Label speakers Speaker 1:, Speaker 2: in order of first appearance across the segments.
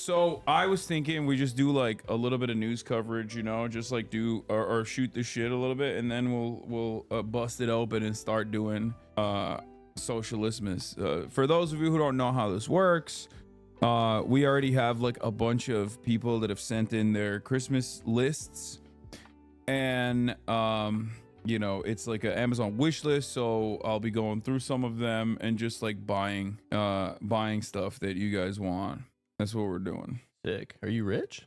Speaker 1: So I was thinking we just do like a little bit of news coverage, you know, just like do or shoot the shit a little bit, and then we'll bust it open and start doing Socialistmas. For those of you who don't know how this works, we already have like a bunch of people that have sent in their Christmas lists, and you know, it's like an Amazon wish list, so I'll be going through some of them and just like buying stuff that you guys want. That's what we're doing.
Speaker 2: Sick. Are you rich?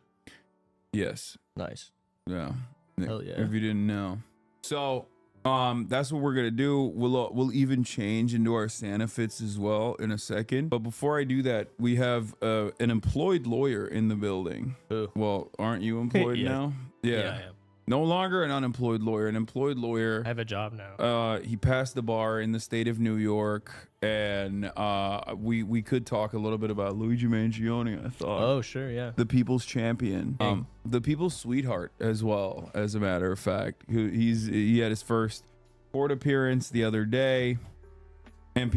Speaker 1: Yes.
Speaker 2: Nice.
Speaker 1: Yeah.
Speaker 2: Hell yeah.
Speaker 1: If you didn't know. So that's what we're gonna do. We'll even change into our Santa fits as well in a second. But before I do that, we have an employed lawyer in the building.
Speaker 2: Ooh.
Speaker 1: Well, aren't you employed
Speaker 2: Yeah.
Speaker 1: now?
Speaker 2: Yeah, I am.
Speaker 1: No longer an unemployed lawyer. An employed lawyer.
Speaker 3: I have a job now.
Speaker 1: He passed the bar in the state of New York, and we could talk a little bit about Luigi Mangione. I thought.
Speaker 2: Oh, sure, yeah.
Speaker 1: The people's champion, the people's sweetheart as well. As a matter of fact, he had his first court appearance the other day, and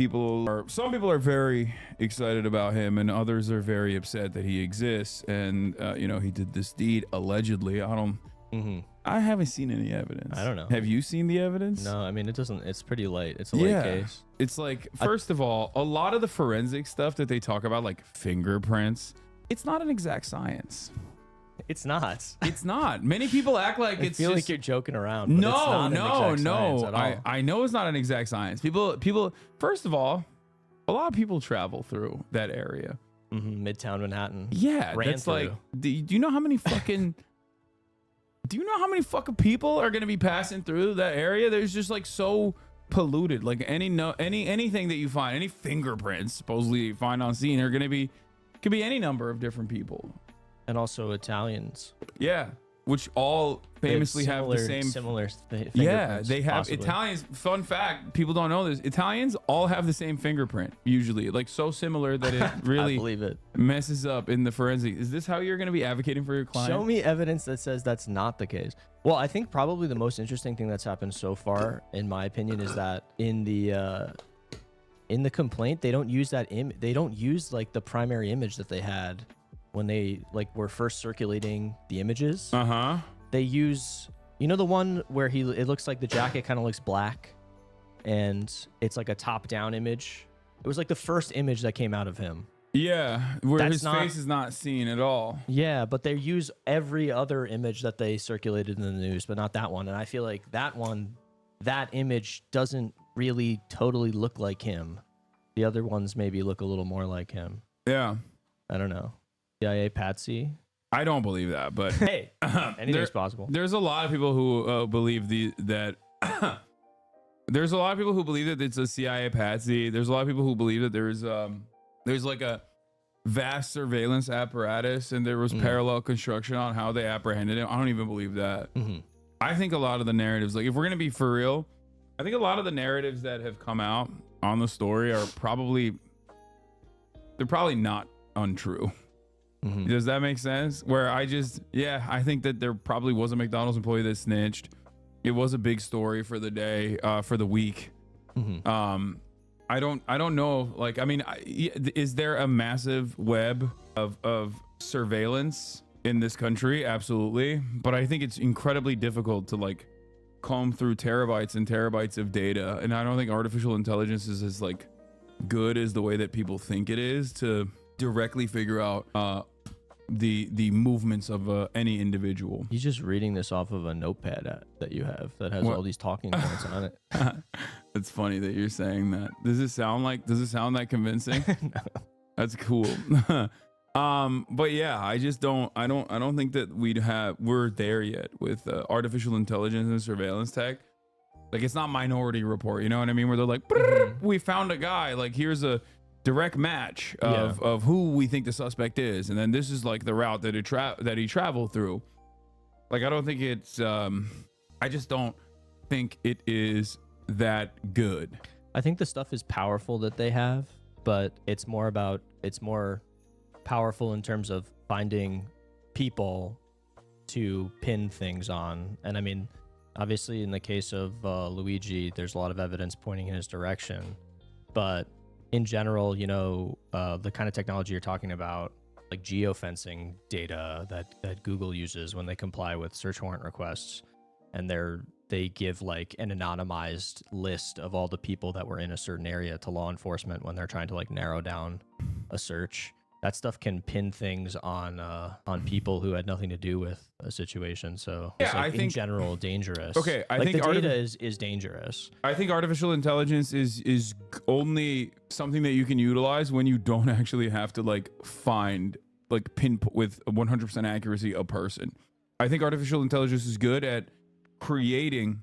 Speaker 1: some people are very excited about him, and others are very upset that he exists. And you know, he did this deed allegedly. I haven't seen any evidence.
Speaker 2: I don't know.
Speaker 1: Have you seen the evidence?
Speaker 2: No, I mean, it's pretty light. It's a light case.
Speaker 1: It's like, first of all, a lot of the forensic stuff that they talk about, like fingerprints, it's not an exact science.
Speaker 2: It's not.
Speaker 1: It's not. Many people act like
Speaker 2: I
Speaker 1: it's
Speaker 2: feel
Speaker 1: just,
Speaker 2: like you're joking around. But it's not an exact science at all.
Speaker 1: I know it's not an exact science. People. First of all, a lot of people travel through that area.
Speaker 2: Midtown Manhattan.
Speaker 1: Yeah,
Speaker 2: Ran
Speaker 1: that's
Speaker 2: through.
Speaker 1: like. Do you know how many fucking? Do you know how many fucking people are gonna be passing through that area? There's just like so polluted. Like anything that you find, any fingerprints supposedly you find on scene are gonna be, could be any number of different people.
Speaker 2: And also Italians.
Speaker 1: Yeah, which all famously have the same.
Speaker 2: Similar.
Speaker 1: Yeah, they have
Speaker 2: possibly.
Speaker 1: Italians. Fun fact: people don't know this. Italians all have the same fingerprint usually, like so similar that it really
Speaker 2: I believe it.
Speaker 1: messes up in the forensic. Is this how you're going to be advocating for your client?
Speaker 2: Show me evidence that says that's not the case. Well, I think probably the most interesting thing that's happened so far, in my opinion, is that in the complaint they don't use that they don't use like the primary image that they had when they like were first circulating the images. They use, you know, the one where it looks like the jacket kind of looks black and it's like a top down image. It was like the first image that came out of him.
Speaker 1: Yeah, where
Speaker 2: That's
Speaker 1: his
Speaker 2: not-
Speaker 1: face is not seen at all.
Speaker 2: Yeah, but they use every other image that they circulated in the news, but not that one. And I feel like that image doesn't really totally look like him. The other ones maybe look a little more like him.
Speaker 1: Yeah,
Speaker 2: I don't know. CIA Patsy.
Speaker 1: I don't believe that, but
Speaker 2: Hey, anything's possible.
Speaker 1: There's a lot of people who believe that. There's a lot of people who believe that it's a CIA patsy. There's a lot of people who believe that there's like a vast surveillance apparatus and there was parallel construction on how they apprehended him. I don't even believe that. I think a lot of the narratives, like if we're gonna be for real, I think a lot of the narratives that have come out on the story are probably not untrue. Does that make sense? Where I think that there probably was a McDonald's employee that snitched. It was a big story for the day, for the week. I don't know. Like, I mean, is there a massive web of surveillance in this country? Absolutely. But I think it's incredibly difficult to like comb through terabytes and terabytes of data. And I don't think artificial intelligence is as like good as the way that people think it is to directly figure out the movements of any individual.
Speaker 2: He's just reading this off of a notepad that you have that has all these talking points on it.
Speaker 1: It's funny that you're saying that. Does it sound that convincing?
Speaker 2: No.
Speaker 1: That's cool. But yeah, I don't think that we're there yet with artificial intelligence and surveillance tech. Like, it's not Minority Report, you know what I mean? Where they're like, we found a guy, like here's a direct match of who we think the suspect is, and then this is like the route that he traveled through. Like, I don't think it's I just don't think it is that good.
Speaker 2: I think the stuff is powerful that they have, but it's more powerful in terms of finding people to pin things on. And I mean, obviously in the case of Luigi, there's a lot of evidence pointing in his direction, but in general, you know, the kind of technology you're talking about, like geofencing data that Google uses when they comply with search warrant requests, and they give like an anonymized list of all the people that were in a certain area to law enforcement when they're trying to like narrow down a search. That stuff can pin things on people who had nothing to do with a situation. So it's like, in general, dangerous.
Speaker 1: Okay, I
Speaker 2: like
Speaker 1: think
Speaker 2: the data is dangerous.
Speaker 1: I think artificial intelligence is only something that you can utilize when you don't actually have to like find like pinpoint with 100% accuracy a person. I think artificial intelligence is good at creating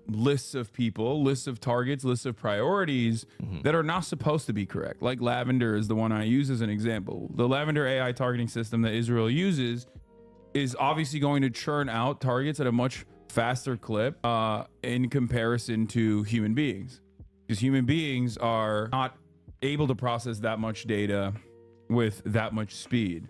Speaker 1: lists of people, lists of targets, lists of priorities that are not supposed to be correct. Like Lavender is the one I use as an example. The Lavender AI targeting system that Israel uses is obviously going to churn out targets at a much faster clip in comparison to human beings, because human beings are not able to process that much data with that much speed.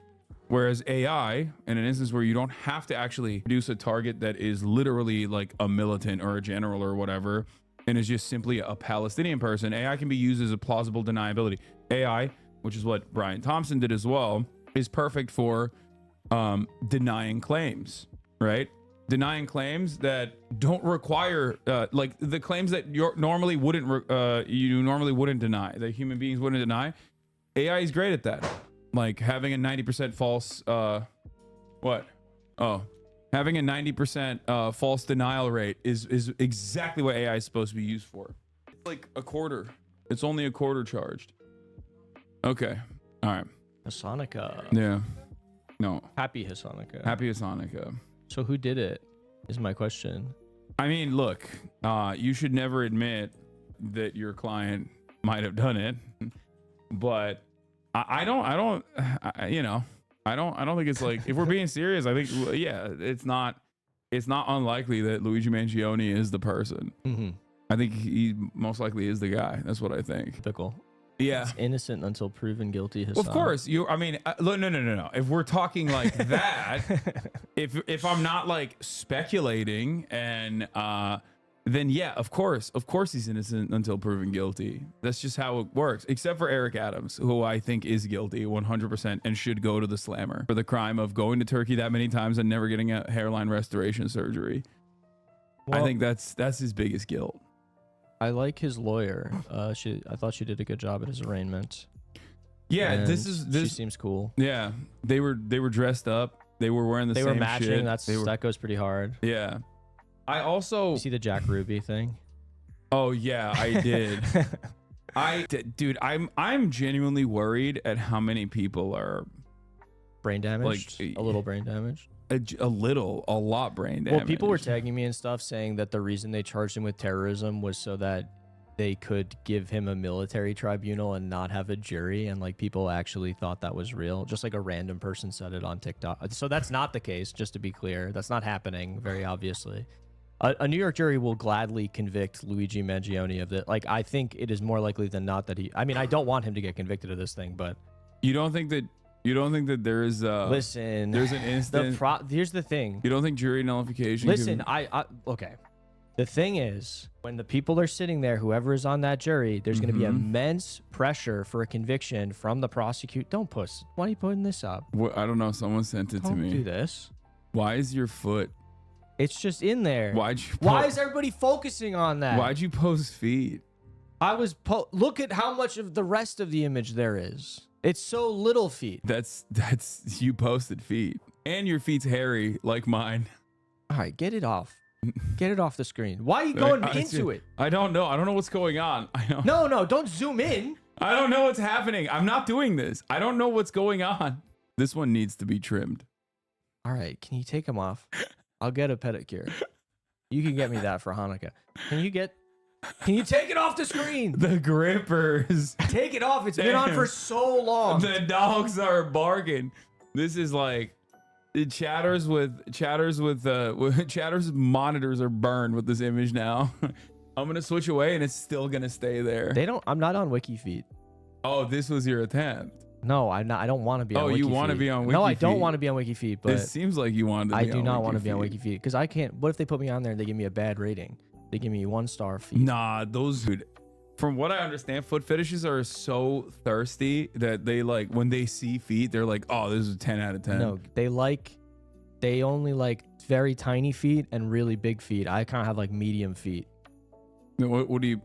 Speaker 1: Whereas AI, in an instance where you don't have to actually produce a target that is literally like a militant or a general or whatever, and is just simply a Palestinian person, AI can be used as a plausible deniability. AI, which is what Brian Thompson did as well, is perfect for denying claims, right? Denying claims that don't require, like the claims that you normally wouldn't deny, that human beings wouldn't deny. AI is great at that. Like having a 90% false having a 90% false denial rate is exactly what AI is supposed to be used for. It's like a quarter. It's only a quarter charged. Okay. All right.
Speaker 2: Hasanaka.
Speaker 1: Yeah. No.
Speaker 2: Happy Hasanaka.
Speaker 1: Happy Hasanaka.
Speaker 2: So who did it is my question.
Speaker 1: I mean, look, you should never admit that your client might have done it, but I don't think it's like, if we're being serious, I think, yeah, it's not unlikely that Luigi Mangione is the person. I think he most likely is the guy. That's what I think.
Speaker 2: Typical.
Speaker 1: Yeah.
Speaker 2: It's innocent until proven guilty.
Speaker 1: Well, of course no. If we're talking like that, if I'm not like speculating and, then yeah, of course he's innocent until proven guilty. That's just how it works. Except for Eric Adams, who I think is guilty 100% and should go to the slammer for the crime of going to Turkey that many times and never getting a hairline restoration surgery. Well, I think that's his biggest guilt.
Speaker 2: I like his lawyer. I thought she did a good job at his arraignment.
Speaker 1: Yeah,
Speaker 2: and
Speaker 1: this
Speaker 2: she seems cool.
Speaker 1: Yeah, they were dressed up. They were wearing the same shit.
Speaker 2: They were matching. That goes pretty hard.
Speaker 1: Yeah. I also
Speaker 2: you see the Jack Ruby thing.
Speaker 1: Oh yeah, I did. Dude, I'm genuinely worried at how many people are
Speaker 2: brain damaged. Like a little brain damaged.
Speaker 1: A lot brain damaged.
Speaker 2: Well, people were tagging me and stuff saying that the reason they charged him with terrorism was so that they could give him a military tribunal and not have a jury, and like people actually thought that was real. Just like a random person said it on TikTok. So that's not the case, just to be clear. That's not happening, very obviously. A New York jury will gladly convict Luigi Mangione of that. Like, I think it is more likely than not that I mean, I don't want him to get convicted of this thing, but
Speaker 1: you don't think that there is
Speaker 2: listen,
Speaker 1: there's an instant.
Speaker 2: Here's the thing.
Speaker 1: You don't think jury nullification?
Speaker 2: Listen, okay. The thing is, when the people are sitting there, whoever is on that jury, there's going to be immense pressure for a conviction from the prosecutor. Don't puss. Why are you putting this up?
Speaker 1: I don't know. Someone sent it to me.
Speaker 2: Don't do this.
Speaker 1: Why is your foot?
Speaker 2: It's just in there.
Speaker 1: Why
Speaker 2: is everybody focusing on that?
Speaker 1: Why'd you post feet?
Speaker 2: Look at how much of the rest of the image there is. It's so little feet.
Speaker 1: That's you posted feet. And your feet's hairy like mine.
Speaker 2: All right, get it off. Get it off the screen. Why are you going into it?
Speaker 1: I don't know. I don't know what's going on.
Speaker 2: No, don't zoom in.
Speaker 1: I don't know what's happening. I'm not doing this. I don't know what's going on. This one needs to be trimmed.
Speaker 2: All right, can you take them off? I'll get a pedicure. You can get me that for Hanukkah. Can you take it off the screen?
Speaker 1: The grippers.
Speaker 2: Take it off. It's been on for so long.
Speaker 1: The dogs are barking. This is like Chatter's monitors are burned with this image now. I'm gonna switch away and it's still gonna stay there.
Speaker 2: I'm not on WikiFeet.
Speaker 1: Oh, this was your attempt.
Speaker 2: No, I'm not. I don't want to be on WikiFeet.
Speaker 1: Oh, you want to be on WikiFeet?
Speaker 2: No, I don't want to be on WikiFeet, but
Speaker 1: it seems like you wanted to be on WikiFeet.
Speaker 2: I do not want to be on WikiFeet because I can't. What if they put me on there and they give me a bad rating? They give me 1-star feed.
Speaker 1: Nah, those dude. from what I understand, foot fetishes are so thirsty that they like when they see feet, they're like, oh, this is a 10 out of 10.
Speaker 2: No, they only like very tiny feet and really big feet. I kind of have like medium feet.
Speaker 1: What do you?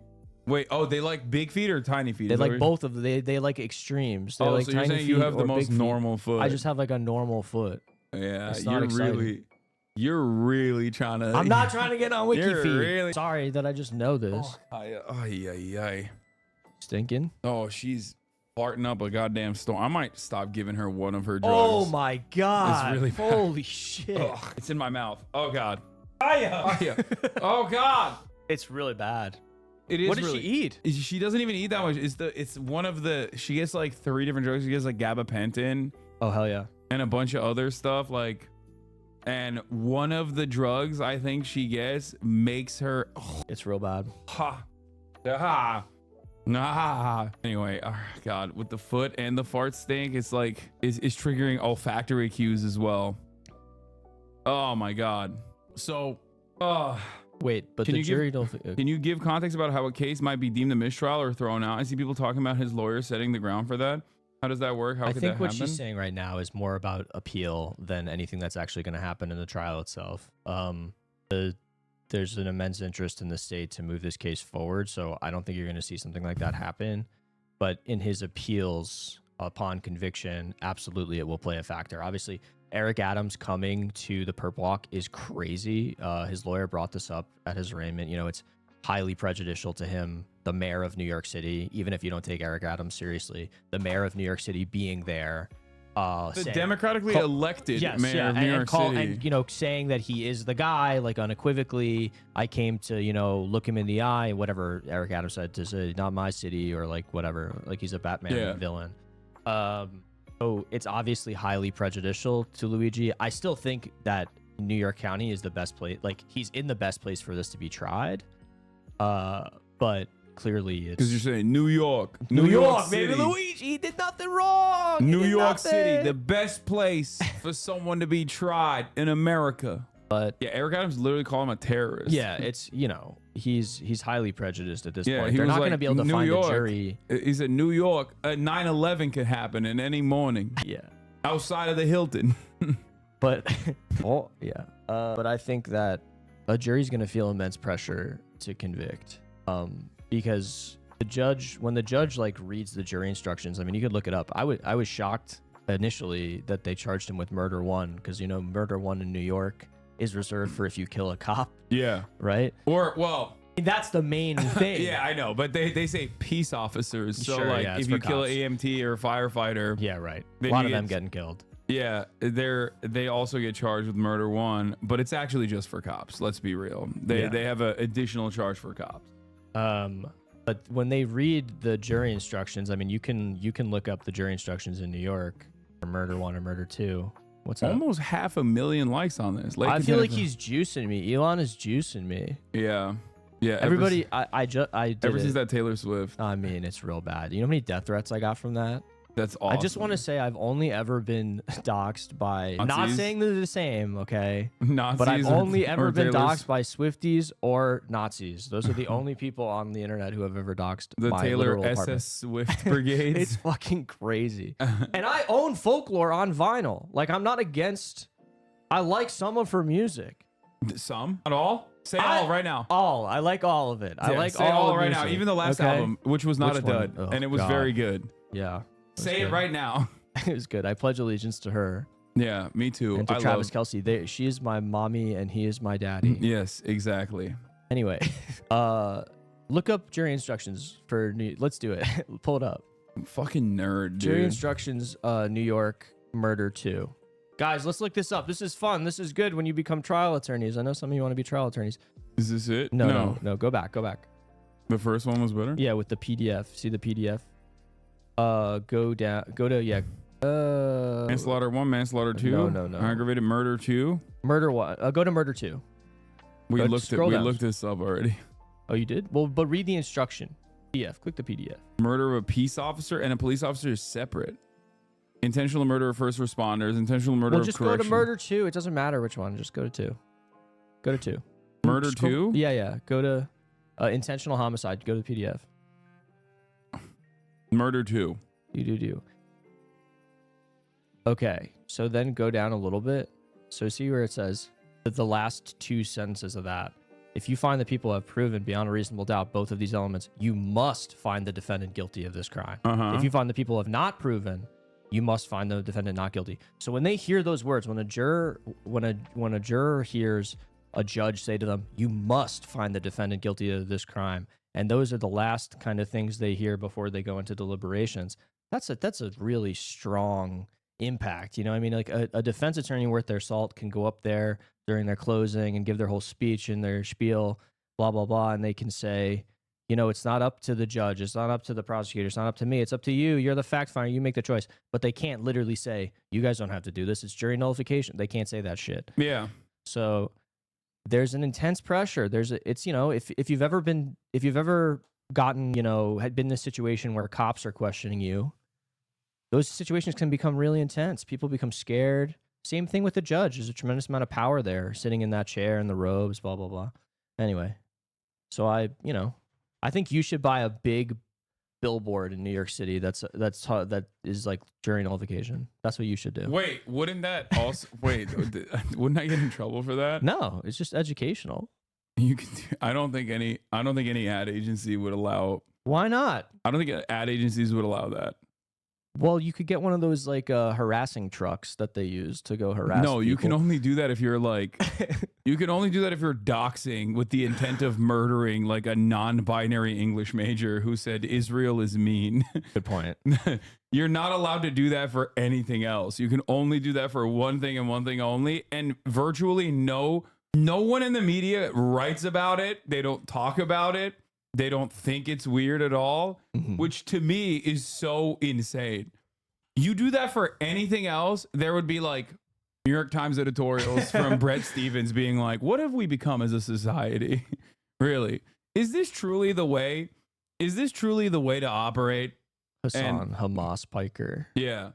Speaker 1: Wait, oh, they like big feet or tiny feet?
Speaker 2: They like both of them. They like extremes. They like
Speaker 1: so you're
Speaker 2: tiny
Speaker 1: saying you have the
Speaker 2: or
Speaker 1: most
Speaker 2: big
Speaker 1: normal
Speaker 2: feet.
Speaker 1: foot.
Speaker 2: I just have like a normal foot.
Speaker 1: Yeah,
Speaker 2: It's not exciting.
Speaker 1: you're really trying to.
Speaker 2: I'm not trying to get on Wiki
Speaker 1: You're
Speaker 2: feet.
Speaker 1: really-
Speaker 2: Sorry that I just know this.
Speaker 1: Ay.
Speaker 2: Stinking.
Speaker 1: Oh, she's farting up a goddamn storm. I might stop giving her one of her drugs.
Speaker 2: Oh my god.
Speaker 1: It's really bad.
Speaker 2: Holy shit.
Speaker 1: Ugh, it's in my mouth. Oh god. Oh god.
Speaker 2: It's really bad.
Speaker 1: It is.
Speaker 2: What did
Speaker 1: really,
Speaker 2: she eat?
Speaker 1: She doesn't even eat that much. It's one of the. She gets like 3 different drugs. She gets like gabapentin
Speaker 2: Oh hell yeah.
Speaker 1: and a bunch of other stuff like. And one of the drugs I think she gets makes her.
Speaker 2: It's real bad.
Speaker 1: Anyway, oh god, with the foot and the fart stink, it's like it's triggering olfactory cues as well. Oh my god. So,
Speaker 2: Wait, but
Speaker 1: Can
Speaker 2: the
Speaker 1: you
Speaker 2: jury
Speaker 1: give-
Speaker 2: don't.
Speaker 1: can you give context about how a case might be deemed a mistrial or thrown out? I see people talking about his lawyer setting the ground for that. How does that work? How
Speaker 2: I
Speaker 1: could
Speaker 2: think
Speaker 1: that
Speaker 2: what
Speaker 1: happen?
Speaker 2: she's saying right now is more about appeal than anything that's actually going to happen in the trial itself. There's an immense interest in the state to move this case forward, so I don't think you're going to see something like that happen. But in his appeals upon conviction, absolutely it will play a factor. Obviously, Eric Adams coming to the perp walk is crazy. His lawyer brought this up at his arraignment. You know, it's highly prejudicial to him, the mayor of New York City, even if you don't take Eric Adams seriously, the mayor of New York City being there.
Speaker 1: The democratically elected mayor of New York City.
Speaker 2: And, you know, saying that he is the guy, like unequivocally. I came to, you know, look him in the eye, whatever Eric Adams said to say, not my city, or like whatever, like he's a Batman villain. So it's obviously highly prejudicial to Luigi. I still think that New York County is the best place. Like he's in the best place for this to be tried. But clearly it's
Speaker 1: Because you're saying New York,
Speaker 2: baby. Luigi, he did nothing wrong. He
Speaker 1: New
Speaker 2: did
Speaker 1: York City,
Speaker 2: nothing.
Speaker 1: the best place for someone to be tried in America.
Speaker 2: But
Speaker 1: yeah, Eric Adams literally called him a terrorist.
Speaker 2: yeah, it's, you know, he's highly prejudiced at this
Speaker 1: Yeah,
Speaker 2: point.
Speaker 1: he
Speaker 2: They're
Speaker 1: was
Speaker 2: not
Speaker 1: like,
Speaker 2: going to be able to
Speaker 1: New
Speaker 2: find
Speaker 1: York.
Speaker 2: a jury.
Speaker 1: He said New York, 9/11 could happen in any morning
Speaker 2: Yeah,
Speaker 1: outside of the Hilton.
Speaker 2: but but I think that a jury's going to feel immense pressure to convict, because when the judge like reads the jury instructions, I mean, you could look it up. I was shocked initially that they charged him with murder one, because, you know, murder one in New York is reserved for if you kill a cop,
Speaker 1: Yeah.
Speaker 2: right?
Speaker 1: Or, well,
Speaker 2: That's the main thing.
Speaker 1: yeah, I know, but they say peace officers. So,
Speaker 2: Sure,
Speaker 1: like,
Speaker 2: yeah, it's
Speaker 1: if you
Speaker 2: for
Speaker 1: kill
Speaker 2: cops.
Speaker 1: an EMT or a firefighter,
Speaker 2: Yeah, right. A
Speaker 1: Then
Speaker 2: lot
Speaker 1: you
Speaker 2: of them
Speaker 1: get-
Speaker 2: getting killed.
Speaker 1: yeah, they also get charged with murder one, but it's actually just for cops. Let's be real. They have an additional charge for cops.
Speaker 2: But when they read the jury instructions, I mean, you can look up the jury instructions in New York for murder one or murder two. What's up?
Speaker 1: Almost 500,000 likes on this.
Speaker 2: I feel like he's juicing me. Elon is juicing me.
Speaker 1: Yeah.
Speaker 2: Everybody, I did
Speaker 1: Ever since
Speaker 2: it.
Speaker 1: that Taylor Swift,
Speaker 2: I mean, it's real bad. You know how many death threats I got from that?
Speaker 1: that's awesome.
Speaker 2: I just want to say I've only ever been doxxed by, not
Speaker 1: Nazis?
Speaker 2: saying they're the same, okay?
Speaker 1: Nazis,
Speaker 2: But I've only ever been
Speaker 1: Taylor's-
Speaker 2: doxxed by Swifties or Nazis. Those are the only people on the internet who have ever doxxed
Speaker 1: the
Speaker 2: my
Speaker 1: Taylor
Speaker 2: literal apartment.
Speaker 1: SS Swift Brigade.
Speaker 2: It's fucking crazy. And I own Folklore on vinyl. Like, I'm not against. I like some of her music.
Speaker 1: Some, not all. Say all right now.
Speaker 2: All. I like all of it. I
Speaker 1: Yeah,
Speaker 2: like
Speaker 1: say all
Speaker 2: of
Speaker 1: right now.
Speaker 2: music.
Speaker 1: Even the last
Speaker 2: Okay?
Speaker 1: album, which was not
Speaker 2: Which
Speaker 1: a
Speaker 2: one?
Speaker 1: dud,
Speaker 2: Oh,
Speaker 1: and it was
Speaker 2: God.
Speaker 1: very good.
Speaker 2: Yeah.
Speaker 1: Say it
Speaker 2: good.
Speaker 1: right now.
Speaker 2: It was good. I pledge allegiance to her
Speaker 1: Yeah, me too.
Speaker 2: and to
Speaker 1: I
Speaker 2: Travis
Speaker 1: love.
Speaker 2: Kelsey. She is my mommy and he is my daddy.
Speaker 1: Yes, exactly.
Speaker 2: Anyway, look up jury instructions for New. Let's do it. Pull it up.
Speaker 1: Fucking nerd,
Speaker 2: Jury
Speaker 1: dude.
Speaker 2: instructions, New York murder 2. Guys, let's look this up. This is fun. This is good when you become trial attorneys. I know some of you want to be trial attorneys.
Speaker 1: Is this it?
Speaker 2: No. Go back.
Speaker 1: The first one was better.
Speaker 2: Yeah, with the PDF. See the PDF? Go down. Go to
Speaker 1: Manslaughter 1, manslaughter 2.
Speaker 2: No.
Speaker 1: Aggravated murder 2.
Speaker 2: murder 1. Go to murder 2.
Speaker 1: We
Speaker 2: Go-
Speaker 1: looked
Speaker 2: scroll down.
Speaker 1: this up already.
Speaker 2: Oh, you did? Well, but read the instruction. PDF. Click the PDF.
Speaker 1: Murder of a peace officer and a police officer is separate. Intentional murder of first responders. Intentional murder
Speaker 2: Well,
Speaker 1: of
Speaker 2: just go to
Speaker 1: correction.
Speaker 2: murder 2. It doesn't matter which one. Just go to 2. Go to 2.
Speaker 1: Murder
Speaker 2: Scroll-
Speaker 1: 2?
Speaker 2: Yeah. Go to intentional homicide. Go to the PDF.
Speaker 1: Murder 2.
Speaker 2: You do. Okay, so then go down a little bit. So see where it says that the last two sentences of that. If you find that people have proven beyond a reasonable doubt both of these elements, you must find the defendant guilty of this crime. If you find that people have not proven, you must find the defendant not guilty. So when they hear those words, when a juror hears a judge say to them, you must find the defendant guilty of this crime, and those are the last kind of things they hear before they go into deliberations, that's a really strong impact. You know, I mean, like a defense attorney worth their salt can go up there during their closing and give their whole speech and their spiel, blah, blah, blah. And they can say, you know, it's not up to the judge. It's not up to the prosecutor. It's not up to me. It's up to you. You're the fact finder. You make the choice. But they can't literally say, you guys don't have to do this. It's jury nullification. They can't say that shit.
Speaker 1: Yeah.
Speaker 2: So there's an intense pressure. It's, you know, if you've ever gotten, you know, had been in a situation where cops are questioning you, those situations can become really intense. People become scared. Same thing with the judge. There's a tremendous amount of power there, sitting in that chair in the robes, blah, blah, blah. Anyway, so I think you should buy a big billboard in New York City that is like jury nullification. That's what you should do.
Speaker 1: Wait, wouldn't that also wouldn't I get in trouble for that?
Speaker 2: No, it's just educational.
Speaker 1: You can. I don't think any ad agency would allow.
Speaker 2: Why not?
Speaker 1: I don't think ad agencies would allow that.
Speaker 2: Well, you could get one of those like harassing trucks that they use to go harass.
Speaker 1: No,
Speaker 2: people.
Speaker 1: you can only do that if you're like, you can only do that if you're doxing with the intent of murdering like a non-binary English major who said Israel is mean.
Speaker 2: Good point.
Speaker 1: You're not allowed to do that for anything else. You can only do that for one thing and one thing only. And virtually no one in the media writes about it. They don't talk about it. They don't think it's weird at all, which to me is so insane. You do that for anything else, there would be like New York Times editorials from Bret Stephens being like, what have we become as a society? Really? Is this truly the way? Is this truly the way to operate?
Speaker 2: Hamas Piker.
Speaker 1: Yeah.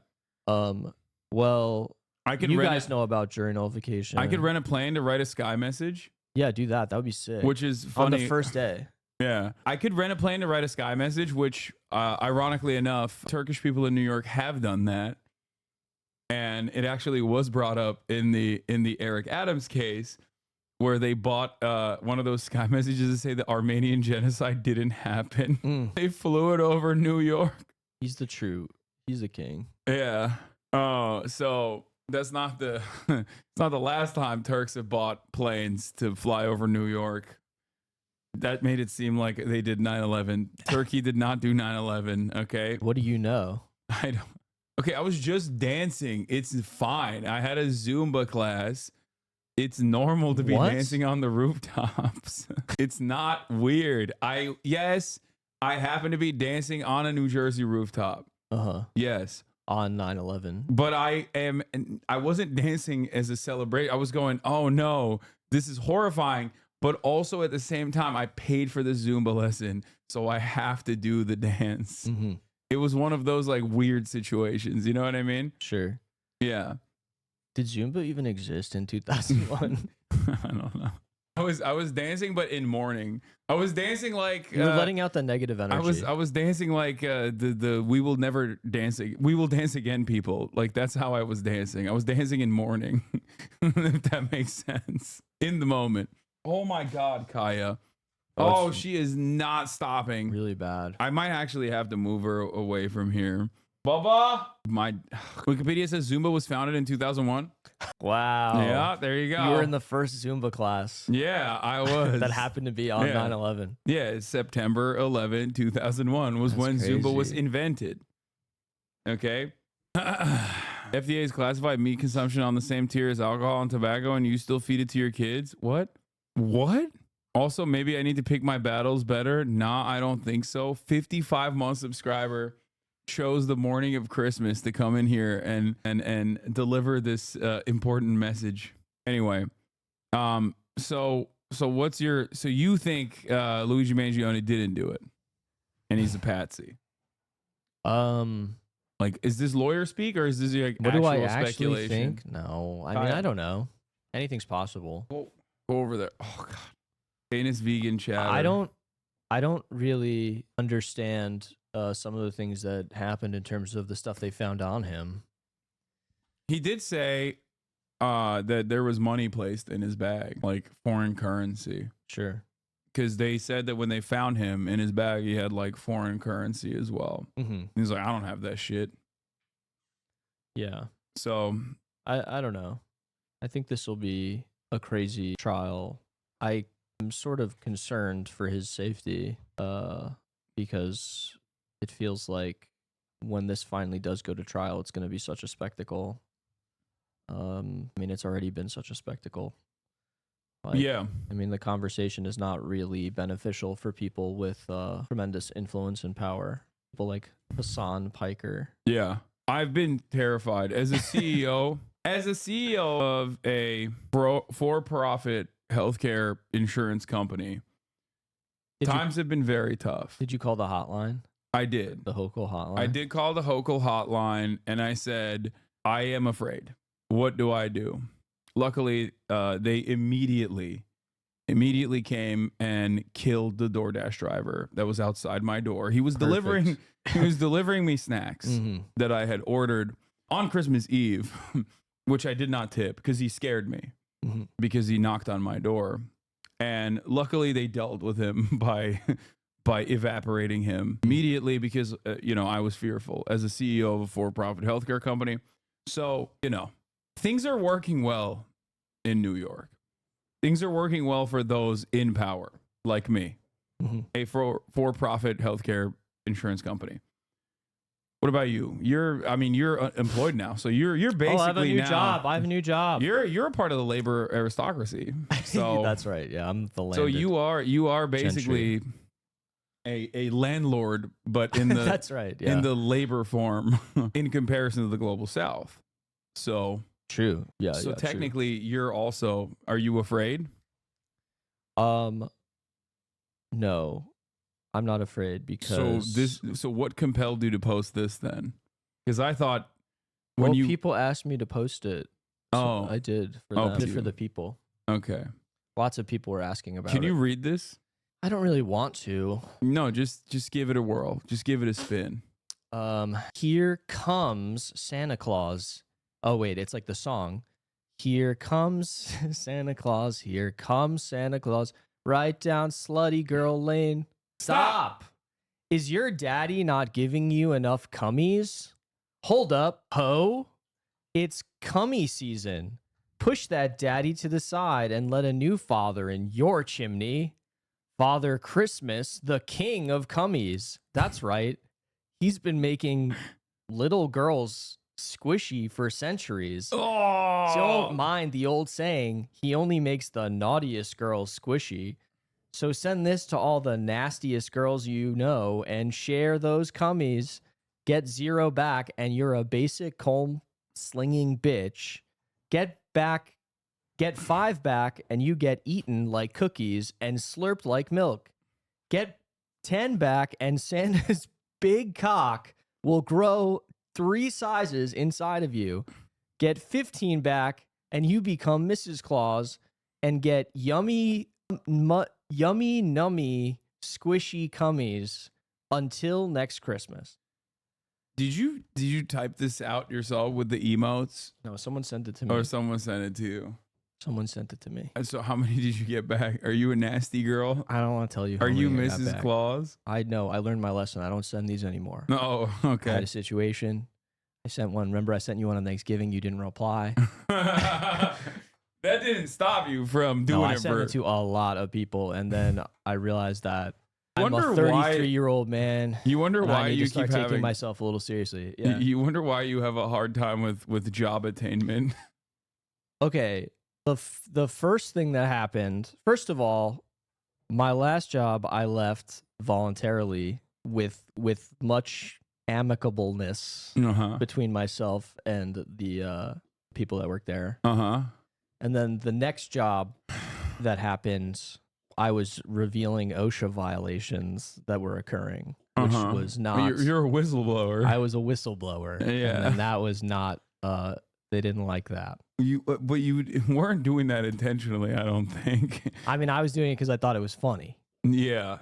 Speaker 2: Well, you guys know about jury nullification.
Speaker 1: I could rent a plane to write a sky message.
Speaker 2: Yeah, do that. That would be sick.
Speaker 1: Which is funny.
Speaker 2: On the first day.
Speaker 1: Yeah. I could rent a plane to write a sky message, which ironically enough, Turkish people in New York have done that. And it actually was brought up in the Eric Adams case where they bought one of those sky messages to say the Armenian genocide didn't happen. They flew it over New York.
Speaker 2: He's the king. Yeah.
Speaker 1: Oh, so that's not the it's not the last time Turks have bought planes to fly over New York. That made it seem like they did 9/11. Turkey did not do 9/11. Okay.
Speaker 2: What do you know?
Speaker 1: I don't. Okay, I was just dancing. It's fine. I had a Zumba class. It's normal to be dancing on the rooftops. It's not weird. I happen to be dancing on a New Jersey rooftop. Yes.
Speaker 2: On 9/11.
Speaker 1: But I wasn't dancing as a celebration. I was going, oh no, this is horrifying. But also at the same time, I paid for the Zumba lesson, so I have to do the dance. It was one of those like weird situations. You know what I mean?
Speaker 2: Sure.
Speaker 1: Yeah.
Speaker 2: Did Zumba even exist in 2001?
Speaker 1: I don't know. I was dancing, but in mourning. I was dancing like
Speaker 2: you were letting out the negative energy.
Speaker 1: I was dancing like the we will never dance. We will dance again, people. Like that's how I was dancing. I was dancing in mourning, if that makes sense. In the moment. Oh my God, Kaya. Oh, she is not stopping.
Speaker 2: Really bad.
Speaker 1: I might actually have to move her away from here. Bubba! My Wikipedia says Zumba was founded in 2001.
Speaker 2: Wow.
Speaker 1: Yeah, there you go.
Speaker 2: You were in the first Zumba class.
Speaker 1: Yeah, I was.
Speaker 2: That happened to be on 9/11.
Speaker 1: Yeah, it's September 11, 2001 was when
Speaker 2: crazy.
Speaker 1: Zumba was invented. Okay. FDA has classified meat consumption on the same tier as alcohol and tobacco, and you still feed it to your kids? What? Also, maybe I need to pick my battles better. Nah, I don't think so. 55-month subscriber chose the morning of Christmas to come in here and deliver this important message. Anyway, so you think Luigi Mangione didn't do it, and he's a patsy? Like, is this lawyer speak or is this like
Speaker 2: what
Speaker 1: actual
Speaker 2: do I actually
Speaker 1: speculation?
Speaker 2: think? No, I mean I don't know. Anything's possible.
Speaker 1: Go over there. Oh God, famous vegan chatter.
Speaker 2: I don't really understand some of the things that happened in terms of the stuff they found on him.
Speaker 1: He did say that there was money placed in his bag, like foreign currency.
Speaker 2: Sure.
Speaker 1: Because they said that when they found him in his bag, he had like foreign currency as well.
Speaker 2: Mm-hmm.
Speaker 1: He's like, I don't have that shit.
Speaker 2: Yeah.
Speaker 1: So
Speaker 2: I don't know. I think this will be a crazy trial. I am sort of concerned for his safety because it feels like when this finally does go to trial, it's going to be such a spectacle. I mean, it's already been such a spectacle. Like,
Speaker 1: yeah.
Speaker 2: I mean, the conversation is not really beneficial for people with tremendous influence and power. People like Hassan Piker.
Speaker 1: Yeah. I've been terrified as a CEO, of a for-profit healthcare insurance company. Times have been very tough.
Speaker 2: Did you call the hotline?
Speaker 1: I did.
Speaker 2: The Hochul hotline?
Speaker 1: I did call the Hochul hotline and I said, I am afraid. What do I do? Luckily, they immediately came and killed the DoorDash driver that was outside my door. He was delivering me snacks that I had ordered on Christmas Eve, which I did not tip because he scared me because he knocked on my door. And luckily they dealt with him by evaporating him immediately because I was fearful as a CEO of a for-profit healthcare company. So, things are working well in New York. Things are working well for those in power, like me, a for-profit healthcare insurance company. What about you? You're employed now, so you're basically
Speaker 2: I have a new job. I have a new job.
Speaker 1: You're a part of the labor aristocracy. So
Speaker 2: that's right. Yeah, I'm the landed.
Speaker 1: So you are basically a landlord, but in the
Speaker 2: that's right. Yeah.
Speaker 1: in the labor form in comparison to the global South. So.
Speaker 2: True. Yeah.
Speaker 1: So
Speaker 2: yeah,
Speaker 1: technically, you're also. Are you afraid?
Speaker 2: No, I'm not afraid because.
Speaker 1: So what compelled you to post this then? Because I thought
Speaker 2: people asked me to post it. So I did for them. I did for the people.
Speaker 1: Okay.
Speaker 2: Lots of people were asking about it.
Speaker 1: Can you read this?
Speaker 2: I don't really want to.
Speaker 1: No, just give it a whirl. Just give it a spin.
Speaker 2: Here comes Santa Claus. Oh, wait, it's like the song. Here comes Santa Claus. Here comes Santa Claus. Right down slutty girl lane. Stop! Is your daddy not giving you enough cummies? Hold up, ho. It's cummy season. Push that daddy to the side and let a new father in your chimney. Father Christmas, the king of cummies. That's right. He's been making little girls squishy for centuries.
Speaker 1: Oh.
Speaker 2: Don't mind the old saying, he only makes the naughtiest girls squishy. So send this to all the nastiest girls you know and share those cummies. Get 0 back and you're a basic comb slinging bitch. Get 5 back and you get eaten like cookies and slurped like milk. Get 10 back and Santa's big cock will grow 3 sizes inside of you. Get 15 back and you become Mrs. Claus and get yummy nummy squishy cummies until next Christmas.
Speaker 1: Did you type this out yourself with the emotes?
Speaker 2: No, someone sent it to me.
Speaker 1: Or someone sent it to you?
Speaker 2: Someone sent it to me.
Speaker 1: And so how many did you get back? Are you a nasty girl?
Speaker 2: I don't want to tell you.
Speaker 1: Are you Mrs. Claus?
Speaker 2: I know. I learned my lesson. I don't send these anymore.
Speaker 1: Oh, okay.
Speaker 2: I had a situation. I sent one. Remember, I sent you one on Thanksgiving. You didn't reply.
Speaker 1: That didn't stop you from doing it.
Speaker 2: I sent it to a lot of people, and then I realized that I'm a 33-year-old man.
Speaker 1: You wonder why
Speaker 2: I need
Speaker 1: you
Speaker 2: to start
Speaker 1: keep
Speaker 2: taking myself a little seriously. Yeah.
Speaker 1: You wonder why you have a hard time with job attainment.
Speaker 2: Okay. The first thing that happened, first of all, my last job I left voluntarily with much amicableness between myself and the people that work there. And then the next job that happened, I was revealing OSHA violations that were occurring, which was not.
Speaker 1: You're a whistleblower.
Speaker 2: I was a whistleblower.
Speaker 1: Yeah,
Speaker 2: and that was not. They didn't like that.
Speaker 1: But you weren't doing that intentionally, I don't think.
Speaker 2: I mean, I was doing it because I thought it was funny.
Speaker 1: Yeah.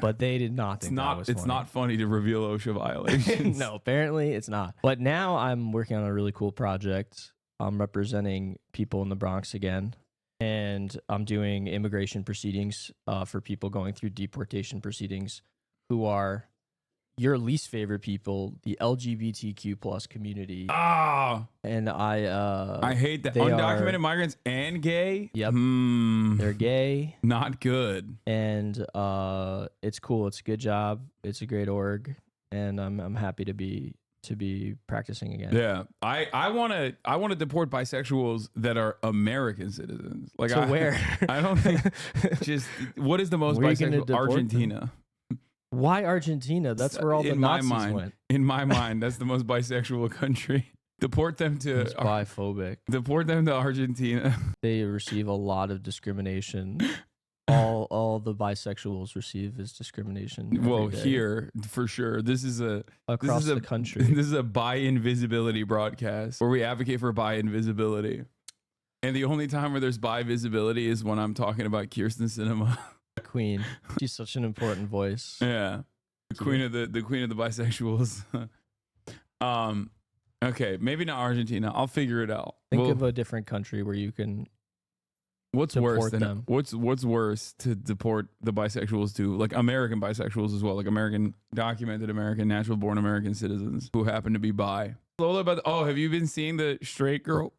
Speaker 2: but they did not think that was
Speaker 1: It's
Speaker 2: funny.
Speaker 1: not funny to reveal OSHA violations.
Speaker 2: No, apparently it's not. But now I'm working on a really cool project. I'm representing people in the Bronx again, and I'm doing immigration proceedings for people going through deportation proceedings who are your least favorite people, the LGBTQ plus community.
Speaker 1: Ah,
Speaker 2: And I
Speaker 1: hate that.
Speaker 2: they
Speaker 1: Undocumented
Speaker 2: are-
Speaker 1: migrants and gay.
Speaker 2: Yep. They're gay,
Speaker 1: Not good.
Speaker 2: and it's cool. It's a good job. It's a great org, and I'm happy to be practicing again.
Speaker 1: Yeah, I want to deport bisexuals that are American citizens. Like,
Speaker 2: So where?
Speaker 1: I don't think. Just what is the most
Speaker 2: Where are you gonna
Speaker 1: bisexual?
Speaker 2: deport them?
Speaker 1: Argentina.
Speaker 2: Why Argentina? That's where all the Nazis went.
Speaker 1: In my mind, that's the most bisexual country. Deport them to
Speaker 2: It's biphobic.
Speaker 1: Deport them to Argentina.
Speaker 2: They receive a lot of discrimination. All the bisexuals receive is discrimination. every
Speaker 1: Well,
Speaker 2: day
Speaker 1: here for sure. This is
Speaker 2: across
Speaker 1: the
Speaker 2: country.
Speaker 1: This is a bi invisibility broadcast where we advocate for bi invisibility. And the only time where there's bi visibility is when I'm talking about Kirsten Cinema.
Speaker 2: Queen. She's such an important voice.
Speaker 1: Yeah. The queen of the bisexuals. Okay, maybe not Argentina. I'll figure it out.
Speaker 2: Think of a different country where you can.
Speaker 1: What's worse
Speaker 2: deport
Speaker 1: than
Speaker 2: them.
Speaker 1: what's worse to deport the bisexuals to, like American bisexuals as well, like American documented American natural born American citizens who happen to be bi. Lola, have you been seeing the straight girl?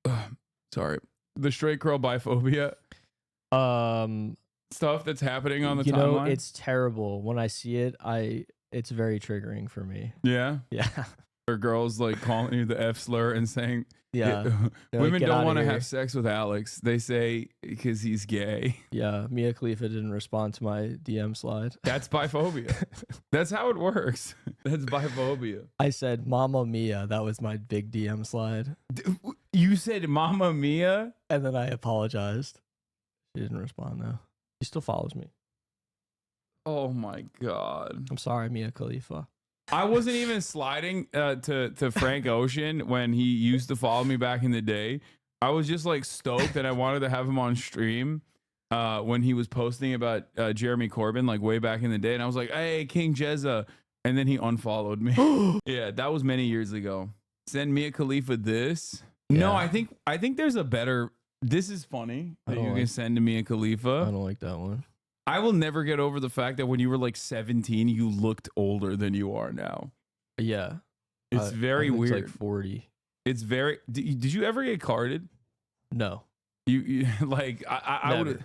Speaker 1: The straight girl biphobia stuff that's happening on the timeline?
Speaker 2: It's terrible. When I see it, it's very triggering for me.
Speaker 1: Yeah.
Speaker 2: Yeah.
Speaker 1: Or girls like calling you the F slur and saying,
Speaker 2: Yeah. They're like,
Speaker 1: women
Speaker 2: "Get
Speaker 1: don't
Speaker 2: outta
Speaker 1: want to
Speaker 2: here."
Speaker 1: have sex with Alex. They say because he's gay.
Speaker 2: Yeah. Mia Khalifa didn't respond to my DM slide.
Speaker 1: That's biphobia. That's how it works. That's biphobia.
Speaker 2: I said, Mama Mia. That was my big DM slide.
Speaker 1: You said Mamma Mia?
Speaker 2: And then I apologized. She didn't respond, though. She still follows me.
Speaker 1: Oh my God.
Speaker 2: I'm sorry, Mia Khalifa.
Speaker 1: I wasn't even sliding to Frank Ocean when he used to follow me back in the day. I was just like stoked that I wanted to have him on stream when he was posting about Jeremy Corbyn, like way back in the day. And I was like, hey, King Jezza. And then he unfollowed me. Yeah, that was many years ago. Send Mia Khalifa this.
Speaker 2: Yeah.
Speaker 1: No, I think there's a better. This is funny that you can send to Mia Khalifa.
Speaker 2: I don't like that one.
Speaker 1: I will never get over the fact that when you were like 17, you looked older than you are now.
Speaker 2: Yeah.
Speaker 1: It's very
Speaker 2: I think
Speaker 1: weird.
Speaker 2: It's like 40.
Speaker 1: It's very. Did you ever get carded?
Speaker 2: No.
Speaker 1: You like I would.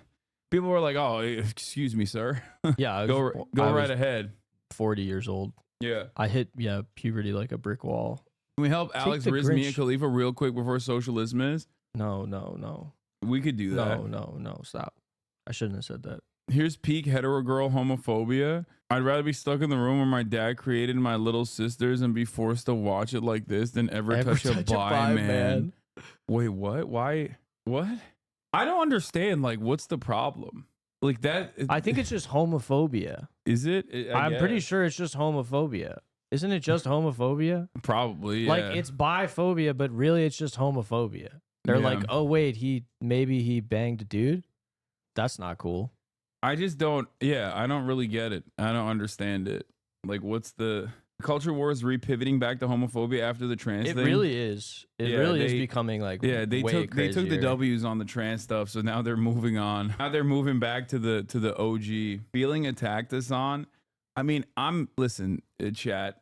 Speaker 1: People were like, "Oh, excuse me, sir."
Speaker 2: Yeah.
Speaker 1: go right ahead.
Speaker 2: 40 years old.
Speaker 1: Yeah.
Speaker 2: I hit puberty like a brick wall.
Speaker 1: Can we help Alex
Speaker 2: the
Speaker 1: Riz Mia
Speaker 2: Grinch.
Speaker 1: Khalifa real quick before Socialismas?
Speaker 2: No.
Speaker 1: We could do that.
Speaker 2: No. Stop. I shouldn't have said that.
Speaker 1: Here's peak hetero girl homophobia. I'd rather be stuck in the room where my dad created my little sisters and be forced to watch it like this than ever touch a bi man. Wait, what? Why? What? I don't understand. Like, what's the problem? Like that?
Speaker 2: I think it's just homophobia.
Speaker 1: Is it?
Speaker 2: I'm pretty sure it's just homophobia. Isn't it just homophobia?
Speaker 1: Probably. Yeah.
Speaker 2: Like it's biphobia, but really it's just homophobia. They're like, oh wait, maybe he banged a dude. That's not cool.
Speaker 1: I just don't. Yeah, I don't really get it. I don't understand it. Like, what's the culture wars repivoting back to homophobia after the trans thing?
Speaker 2: It really is. It really is becoming like
Speaker 1: they took the W's on the trans stuff, so now they're moving on. Now they're moving back to the OG. Feeling attacked us on. I mean, listen, chat.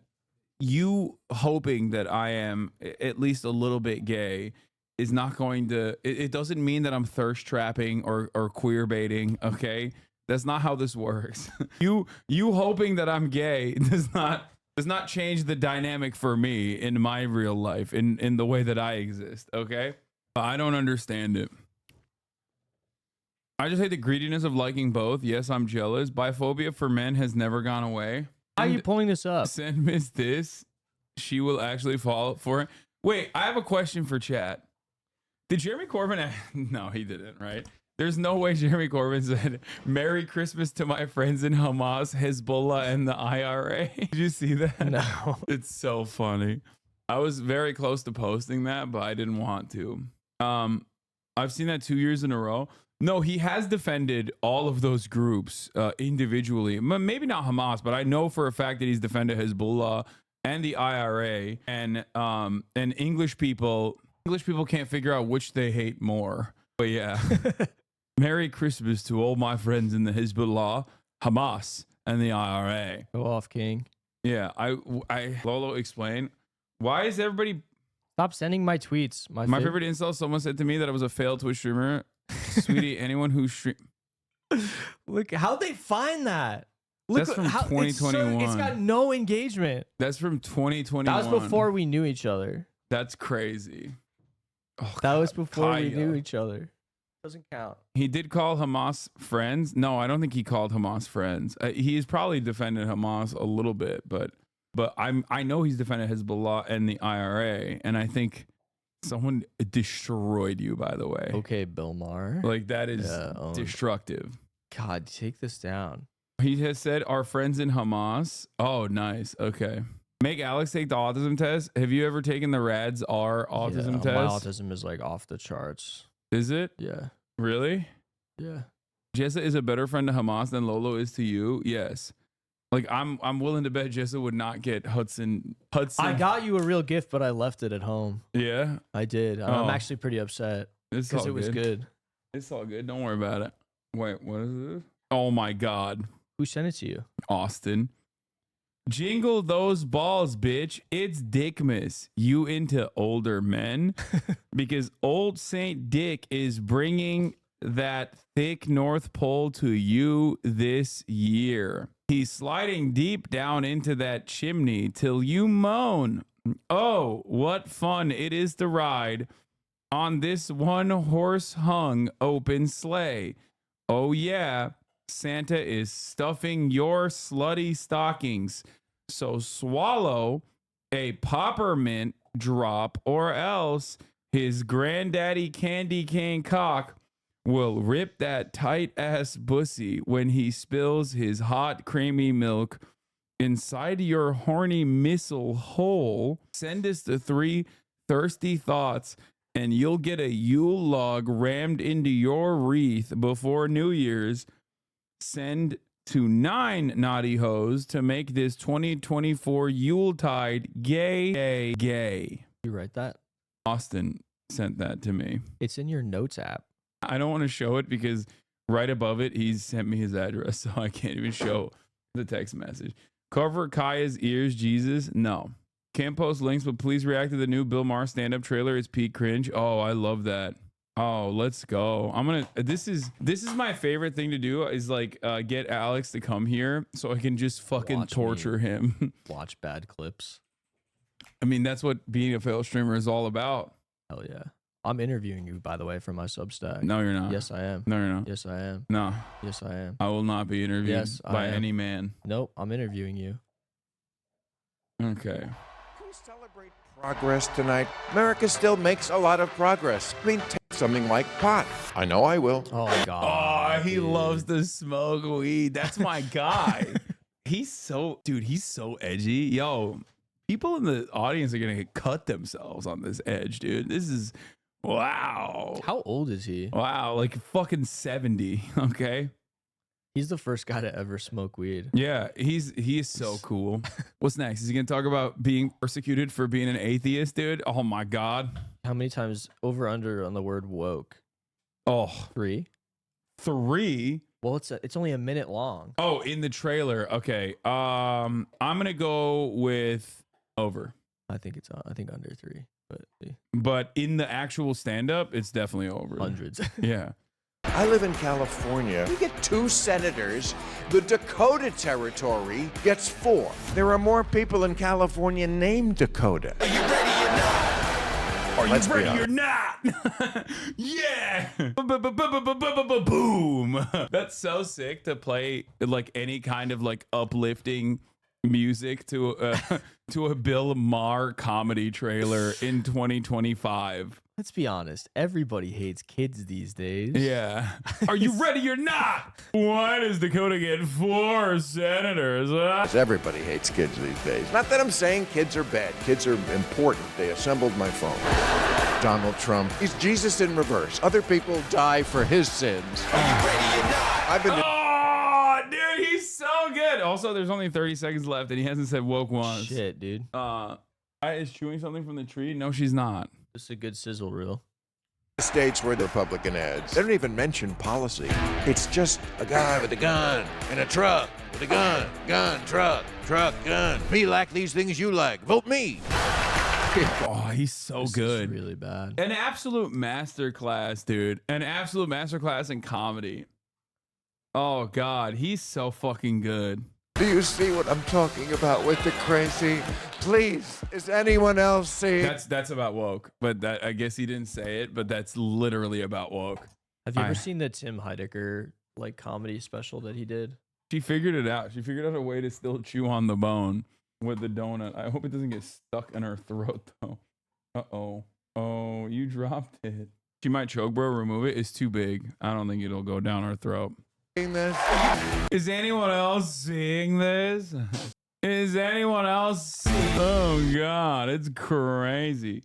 Speaker 1: You hoping that I am at least a little bit gay is not going to. It doesn't mean that I'm thirst trapping or queer baiting. Okay, that's not how this works. You hoping that I'm gay does not change the dynamic for me in my real life in the way that I exist. Okay, I don't understand it. I just hate the greediness of liking both. Yes, I'm jealous. Biphobia for men has never gone away.
Speaker 2: Why are you pulling this up?
Speaker 1: Send Miss this. She will actually fall for it. Wait, I have a question for chat. Did Jeremy Corbyn? No, he didn't, right? There's no way Jeremy Corbyn said, Merry Christmas to my friends in Hamas, Hezbollah, and the IRA. Did you see that?
Speaker 2: No.
Speaker 1: It's so funny. I was very close to posting that, but I didn't want to. I've seen that 2 years in a row. No, he has defended all of those groups individually. Maybe not Hamas, but I know for a fact that he's defended Hezbollah and the IRA. And English people can't figure out which they hate more. But yeah, Merry Christmas to all my friends in the Hezbollah, Hamas, and the IRA.
Speaker 2: Go off, King.
Speaker 1: Yeah, Lolo, explain. Why is everybody...
Speaker 2: Stop sending my tweets.
Speaker 1: My favorite insult, someone said to me that I was a failed Twitch streamer. Sweetie, anyone who stream...
Speaker 2: Look, how'd they find that? Look,
Speaker 1: that's from 2021.
Speaker 2: It's got no engagement.
Speaker 1: That's from 2021.
Speaker 2: That was before we knew each other.
Speaker 1: That's crazy. Oh,
Speaker 2: that was before
Speaker 1: Kaya.
Speaker 2: we knew each other. Doesn't count.
Speaker 1: He did call Hamas friends. No, I don't think he called Hamas friends. He's probably defended Hamas a little bit, but I know he's defended Hezbollah and the IRA, and I think someone destroyed you, by the way.
Speaker 2: Okay, Bill Maher.
Speaker 1: Like, that is destructive.
Speaker 2: God, take this down.
Speaker 1: He has said our friends in Hamas. Oh, nice. Okay. Make Alex take the autism test. Have you ever taken the RADS R autism test?
Speaker 2: My autism is like off the charts.
Speaker 1: Is it?
Speaker 2: Yeah.
Speaker 1: Really?
Speaker 2: Yeah.
Speaker 1: Jessa is a better friend to Hamas than Lolo is to you. Yes. Like, I'm willing to bet Jessa would not get Hudson.
Speaker 2: I got you a real gift, but I left it at home.
Speaker 1: Yeah?
Speaker 2: I did. I'm actually pretty upset because it was good.
Speaker 1: It's all good. Don't worry about it. Wait, what is this? Oh my God.
Speaker 2: Who sent it to you?
Speaker 1: Austin. Jingle those balls, bitch. It's Dickmas. You into older men? Because old Saint Dick is bringing that thick North Pole to you this year. He's sliding deep down into that chimney till you moan. Oh, what fun it is to ride on this one horse hung open sleigh. Oh yeah, Santa is stuffing your slutty stockings. So swallow a peppermint drop, or else his granddaddy candy cane cock will rip that tight ass bussy when he spills his hot creamy milk inside your horny missile hole. Send us the 3 thirsty thoughts and you'll get a Yule log rammed into your wreath before New Year's. Send to 9 naughty hoes to make this 2024 Yuletide gay.
Speaker 2: You write that?
Speaker 1: Austin sent that to me.
Speaker 2: It's in your notes app.
Speaker 1: I don't want to show it because right above it, he's sent me his address, so I can't even show the text message. Cover Kaya's ears, Jesus. No. Can't post links, but please react to the new Bill Maher stand-up trailer. It's peak cringe. Oh, I love that. Oh, let's go. This is my favorite thing to do is like get Alex to come here so I can just fucking torture him.
Speaker 2: Watch bad clips.
Speaker 1: I mean, that's what being a failed streamer is all about.
Speaker 2: Hell yeah. I'm interviewing you, by the way, for my Substack.
Speaker 1: No, you're not.
Speaker 2: Yes, I am.
Speaker 1: No, you're not.
Speaker 2: Yes, I am.
Speaker 1: No.
Speaker 2: Yes, I am.
Speaker 1: I will not be interviewed by any man.
Speaker 2: Nope, I'm interviewing you.
Speaker 1: Okay.
Speaker 3: Celebrate progress tonight. America still makes a lot of progress. I mean, take something like pot. I know I will.
Speaker 2: Oh, God.
Speaker 1: Oh, he loves to smoke weed. That's my guy. He's so edgy. Yo, people in the audience are going to cut themselves on this edge, dude. This is, wow.
Speaker 2: How old is he?
Speaker 1: Wow, like fucking 70, okay?
Speaker 2: He's the first guy to ever smoke weed.
Speaker 1: Yeah, he is so cool. What's next? Is he gonna talk about being persecuted for being an atheist, dude? Oh my God.
Speaker 2: How many times over under on the word woke?
Speaker 1: Oh,
Speaker 2: 3.
Speaker 1: Well,
Speaker 2: it's only a minute long.
Speaker 1: Oh, in the trailer. Okay. I'm gonna go with over.
Speaker 2: I think under 3,
Speaker 1: but in the actual stand-up, it's definitely over.
Speaker 2: Hundreds.
Speaker 1: Yeah.
Speaker 3: I live in California. We get 2 senators. The Dakota territory gets 4. There are more people in California named Dakota.
Speaker 1: Are you ready or not? Are you ready or not? Yeah. Boom. That's so sick to play like any kind of like uplifting music to a Bill Maher comedy trailer in 2025.
Speaker 2: Let's be honest. Everybody hates kids these days.
Speaker 1: Yeah. Are you ready or not? Why does Dakota get 4 senators?
Speaker 3: Everybody hates kids these days. Not that I'm saying kids are bad. Kids are important. They assembled my phone. Donald Trump. He's Jesus in reverse. Other people die for his sins. I've been...
Speaker 1: Oh, dude, he's so good. Also, there's only 30 seconds left, and he hasn't said woke once.
Speaker 2: Shit, dude.
Speaker 1: Is chewing something from the tree? No, she's not.
Speaker 2: It's a good sizzle reel.
Speaker 3: States where the Republican ads. They don't even mention policy. It's just a guy with a gun and a truck with a gun, truck, gun. Me like these things you like. Vote me.
Speaker 1: Oh, he's so
Speaker 2: This
Speaker 1: good.
Speaker 2: is really bad.
Speaker 1: An absolute masterclass, dude. An absolute masterclass in comedy. Oh, God. He's so fucking good.
Speaker 3: Do you see what I'm talking about with the crazy? Please, is anyone else seeing?
Speaker 1: That's about woke, but that I guess he didn't say it, but that's literally about woke.
Speaker 2: Have you ever seen the Tim Heidecker like comedy special that he did?
Speaker 1: She figured it out. She figured out a way to still chew on the bone with the donut. I hope it doesn't get stuck in her throat though. Uh-oh. Oh, you dropped it. She might choke, bro. Remove it. It's too big. I don't think it'll go down her throat.
Speaker 3: This?
Speaker 1: Is anyone else seeing this? Is anyone else seeing? Oh God, it's crazy.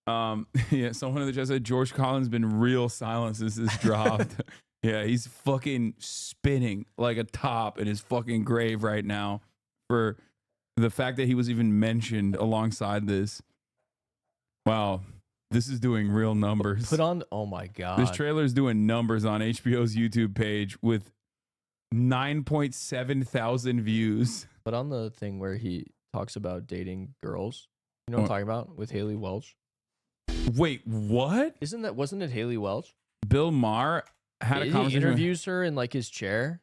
Speaker 1: Yeah, someone in the chat said George Collins been real silent since this dropped. Yeah, he's fucking spinning like a top in his fucking grave right now for the fact that he was even mentioned alongside this. Wow. This is doing real numbers.
Speaker 2: Put on, oh my God.
Speaker 1: This trailer is doing numbers on HBO's YouTube page with 9.7 thousand views.
Speaker 2: Put on the thing where he talks about dating girls. You know what I'm talking about? With Haley Welch.
Speaker 1: Wait, what?
Speaker 2: Wasn't it Haley Welch?
Speaker 1: Bill Maher had a
Speaker 2: He
Speaker 1: conversation
Speaker 2: interviews her in like his chair.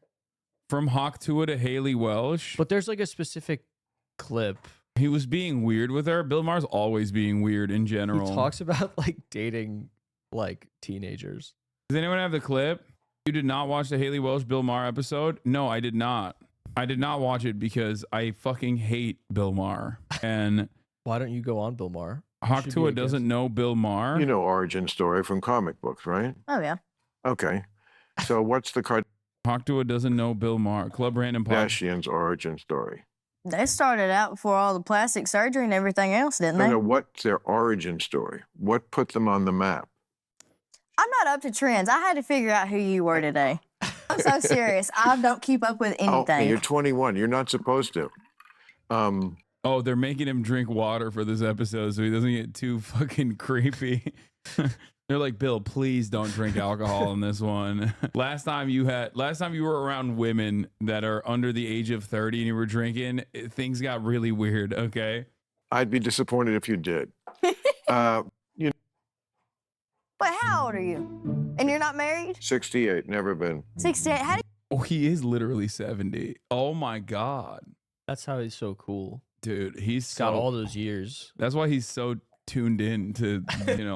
Speaker 1: from Hawk Tua to Haley Welch.
Speaker 2: But there's like a specific clip.
Speaker 1: He was being weird with her. Bill Maher's always being weird in general.
Speaker 2: He talks about like dating like teenagers.
Speaker 1: Does anyone have the clip? You did not watch the Haley Welch Bill Maher episode? No, I did not. I did not watch it because I fucking hate Bill Maher. And
Speaker 2: Why don't you go on Bill Maher?
Speaker 1: Hawk Tua doesn't know Bill Maher.
Speaker 3: You know origin story from comic books, right?
Speaker 4: Oh, yeah.
Speaker 3: Okay. So what's the
Speaker 1: Hawk Tua doesn't know Bill Maher. Club Random Podcast.
Speaker 3: Kardashians' origin story?
Speaker 4: They started out before all the plastic surgery and everything else, didn't
Speaker 3: I
Speaker 4: they?
Speaker 3: know what's their origin story. What put them on the map?
Speaker 4: I'm not up to trends. I had to figure out who you were today. I'm so serious. I don't keep up with
Speaker 3: Oh,
Speaker 4: anything.
Speaker 3: you're 21. You're not supposed to.
Speaker 1: Oh, they're making him drink water for this episode so he doesn't get too fucking creepy. They're like, Bill, please don't drink alcohol in this one. Last time you were around women that are under the age of 30 and you were drinking, things got really weird, okay?
Speaker 3: I'd be disappointed if you did.
Speaker 4: But how old are you? And you're not married?
Speaker 3: 68, never been.
Speaker 4: 68. How do
Speaker 1: Oh, he is literally 70. Oh my God.
Speaker 2: That's how he's so cool.
Speaker 1: Dude, he's
Speaker 2: Got all those years.
Speaker 1: That's why he's so tuned in to,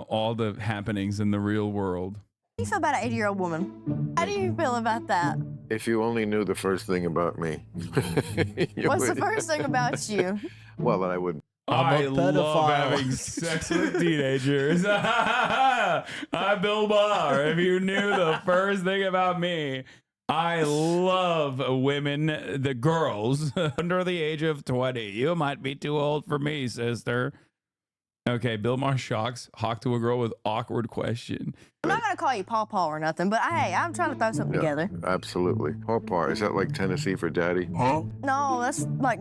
Speaker 1: all the happenings in the real world.
Speaker 4: you feel about an 80-year-old woman? How do you feel about that?
Speaker 3: If you only knew the first thing about me.
Speaker 4: What's the first thing about you?
Speaker 3: Well, that I wouldn't.
Speaker 1: I
Speaker 2: a
Speaker 1: love
Speaker 2: pedophile.
Speaker 1: having sex with teenagers. Hi, Bill Maher. If you knew the first thing about me, I love women, the girls under the age of 20. You might be too old for me, sister. Okay, Bill Maher shocks Hawk to a girl with awkward question.
Speaker 4: I'm not going to call you Paw Paw or nothing, but hey, I'm trying to throw something together.
Speaker 3: Absolutely. Paw, is that like Tennessee for daddy? Huh?
Speaker 4: No, that's like...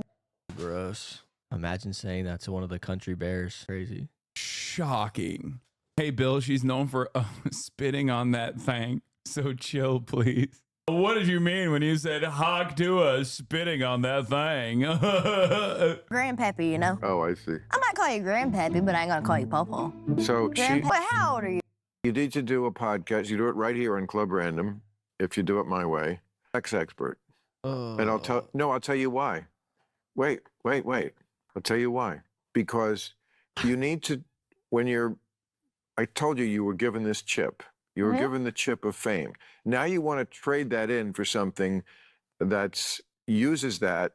Speaker 2: Gross. Imagine saying that to one of the country bears. Crazy.
Speaker 1: Shocking. Hey, Bill, she's known for spitting on that thing. So chill, please. What did you mean when you said Hawk Tua spitting on that thing?
Speaker 4: Grandpappy, you know?
Speaker 3: Oh, I see.
Speaker 4: I might call you Grandpappy, but I ain't going to call you Paw Paw.
Speaker 3: So
Speaker 4: But how old are you?
Speaker 3: you need to do a podcast. You do it right here on Club Random, if you do it my way. Sex expert. And I'll tell you why. Wait. I'll tell you why. Because you need to, I told you were given this chip. You were given the chip of fame. Now you want to trade that in for something that uses that.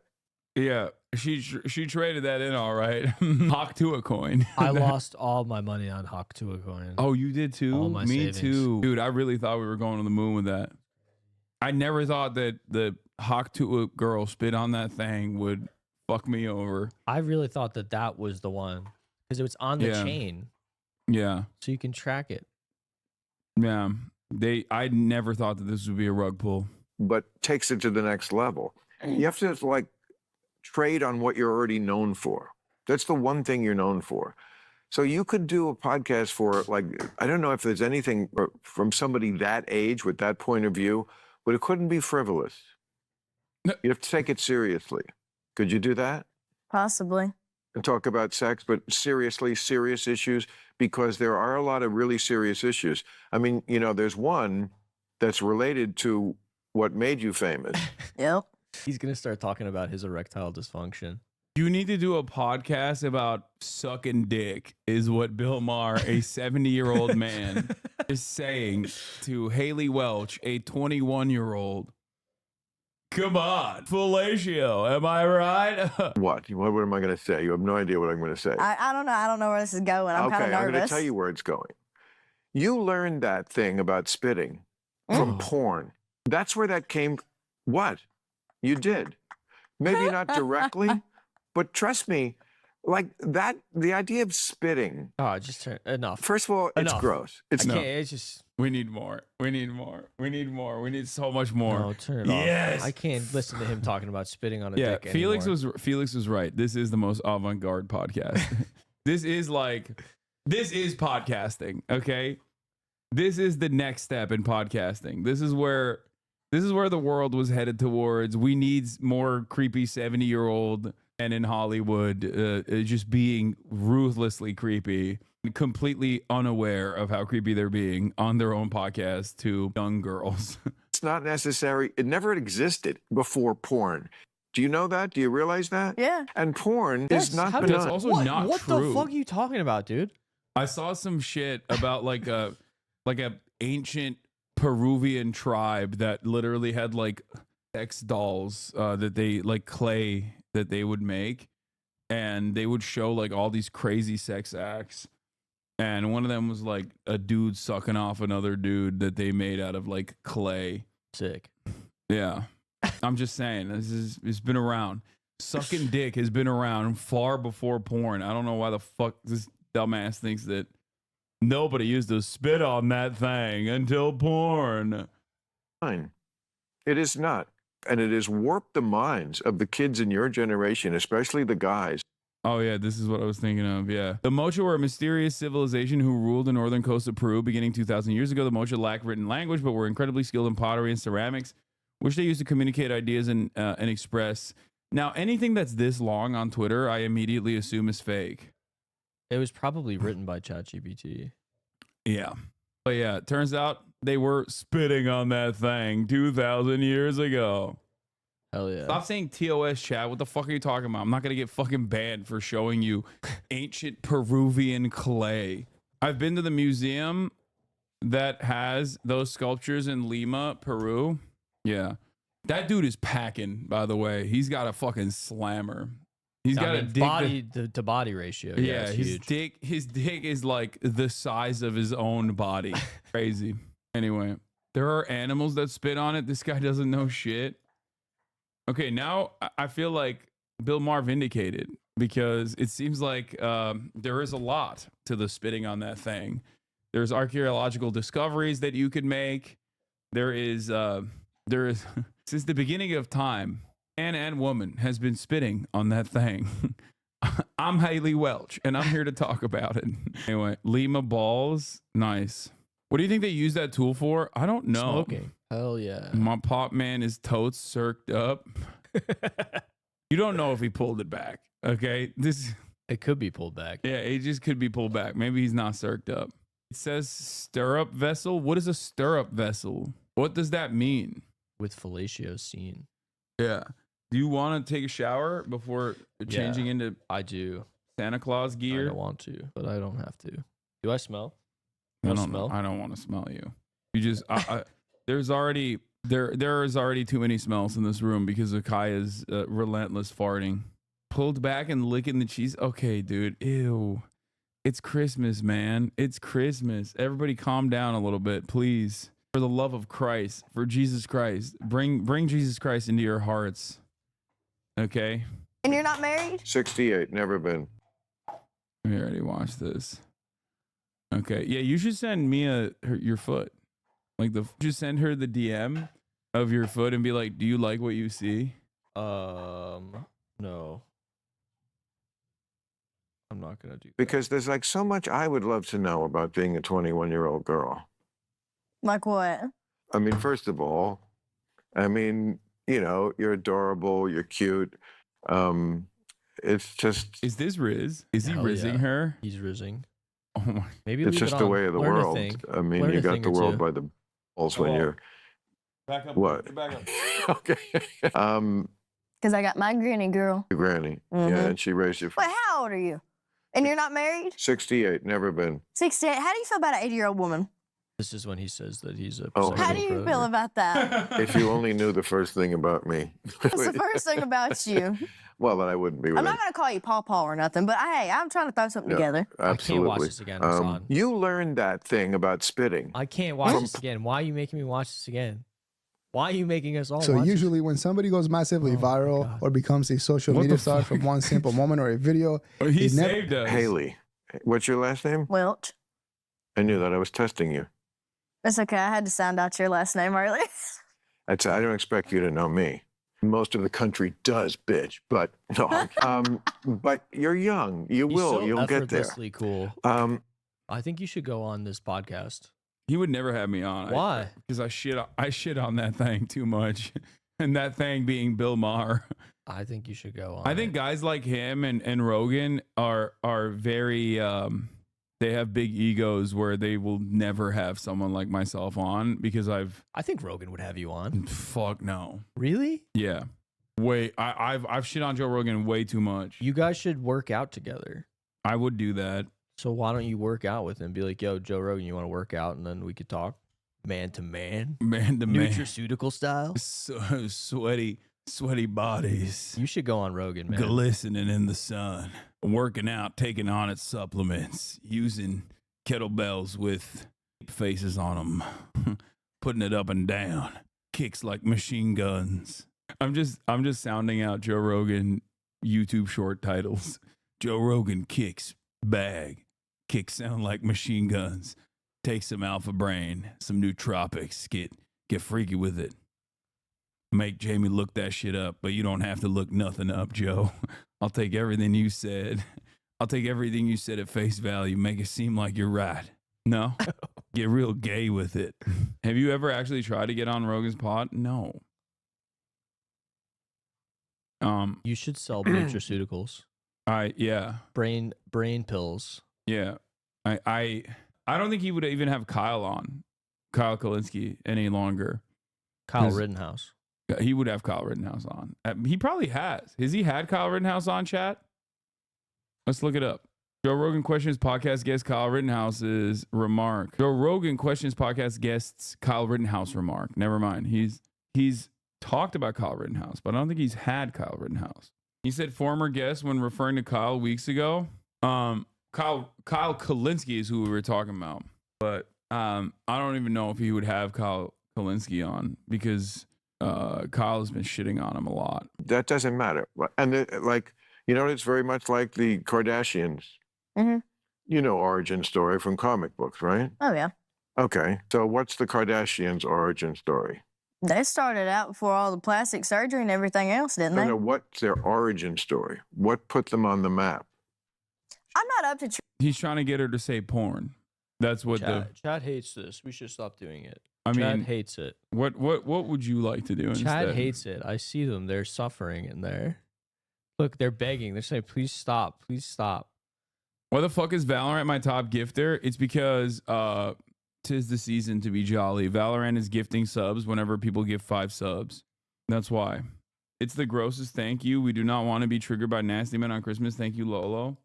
Speaker 1: Yeah, she traded that in all right. Hawk Tua coin.
Speaker 2: I lost all my money on Hawk Tua coin.
Speaker 1: Oh, you did too?
Speaker 2: All my
Speaker 1: Me
Speaker 2: savings.
Speaker 1: too. Dude, I really thought we were going to the moon with that. I never thought that the Hawk Tua girl spit on that thing would fuck me over.
Speaker 2: I really thought that was the one because it was on the chain.
Speaker 1: Yeah.
Speaker 2: So you can track it.
Speaker 1: Yeah. I never thought that this would be a rug pull.
Speaker 3: But takes it to the next level. You have to like trade on what you're already known for. That's the one thing you're known for. So you could do a podcast for, like, I don't know if there's anything from somebody that age with that point of view, but it couldn't be frivolous. You have to take it seriously. Could you do that?
Speaker 4: Possibly.
Speaker 3: And talk about sex, but seriously, serious issues, because there are a lot of really serious issues. I mean, you know, there's one that's related to what made you famous.
Speaker 4: Yep.
Speaker 2: He's going to start talking about his erectile dysfunction.
Speaker 1: You need to do a podcast about sucking dick, is what Bill Maher, a 70-year-old man, is saying to Haley Welch, a 21-year-old. Come on, fellatio, am I right?
Speaker 3: What am I going to say? You have no idea what I'm going to say.
Speaker 4: I don't know. I don't know where this is going. I'm kind of
Speaker 3: Okay, I'm going to
Speaker 4: nervous.
Speaker 3: tell you where it's going. You learned that thing about spitting from porn. That's where that came. What? You did. Maybe not directly, but trust me, like that, the idea of spitting.
Speaker 2: Oh, just turn enough.
Speaker 3: First of all, it's
Speaker 2: Enough.
Speaker 3: gross. It's
Speaker 2: I can't, it's just
Speaker 1: We need more. We need more. We need more. We need so much more.
Speaker 2: no, turn it
Speaker 1: Yes.
Speaker 2: off. I can't listen to him talking about spitting on a
Speaker 1: Yeah,
Speaker 2: dick
Speaker 1: Felix
Speaker 2: anymore.
Speaker 1: was right. This is the most avant-garde podcast. this is podcasting, okay? This is the next step in podcasting. This is where the world was headed towards. We need more creepy 70-year-old men in Hollywood just being ruthlessly creepy, completely unaware of how creepy they're being on their own podcast to young girls.
Speaker 3: It's not necessary. It never existed before porn. Do you know that? Do you realize that?
Speaker 4: Yeah.
Speaker 3: And porn
Speaker 2: That's-
Speaker 3: is not
Speaker 2: how-
Speaker 3: benign.
Speaker 1: That's also
Speaker 2: what?
Speaker 1: not
Speaker 2: What
Speaker 1: true.
Speaker 2: the fuck are you talking about, dude?
Speaker 1: I saw some shit about like a ancient Peruvian tribe that literally had like sex dolls that they like clay that they would make, and they would show like all these crazy sex acts, and one of them was like a dude sucking off another dude that they made out of like clay.
Speaker 2: Sick.
Speaker 1: Yeah. I'm just saying, it's been around. Sucking dick has been around far before porn. I don't know why the fuck this dumbass thinks that nobody used to spit on that thing until porn.
Speaker 3: It is not. And it has warped the minds of the kids in your generation, especially the guys.
Speaker 1: Oh, yeah, this is what I was thinking of, yeah. The Mocha were a mysterious civilization who ruled the northern coast of Peru beginning 2,000 years ago. The Mocha lacked written language, but were incredibly skilled in pottery and ceramics, which they used to communicate ideas and express. Now, anything that's this long on Twitter, I immediately assume is fake.
Speaker 2: It was probably written by ChatGPT.
Speaker 1: Yeah. But yeah, it turns out they were spitting on that thing 2,000 years ago.
Speaker 2: Hell yeah.
Speaker 1: Stop saying TOS, chat. What the fuck are you talking about? I'm not going to get fucking banned for showing you ancient Peruvian clay. I've been to the museum that has those sculptures in Lima, Peru. Yeah. That dude is packing, by the way. He's got a fucking slammer. He's got a dick
Speaker 2: body to body ratio. Yeah, it's huge.
Speaker 1: his dick is like the size of his own body. Crazy. Anyway, there are animals that spit on it. This guy doesn't know shit. Okay, now I feel like Bill Maher vindicated, because it seems like there is a lot to the spitting on that thing. There's archaeological discoveries that you could make. There is since the beginning of time, man and woman has been spitting on that thing. I'm Haley Welch, and I'm here to talk about it. Anyway, Lima balls, nice. What do you think they use that tool for? I don't know.
Speaker 2: Smoking. Hell yeah.
Speaker 1: My pop man is totes circed up. You don't know if he pulled it back. Okay,
Speaker 2: It could be pulled back.
Speaker 1: yeah, it just could be pulled back. Maybe he's not circed up. It says stirrup vessel. What is a stirrup vessel? What does that mean?
Speaker 2: With fellatio scene.
Speaker 1: Yeah. Do you want to take a shower before changing into
Speaker 2: I do.
Speaker 1: Santa Claus
Speaker 2: I
Speaker 1: gear?
Speaker 2: don't want to, but I don't have to. Do I smell?
Speaker 1: I
Speaker 2: You
Speaker 1: don't
Speaker 2: smell?
Speaker 1: know. I don't want to smell you. You just there's already there is already too many smells in this room because of Kaya's relentless farting. Pulled back and licking the cheese. Okay, dude. Ew. It's Christmas, man. It's Christmas. Everybody calm down a little bit, please. For the love of Christ, for Jesus Christ. Bring Jesus Christ into your hearts. Okay?
Speaker 4: And you're not married?
Speaker 3: 68, never been.
Speaker 1: We already watched this. Okay. Yeah, you should send Mia your foot. Like just send her the DM of your foot and be like, "Do you like what you see?"
Speaker 2: No. I'm not gonna do that.
Speaker 3: Because there's like so much I would love to know about being a 21-year-old girl.
Speaker 4: Like what?
Speaker 3: I mean, first of all, I mean, you're adorable, you're cute. It's just,
Speaker 1: Is this Riz? Is he
Speaker 2: Hell
Speaker 1: rizzing
Speaker 2: yeah.
Speaker 1: her?
Speaker 2: He's rizzing.
Speaker 1: Oh my.
Speaker 2: Maybe
Speaker 3: it's
Speaker 2: leave
Speaker 3: just
Speaker 2: it
Speaker 3: the
Speaker 2: on.
Speaker 3: way of the
Speaker 2: Learn a
Speaker 3: world.
Speaker 2: thing.
Speaker 3: I mean,
Speaker 2: Learn
Speaker 3: you
Speaker 2: a
Speaker 3: got
Speaker 2: thing
Speaker 3: the
Speaker 2: or
Speaker 3: world
Speaker 2: two.
Speaker 3: by the balls when you're
Speaker 1: Back up.
Speaker 3: what?
Speaker 1: Back up.
Speaker 3: Okay.
Speaker 4: Because I got my granny girl.
Speaker 3: Your granny.
Speaker 4: Mhm.
Speaker 3: Yeah, and she raised you
Speaker 4: Wait,
Speaker 3: from
Speaker 4: how old are you? And you're not married?
Speaker 3: 68, never been.
Speaker 4: 68. How do you feel about an 80-year-old woman?
Speaker 2: This is when he says that he's a.
Speaker 3: Oh,
Speaker 4: How do you
Speaker 2: sexual
Speaker 4: feel
Speaker 2: predator.
Speaker 4: about that?
Speaker 3: If you only knew the first thing about me.
Speaker 4: What's the first thing about you?
Speaker 3: Well, then I wouldn't be with
Speaker 4: I'm
Speaker 3: him.
Speaker 4: not going to call you Paw Paw or nothing, but hey, I'm trying to throw something
Speaker 3: Yeah.
Speaker 4: together.
Speaker 3: Absolutely.
Speaker 2: I can't watch this again, Hassan.
Speaker 3: You learned that thing about spitting.
Speaker 2: I can't watch this again. Why are you making me watch this again? Why are you making us all
Speaker 5: So
Speaker 2: watch
Speaker 5: usually when somebody goes massively
Speaker 2: Oh my
Speaker 5: viral
Speaker 2: God.
Speaker 5: or becomes a social
Speaker 1: What
Speaker 5: media
Speaker 1: the
Speaker 5: star
Speaker 1: fuck?
Speaker 5: from one simple moment or a video,
Speaker 1: Oh, he
Speaker 5: He never-
Speaker 1: saved us.
Speaker 3: Haley. What's your last name?
Speaker 4: Welch.
Speaker 3: I knew that. I was testing you.
Speaker 4: It's okay. I had to sound out your last name earlier.
Speaker 3: I don't expect you to know me. Most of the country does, bitch. But no. But you're young.
Speaker 2: He's so
Speaker 3: You'll get there.
Speaker 2: effortlessly cool. I think you should go on this podcast.
Speaker 1: He would never have me on.
Speaker 2: Why?
Speaker 1: Because I shit on that thing too much, and that thing being Bill Maher.
Speaker 2: I think you should go on.
Speaker 1: I think guys like him and Rogan are very they have big egos where they will never have someone like myself on because
Speaker 2: I think Rogan would have you on.
Speaker 1: fuck no.
Speaker 2: Really?
Speaker 1: Yeah. I've shit on Joe Rogan way too much.
Speaker 2: You guys should work out together.
Speaker 1: I would do that.
Speaker 2: So why don't you work out with him? Be like, yo, Joe Rogan, you want to work out? And then we could talk man to man.
Speaker 1: Man to man.
Speaker 2: Nutraceutical style.
Speaker 1: So sweaty bodies.
Speaker 2: You should go on Rogan, man.
Speaker 1: Glistening in the sun. Working out, taking on its supplements, using kettlebells with faces on them, putting it up and down, kicks like machine guns. I'm just sounding out Joe Rogan YouTube short titles. Joe Rogan kicks bag. Kicks sound like machine guns. Take some Alpha Brain, some nootropics. Get freaky with it. Make Jamie look that shit up, but you don't have to look nothing up, Joe. I'll take everything you said. I'll take everything you said at face value. Make it seem like you're right. No? Get real gay with it. Have you ever actually tried to get on Rogan's pod? No.
Speaker 2: You should sell nutraceuticals.
Speaker 1: Yeah.
Speaker 2: Brain pills.
Speaker 1: Yeah. I don't think he would even have Kyle Kalinske any longer.
Speaker 2: Kyle
Speaker 1: 'Cause-
Speaker 2: Rittenhouse.
Speaker 1: He would have Kyle Rittenhouse on. He probably has. Has he had Kyle Rittenhouse on, chat? Let's look it up. Joe Rogan questions podcast guest Kyle Rittenhouse's remark. Joe Rogan questions podcast guests Kyle Rittenhouse remark. Never mind. He's talked about Kyle Rittenhouse, but I don't think he's had Kyle Rittenhouse. He said former guest when referring to Kyle weeks ago. Kyle Kalinske is who we were talking about, but I don't even know if he would have Kyle Kalinske on because Kyle has been shitting on him a lot.
Speaker 3: That doesn't matter. And it's very much like the Kardashians.
Speaker 4: Mm-hmm.
Speaker 3: You know origin story from comic books, right?
Speaker 4: Oh, yeah.
Speaker 3: Okay. So what's the Kardashians' origin story?
Speaker 4: They started out before all the plastic surgery and everything else, didn't
Speaker 3: I
Speaker 4: they?
Speaker 3: know what's their origin story. What put them on the map?
Speaker 4: I'm not up to
Speaker 1: He's trying to get her to say porn. That's what
Speaker 2: Chad hates this. We should stop doing it.
Speaker 1: I
Speaker 2: Chad
Speaker 1: mean,
Speaker 2: hates it.
Speaker 1: What would you like to do instead?
Speaker 2: Chad hates it. I see them. They're suffering in there. Look, they're begging. They're saying, please stop. Please stop.
Speaker 1: Why the fuck is Valorant my top gifter? It's because 'tis the season to be jolly. Valorant is gifting subs whenever people give 5 subs. That's why. It's the grossest thank you. We do not want to be triggered by nasty men on Christmas. Thank you, Lolo.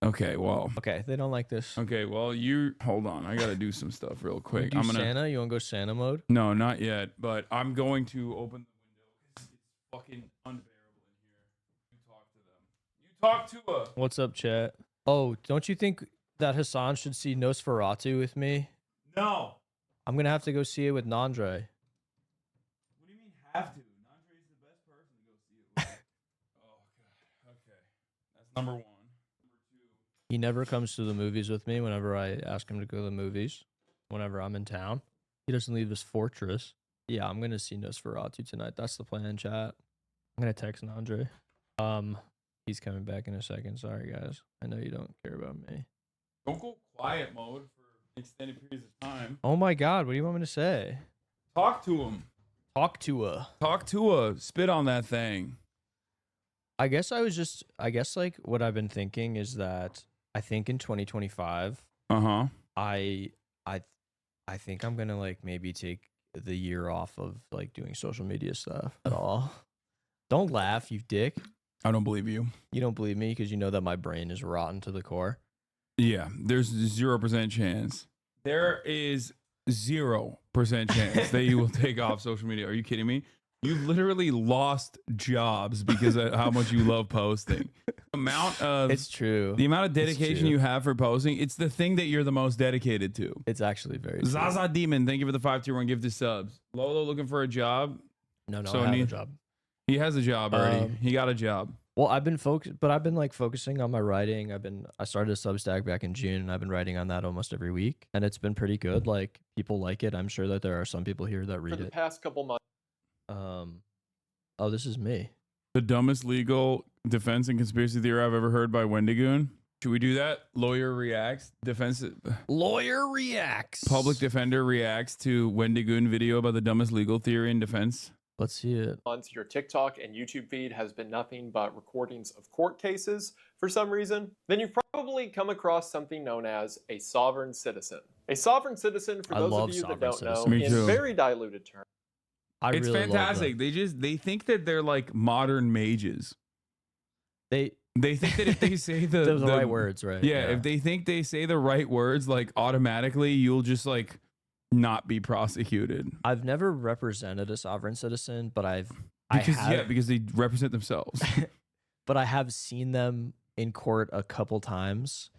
Speaker 1: Okay, well.
Speaker 2: Okay, they don't like this.
Speaker 1: Okay, well, you hold on. I gotta do some stuff real quick.
Speaker 2: Do Santa? You want to go Santa mode?
Speaker 1: No, not yet. But I'm going to open the window because it's fucking unbearable in here. You talk to them. You talk to us.
Speaker 2: What's up, chat? Oh, don't you think that Hassan should see Nosferatu with me?
Speaker 1: No.
Speaker 2: I'm gonna have to go see it with Nandre.
Speaker 1: What do you mean have to? Nandre is the best person to go see it with. Oh god. Okay. That's number 1. Number 2.
Speaker 2: He never comes to the movies with me whenever I ask him to go to the movies. Whenever I'm in town, he doesn't leave his fortress. Yeah, I'm gonna see Nosferatu tonight. That's the plan, chat. I'm gonna text Andre. He's coming back in a second. Sorry, guys. I know you don't care about me.
Speaker 1: Don't go quiet mode for extended periods of time.
Speaker 2: Oh my God, what do you want me to say?
Speaker 1: Talk to him.
Speaker 2: Talk to her.
Speaker 1: Talk to her. Spit on that thing.
Speaker 2: I guess like what I've been thinking is that I think in 2025, I think I'm gonna like maybe take the year off of like doing social media stuff at all. Don't laugh, you dick.
Speaker 1: I don't believe you.
Speaker 2: You don't believe me because you know that my brain is rotten to the core.
Speaker 1: Yeah, there's 0% chance. There is 0% chance that you will take off social media. Are you kidding me? You've literally lost jobs because of how much you love posting.
Speaker 2: It's true.
Speaker 1: The amount of dedication you have for posting, it's the thing that you're the most dedicated to.
Speaker 2: It's actually very true.
Speaker 1: Zaza Demon, thank you for the 521 gift to subs. Lolo looking for a job?
Speaker 2: No, I have a job.
Speaker 1: He has a job already. He got a job.
Speaker 2: Well, I've been focusing on my writing. I started a Substack back in June, and I've been writing on that almost every week, and it's been pretty good. Like, people like it. I'm sure that there are some people here that read it.
Speaker 6: For the past couple months.
Speaker 2: Oh, this is me.
Speaker 1: The dumbest legal defense and conspiracy theory I've ever heard by Wendigoon. Should we do that? Lawyer reacts.
Speaker 2: Lawyer reacts.
Speaker 1: Public defender reacts to Wendigoon video about the dumbest legal theory in defense.
Speaker 2: Let's see it.
Speaker 6: Your TikTok and YouTube feed has been nothing but recordings of court cases for some reason, then you've probably come across something known as a sovereign citizen. A sovereign citizen, for those of you that don't know, in very diluted terms.
Speaker 1: It's really fantastic. They think that they're like modern mages. They think that if they say the
Speaker 2: right words, right?
Speaker 1: Yeah, if they think they say the right words, like automatically you'll just like not be prosecuted.
Speaker 2: I've never represented a sovereign citizen, but
Speaker 1: because they represent themselves.
Speaker 2: But I have seen them in court a couple times.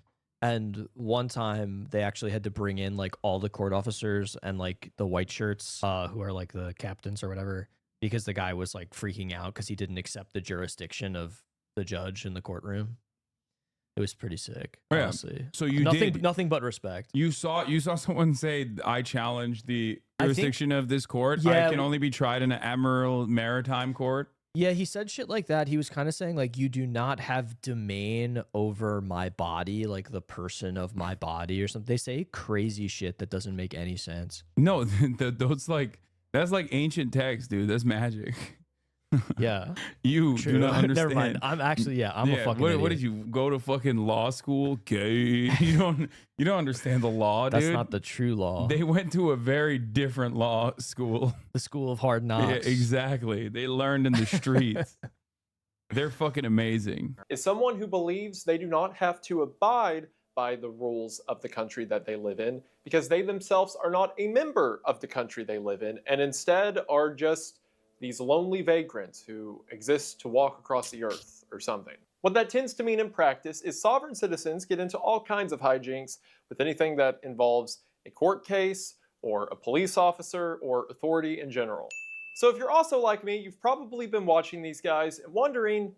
Speaker 2: And one time they actually had to bring in like all the court officers and like the white shirts who are like the captains or whatever, because the guy was like freaking out because he didn't accept the jurisdiction of the judge in the courtroom. It was pretty sick, honestly.
Speaker 1: So
Speaker 2: nothing but respect.
Speaker 1: You saw someone say, "I challenge the jurisdiction of this court.
Speaker 2: Yeah,
Speaker 1: I can only be tried in an Admiral Maritime court."
Speaker 2: Yeah, he said shit like that. He was kind of saying like, you do not have domain over my body, like the person of my body or something. They say crazy shit that doesn't make any sense.
Speaker 1: No, that's like ancient text, dude. That's magic.
Speaker 2: Yeah.
Speaker 1: You do not understand.
Speaker 2: Never mind. I'm actually, I'm a fucking idiot.
Speaker 1: What did you go to fucking law school? Gay. You don't understand the law, dude.
Speaker 2: That's not the true law.
Speaker 1: They went to a very different law school.
Speaker 2: The school of hard knocks.
Speaker 1: Yeah, exactly. They learned in the streets. They're fucking amazing.
Speaker 6: Is someone who believes they do not have to abide by the rules of the country that they live in because they themselves are not a member of the country they live in and instead are just these lonely vagrants who exist to walk across the earth or something. What that tends to mean in practice is sovereign citizens get into all kinds of hijinks with anything that involves a court case or a police officer or authority in general. So if you're also like me, you've probably been watching these guys and wondering,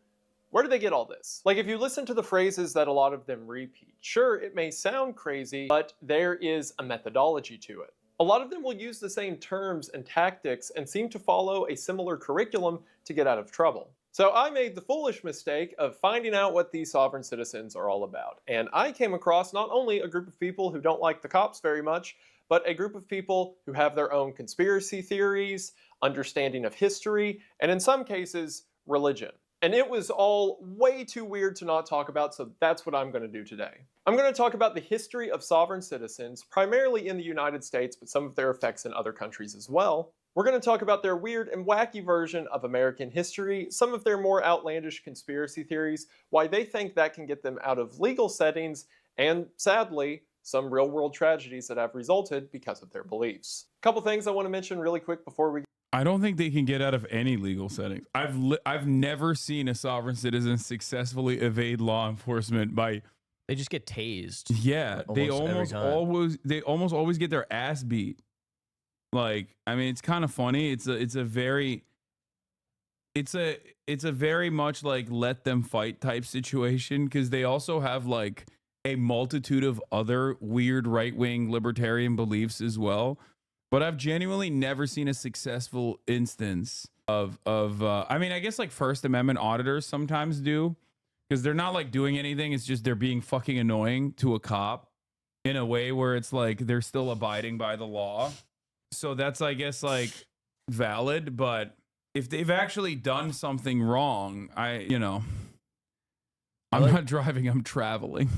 Speaker 6: where do they get all this? Like if you listen to the phrases that a lot of them repeat, sure, it may sound crazy, but there is a methodology to it. A lot of them will use the same terms and tactics and seem to follow a similar curriculum to get out of trouble. So I made the foolish mistake of finding out what these sovereign citizens are all about. And I came across not only a group of people who don't like the cops very much, but a group of people who have their own conspiracy theories, understanding of history, and in some cases, religion. And it was all way too weird to not talk about, so that's what I'm going to do today. I'm going to talk about the history of sovereign citizens, primarily in the United States, but some of their effects in other countries as well. We're going to talk about their weird and wacky version of American history, some of their more outlandish conspiracy theories, why they think that can get them out of legal settings, and sadly, some real-world tragedies that have resulted because of their beliefs. A couple things I want to mention really quick before we
Speaker 1: I don't think they can get out of any legal settings. I've never seen a sovereign citizen successfully evade law enforcement by.
Speaker 2: They just get tased.
Speaker 1: Yeah, they almost always get their ass beat. Like, I mean, it's kind of funny. It's a very much like let them fight type situation because they also have like a multitude of other weird right-wing libertarian beliefs as well. But I've genuinely never seen a successful instance of I mean, I guess like First Amendment auditors sometimes do, because they're not like doing anything. It's just they're being fucking annoying to a cop in a way where it's like they're still abiding by the law. So that's, I guess, like valid. But if they've actually done something wrong, I'm not driving, I'm traveling.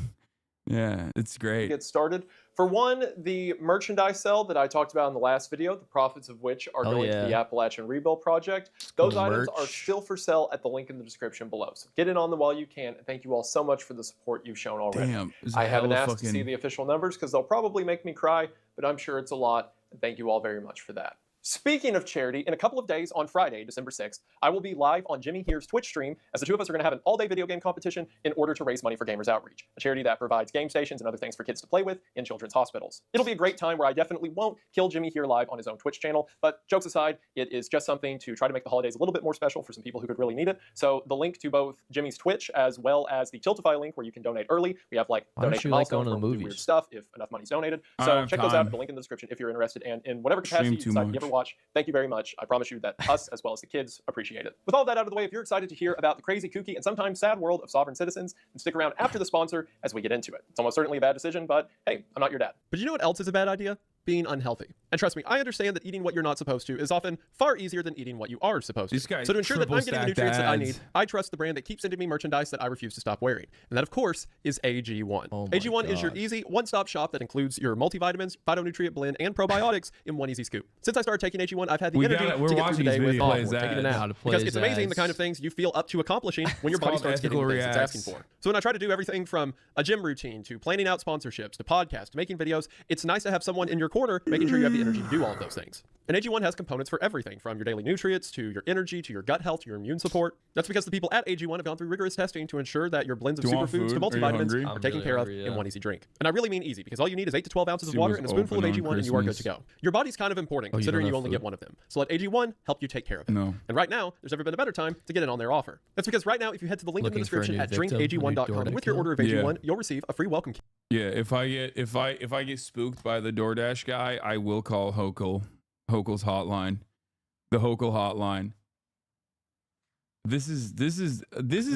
Speaker 1: Yeah, it's great.
Speaker 6: Get started. For one, the merchandise sale that I talked about in the last video, the profits of which are going to the Appalachian Rebuild Project, those items are still for sale at the link in the description below. So get in on them while you can. And thank you all so much for the support you've shown already.
Speaker 1: Damn,
Speaker 6: I haven't asked to see the official numbers because they'll probably make me cry, but I'm sure it's a lot. And thank you all very much for that. Speaking of charity, in a couple of days on Friday, December 6th, I will be live on Jimmy Here's Twitch stream as the two of us are going to have an all-day video game competition in order to raise money for Gamers Outreach, a charity that provides game stations and other things for kids to play with in children's hospitals. It'll be a great time where I definitely won't kill Jimmy here live on his own Twitch channel, but jokes aside, it is just something to try to make the holidays a little bit more special for some people who could really need it. So the link to both Jimmy's Twitch as well as the Tiltify link where you can donate early. We have like donation milestones where we do weird stuff if enough money's donated. So check those out at the link in the description if you're interested, and in whatever capacity you decide to ever watch. Thank you very much. I promise you that us, as well as the kids, appreciate it. With all that out of the way, if you're excited to hear about the crazy, kooky, and sometimes sad world of sovereign citizens, then stick around after the sponsor as we get into it. It's almost certainly a bad decision, but hey, I'm not your dad.
Speaker 7: But you know what else is a bad idea? Being unhealthy. And trust me, I understand that eating what you're not supposed to is often far easier than eating what you are supposed to. So to ensure that I'm getting the nutrients that I need, I trust the brand that keeps sending me merchandise that I refuse to stop wearing. And that, of course, is AG1. AG1 is your easy one-stop shop that includes your multivitamins, phytonutrient blend, and probiotics in one easy scoop. Since I started taking AG1, I've had the energy to get through the day without taking a nap. Because it's amazing the kind of things you feel up to accomplishing when your body starts getting the things it's asking for. So when I try to do everything from a gym routine to planning out sponsorships to podcasts to making videos, it's nice to have someone in your corner making sure you have the energy to do all of those things. And AG1 has components for everything from your daily nutrients to your energy to your gut health to your immune support. That's because the people at AG1 have gone through rigorous testing to ensure that your blends of superfoods to multivitamins are taken care of in one easy drink. And I really mean easy, because all you need is 8 to 12 ounces of water and a spoonful of AG1 and you are good to go. Your body's kind of important considering you only get one of them. So let AG1 help you take care of it. And right now, there's never been a better time to get in on their offer. That's because right now, if you head to the link in the description at drinkag1.com with your order of AG1, you'll receive a free welcome kit.
Speaker 1: Yeah, if I get spooked by the DoorDash guy, I will call Hokel's hotline, the Hokel hotline. This is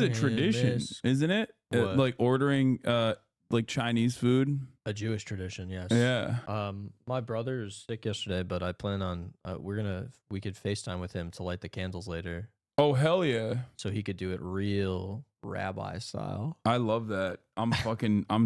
Speaker 1: a tradition, isn't it? Like ordering like Chinese food.
Speaker 2: A Jewish tradition, yes.
Speaker 1: Yeah.
Speaker 2: My brother is sick yesterday, but I plan on we could FaceTime with him to light the candles later.
Speaker 1: Oh hell yeah!
Speaker 2: So he could do it real rabbi style.
Speaker 1: I love that. I'm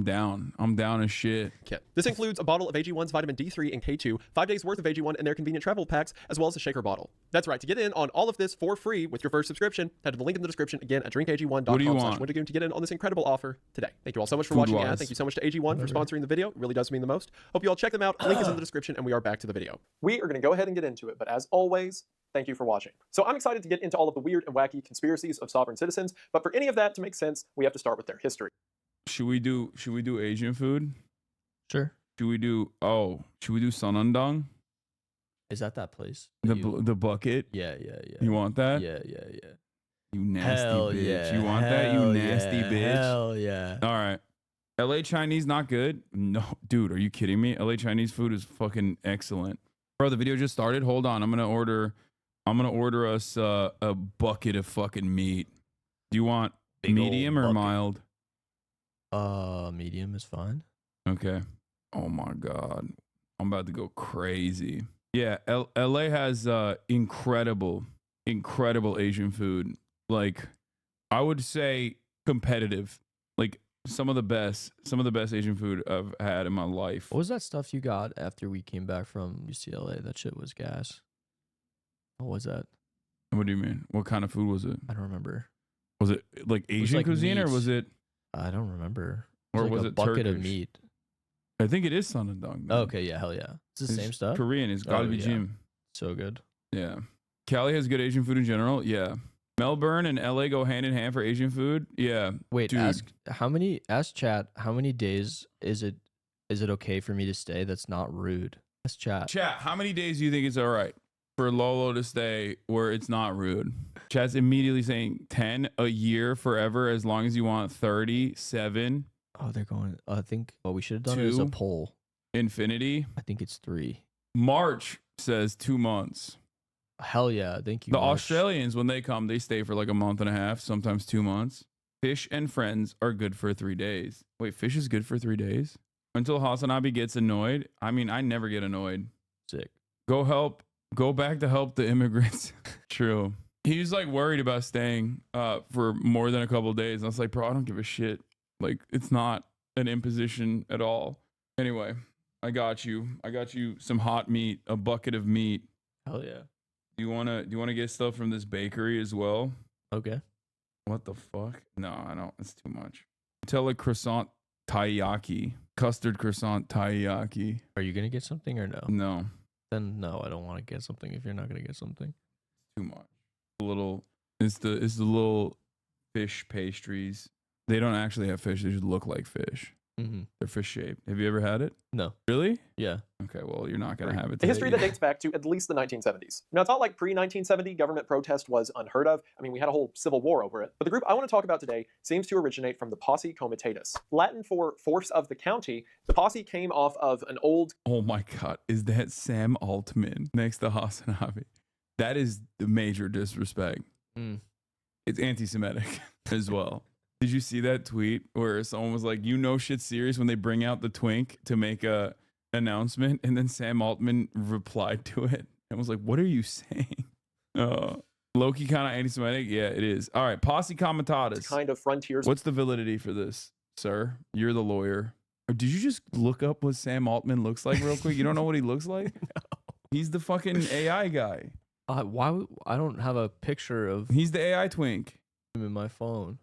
Speaker 1: down. I'm down as shit.
Speaker 7: Kit. This includes a bottle of AG1's vitamin D3 and K2, 5 days worth of AG1 and their convenient travel packs, as well as a shaker bottle. That's right. To get in on all of this for free with your first subscription, head to the link in the description again at drinkag1.com/wintergoon to get in on this incredible offer today. Thank you all so much for watching, and thank you so much to AG1 for sponsoring the video. It really does mean the most. Hope you all check them out. Link is in the description, and we are back to the video. We are going to go ahead and get into it, but as always, thank you for watching. So I'm excited to get into all of the weird and wacky conspiracies of sovereign citizens, but for any of that to make sense, we have to start with their history.
Speaker 1: Should we do Asian food?
Speaker 2: Sure.
Speaker 1: Should we do Sanandang?
Speaker 2: Is that place?
Speaker 1: The bucket?
Speaker 2: Yeah.
Speaker 1: You want that?
Speaker 2: Yeah.
Speaker 1: You nasty
Speaker 2: Hell
Speaker 1: bitch.
Speaker 2: Yeah.
Speaker 1: You want that? You nasty bitch.
Speaker 2: Hell yeah.
Speaker 1: All right. LA Chinese not good? No, dude, are you kidding me? LA Chinese food is fucking excellent. Bro, the video just started. Hold on. I'm gonna order us a bucket of fucking meat. Do you want medium or mild?
Speaker 2: Medium is fine.
Speaker 1: Okay. Oh my god. I'm about to go crazy. Yeah, LA has incredible Asian food. Like, I would say competitive. Like some of the best Asian food I've had in my life.
Speaker 2: What was that stuff you got after we came back from UCLA? That shit was gas. What was that?
Speaker 1: What do you mean? What kind of food was it?
Speaker 2: I don't remember.
Speaker 1: Was it like Asian cuisine or was it?
Speaker 2: I don't remember.
Speaker 1: Or was
Speaker 2: a
Speaker 1: it
Speaker 2: bucket
Speaker 1: Turkish?
Speaker 2: Of meat?
Speaker 1: I think it is Sanandang.
Speaker 2: Oh, okay, yeah, hell yeah. It's the same stuff.
Speaker 1: Korean. It's gotta be Jim.
Speaker 2: So good.
Speaker 1: Yeah. Cali has good Asian food in general. Yeah. Melbourne and LA go hand in hand for Asian food. Yeah.
Speaker 2: Wait,
Speaker 1: dude.
Speaker 2: ask chat, how many days is it okay for me to stay that's not rude? Ask chat.
Speaker 1: Chat, how many days do you think it's all right for Lolo to stay where it's not rude? Chat's immediately saying 10 a year forever as long as you want 37.
Speaker 2: Oh, they're going. I think what we should have done is a poll.
Speaker 1: Infinity.
Speaker 2: I think it's 3.
Speaker 1: March says 2 months.
Speaker 2: Hell yeah. Thank you.
Speaker 1: The
Speaker 2: March.
Speaker 1: Australians, when they come, they stay for like a month and a half, sometimes 2 months. Fish and friends are good for 3 days. Wait, fish is good for 3 days? Until Hasanabi gets annoyed. I mean, I never get annoyed.
Speaker 2: Sick.
Speaker 1: Go back to help the immigrants. True. He's like worried about staying for more than a couple of days. And I was like, bro, I don't give a shit. Like, it's not an imposition at all. Anyway, I got you some hot meat, a bucket of meat.
Speaker 2: Hell yeah.
Speaker 1: Do you wanna get stuff from this bakery as well?
Speaker 2: Okay.
Speaker 1: What the fuck? No, I don't. It's too much. Nutella croissant taiyaki. Custard croissant taiyaki.
Speaker 2: Are you gonna get something or no?
Speaker 1: No.
Speaker 2: Then no, I don't want to get something if you're not gonna get something.
Speaker 1: Too much. It's the little fish pastries. They don't actually have fish. They just look like fish.
Speaker 2: Mm-hmm.
Speaker 1: They're fish shaped. Have you ever had it?
Speaker 2: No.
Speaker 1: Really?
Speaker 2: Yeah.
Speaker 1: Okay, well, you're not going to have it
Speaker 6: A
Speaker 1: today.
Speaker 6: history that dates back to at least the 1970s. Now, it's not like pre-1970 government protest was unheard of. I mean, we had a whole civil war over it. But the group I want to talk about today seems to originate from the Posse Comitatus. Latin for force of the county, the posse came off of an old...
Speaker 1: Oh my God, is that Sam Altman next to Hasanabi? That is the major disrespect.
Speaker 2: Mm.
Speaker 1: It's anti-Semitic as well. Did you see that tweet where someone was like, you know shit's serious when they bring out the twink to make a announcement, and then Sam Altman replied to it and was like, what are you saying? Low-key kind of anti-Semitic? Yeah, it is. All right, Posse Comitatus.
Speaker 6: Kind of frontiers.
Speaker 1: What's the validity for this, sir? You're the lawyer. Or did you just look up what Sam Altman looks like real quick? You don't know what he looks like?
Speaker 2: No.
Speaker 1: He's the fucking AI guy.
Speaker 2: Why? I don't have a picture of
Speaker 1: He's the AI twink.
Speaker 2: him in my phone.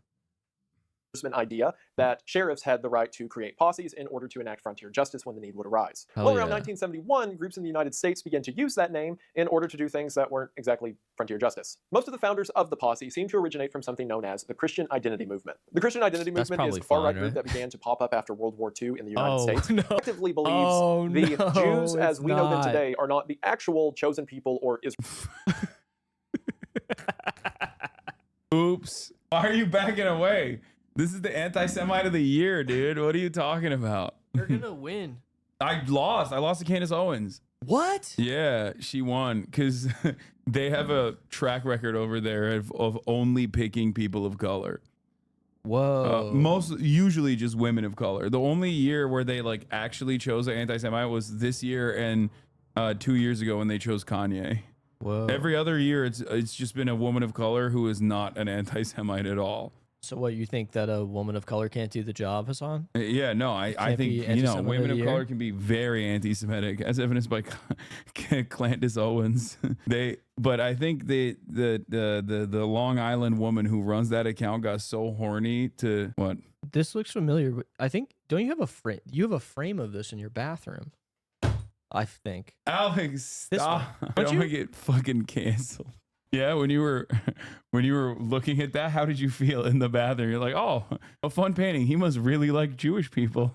Speaker 6: Idea that sheriffs had the right to create posses in order to enact frontier justice when the need would arise.
Speaker 2: Hell
Speaker 6: Well, around
Speaker 2: yeah.
Speaker 6: 1971, groups in the United States began to use that name in order to do things that weren't exactly frontier justice. Most of the founders of the posse seem to originate from something known as the Christian Identity Movement. The Christian Identity
Speaker 2: That's
Speaker 6: Movement is
Speaker 2: probably
Speaker 6: a far-right
Speaker 2: fine,
Speaker 6: group
Speaker 2: right?
Speaker 6: that began to pop up after World War II in the United
Speaker 2: Oh,
Speaker 6: States.
Speaker 2: no.
Speaker 6: Actively believes
Speaker 2: Oh,
Speaker 6: the
Speaker 2: no,
Speaker 6: Jews as
Speaker 2: it's
Speaker 6: we know them
Speaker 2: not.
Speaker 6: today are not the actual chosen people or Israel.
Speaker 1: Oops. Why are you backing away? This is the anti-Semite of the year, dude. What are you talking about?
Speaker 2: They're gonna win.
Speaker 1: I lost to Candace Owens.
Speaker 2: What?
Speaker 1: Yeah, she won because they have a track record over there of only picking people of color.
Speaker 2: Whoa.
Speaker 1: Usually just women of color. The only year where they like actually chose an anti-Semite was this year and 2 years ago when they chose Kanye.
Speaker 2: Whoa.
Speaker 1: Every other year, it's just been a woman of color who is not an anti-Semite at all.
Speaker 2: So what, you think that a woman of color can't do the job, Hassan?
Speaker 1: Yeah, no, I
Speaker 2: Can't
Speaker 1: think,
Speaker 2: be
Speaker 1: you know,
Speaker 2: anti-Semite
Speaker 1: women
Speaker 2: of
Speaker 1: of
Speaker 2: the
Speaker 1: color
Speaker 2: year?
Speaker 1: can be very anti-Semitic, as evidenced by Candace Owens. But I think the Long Island woman who runs that account got so horny to what?
Speaker 2: This looks familiar. But I think, don't you have a frame? You have a frame of this in your bathroom. I think.
Speaker 1: Alex,
Speaker 2: This
Speaker 1: stop!
Speaker 2: one.
Speaker 1: I
Speaker 2: Don't
Speaker 1: don't
Speaker 2: you?
Speaker 1: want to get fucking canceled. Yeah, when you were looking at that, how did you feel in the bathroom? You're like, oh, a fun painting. He must really like Jewish people.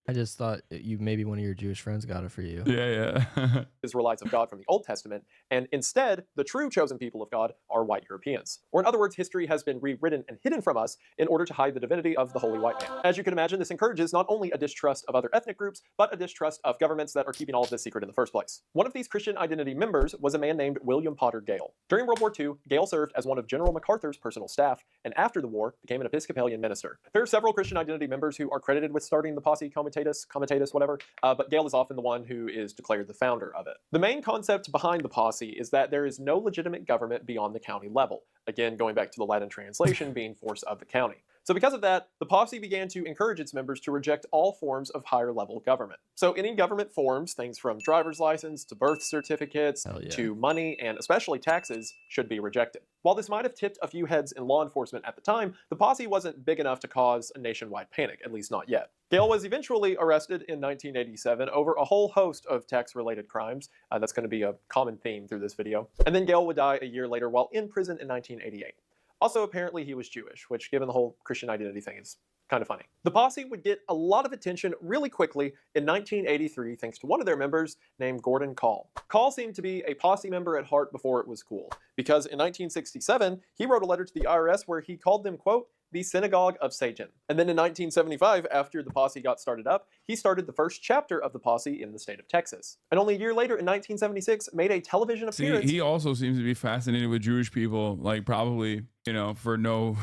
Speaker 2: I just thought maybe one of your Jewish friends got it for you.
Speaker 1: Yeah.
Speaker 6: Israelites of God from the Old Testament, and instead, the true chosen people of God are white Europeans. Or in other words, history has been rewritten and hidden from us in order to hide the divinity of the holy white man. As you can imagine, this encourages not only a distrust of other ethnic groups, but a distrust of governments that are keeping all of this secret in the first place. One of these Christian identity members was a man named William Potter Gale. During World War II, Gale served as one of General MacArthur's personal staff, and after the war, became an Episcopalian minister. There are several Christian identity members who are credited with starting the Posse Comitatus, whatever, but Gale is often the one who is declared the founder of it. The main concept behind the posse is that there is no legitimate government beyond the county level. Again, going back to the Latin translation being force of the county. So because of that, the posse began to encourage its members to reject all forms of higher level government. So any government forms, things from driver's license to birth certificates to money and especially taxes, should be rejected. While this might have tipped a few heads in law enforcement at the time, the posse wasn't big enough to cause a nationwide panic, at least not yet. Gale was eventually arrested in 1987 over a whole host of tax-related crimes. That's going to be a common theme through this video. And then Gale would die a year later while in prison in 1988. Also, apparently he was Jewish, which, given the whole Christian identity thing, is kind of funny. The posse would get a lot of attention really quickly in 1983 thanks to one of their members named Gordon Call. Call seemed to be a posse member at heart before it was cool, because in 1967, he wrote a letter to the IRS where he called them, quote, the Synagogue of Satan. And then in 1975, after the posse got started up, he started the first chapter of the posse in the state of Texas. And only a year later, in 1976, made a television appearance.
Speaker 1: He also seems to be fascinated with Jewish people, like probably, you know, for no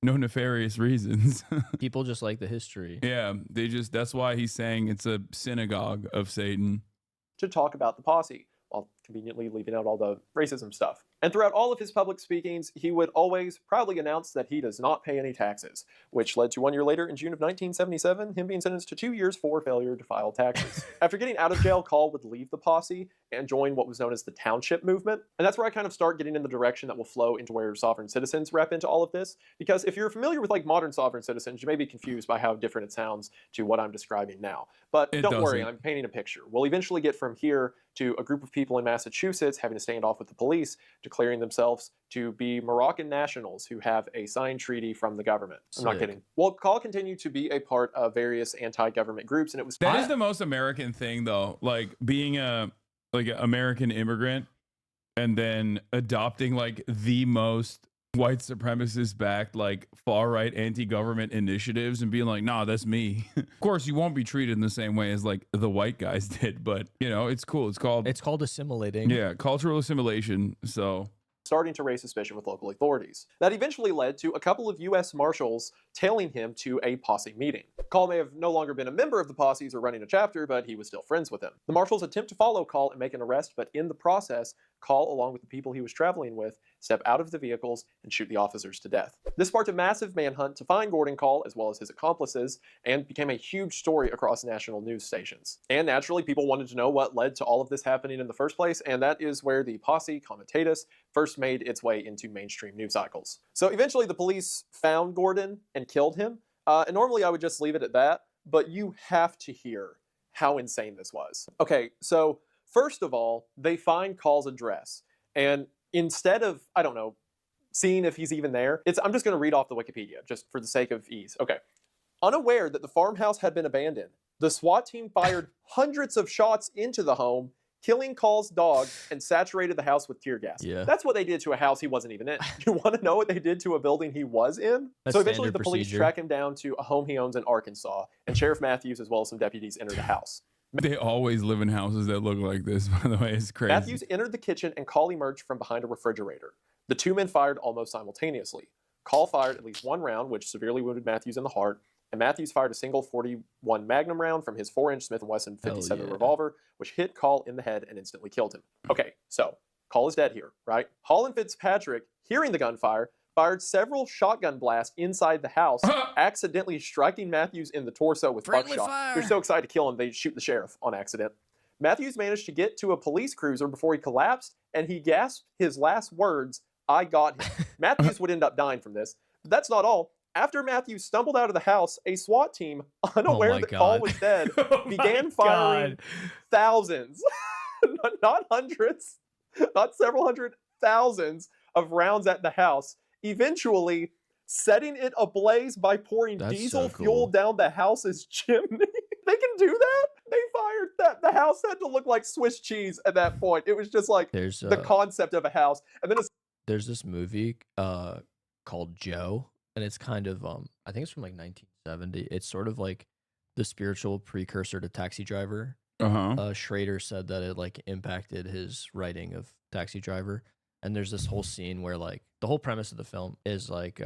Speaker 1: nefarious reasons.
Speaker 2: People just like the history.
Speaker 1: Yeah, that's why he's saying it's a synagogue of Satan.
Speaker 6: To talk about the posse, while conveniently leaving out all the racism stuff. And throughout all of his public speakings, he would always proudly announce that he does not pay any taxes, which led to 1 year later, in June of 1977, him being sentenced to 2 years for failure to file taxes. After getting out of jail, Call would leave the posse and join what was known as the township movement. And that's where I kind of start getting in the direction that will flow into where sovereign citizens wrap into all of this. Because if you're familiar with like modern sovereign citizens, you may be confused by how different it sounds to what I'm describing now. But don't worry, I'm painting a picture. We'll eventually get from here to a group of people in Massachusetts having to stand off with the police, declaring themselves to be Moroccan nationals who have a signed treaty from the government. I'm not kidding. Well, Call continued to be a part of various anti-government groups, and it was
Speaker 1: that is the most American thing, though. Like being an American immigrant and then adopting like the most white supremacist backed like far right anti-government initiatives and being like, nah, that's me. Of course you won't be treated in the same way as like the white guys did, but you know, it's cool. It's called
Speaker 2: assimilating.
Speaker 1: Yeah, cultural assimilation. So
Speaker 6: starting to raise suspicion with local authorities. That eventually led to a couple of U.S. Marshals tailing him to a posse meeting. Call may have no longer been a member of the posses or running a chapter, but he was still friends with them. The Marshals attempt to follow Call and make an arrest, but in the process, Call, along with the people he was traveling with, step out of the vehicles and shoot the officers to death. This sparked a massive manhunt to find Gordon Call as well as his accomplices, and became a huge story across national news stations. And naturally, people wanted to know what led to all of this happening in the first place, and that is where the posse comitatus first made its way into mainstream news cycles. So eventually the police found Gordon and killed him, and normally I would just leave it at that, but you have to hear how insane this was. Okay, so first of all, they find Call's address, and instead of, I don't know, seeing if he's even there, I'm just going to read off the Wikipedia, just for the sake of ease. Okay. Unaware that the farmhouse had been abandoned, the SWAT team fired hundreds of shots into the home, killing Call's dog, and saturated the house with tear gas.
Speaker 2: Yeah.
Speaker 6: That's what they did to a house he wasn't even in. You want to know what they did to a building he was in? So eventually the police track him down to a home he owns in Arkansas, and Sheriff Matthews as well as some deputies enter the house.
Speaker 1: They always live in houses that look like this, by the way. It's crazy.
Speaker 6: Matthews entered the kitchen and Call emerged from behind a refrigerator. The two men fired almost simultaneously. Call fired at least one round, which severely wounded Matthews in the heart, and Matthews fired a single .41 Magnum round from his 4-inch Smith & Wesson 57 revolver, which hit Call in the head and instantly killed him. Okay, so Call is dead here, right? Hall and Fitzpatrick, hearing the gunfire, fired several shotgun blasts inside the house, accidentally striking Matthews in the torso with buckshot. They're so excited to kill him, they shoot the sheriff on accident. Matthews managed to get to a police cruiser before he collapsed, and he gasped his last words, "I got him." Matthews would end up dying from this. But that's not all. After Matthews stumbled out of the house, a SWAT team, unaware that Call was dead, began firing thousands, not hundreds, not several hundred, thousands of rounds at the house, eventually setting it ablaze by pouring diesel fuel down the house's chimney. They can do that? They fired that. The house had to look like Swiss cheese at that point. It was just like the concept of a house. And then
Speaker 2: there's this movie called Joe, and it's kind of, I think it's from like 1970. It's sort of like the spiritual precursor to Taxi Driver. Schrader said that it like impacted his writing of Taxi Driver. And there's this whole scene where like the whole premise of the film is like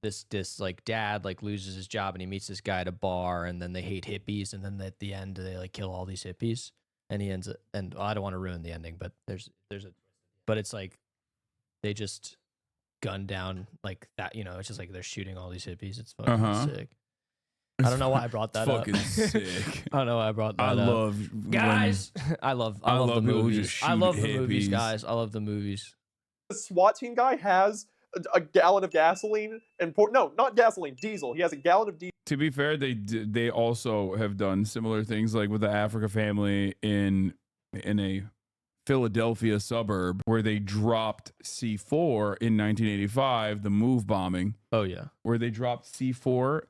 Speaker 2: this like dad like loses his job and he meets this guy at a bar, and then they hate hippies, and then at the end they like kill all these hippies, and he ends up, and I don't want to ruin the ending, but but it's like they just gun down like that, you know, it's just like they're shooting all these hippies. It's fucking sick. I don't know why I brought that up.
Speaker 1: Fucking sick.
Speaker 2: I don't know why I brought that up. I love the movies. I love the movies, guys. I love the movies.
Speaker 6: The SWAT team guy has a gallon of gasoline and no, not gasoline, diesel. He has a gallon of diesel.
Speaker 1: To be fair, they also have done similar things, like with the Africa family in a Philadelphia suburb where they dropped C4 in 1985, the move bombing.
Speaker 2: Oh yeah,
Speaker 1: where they dropped C4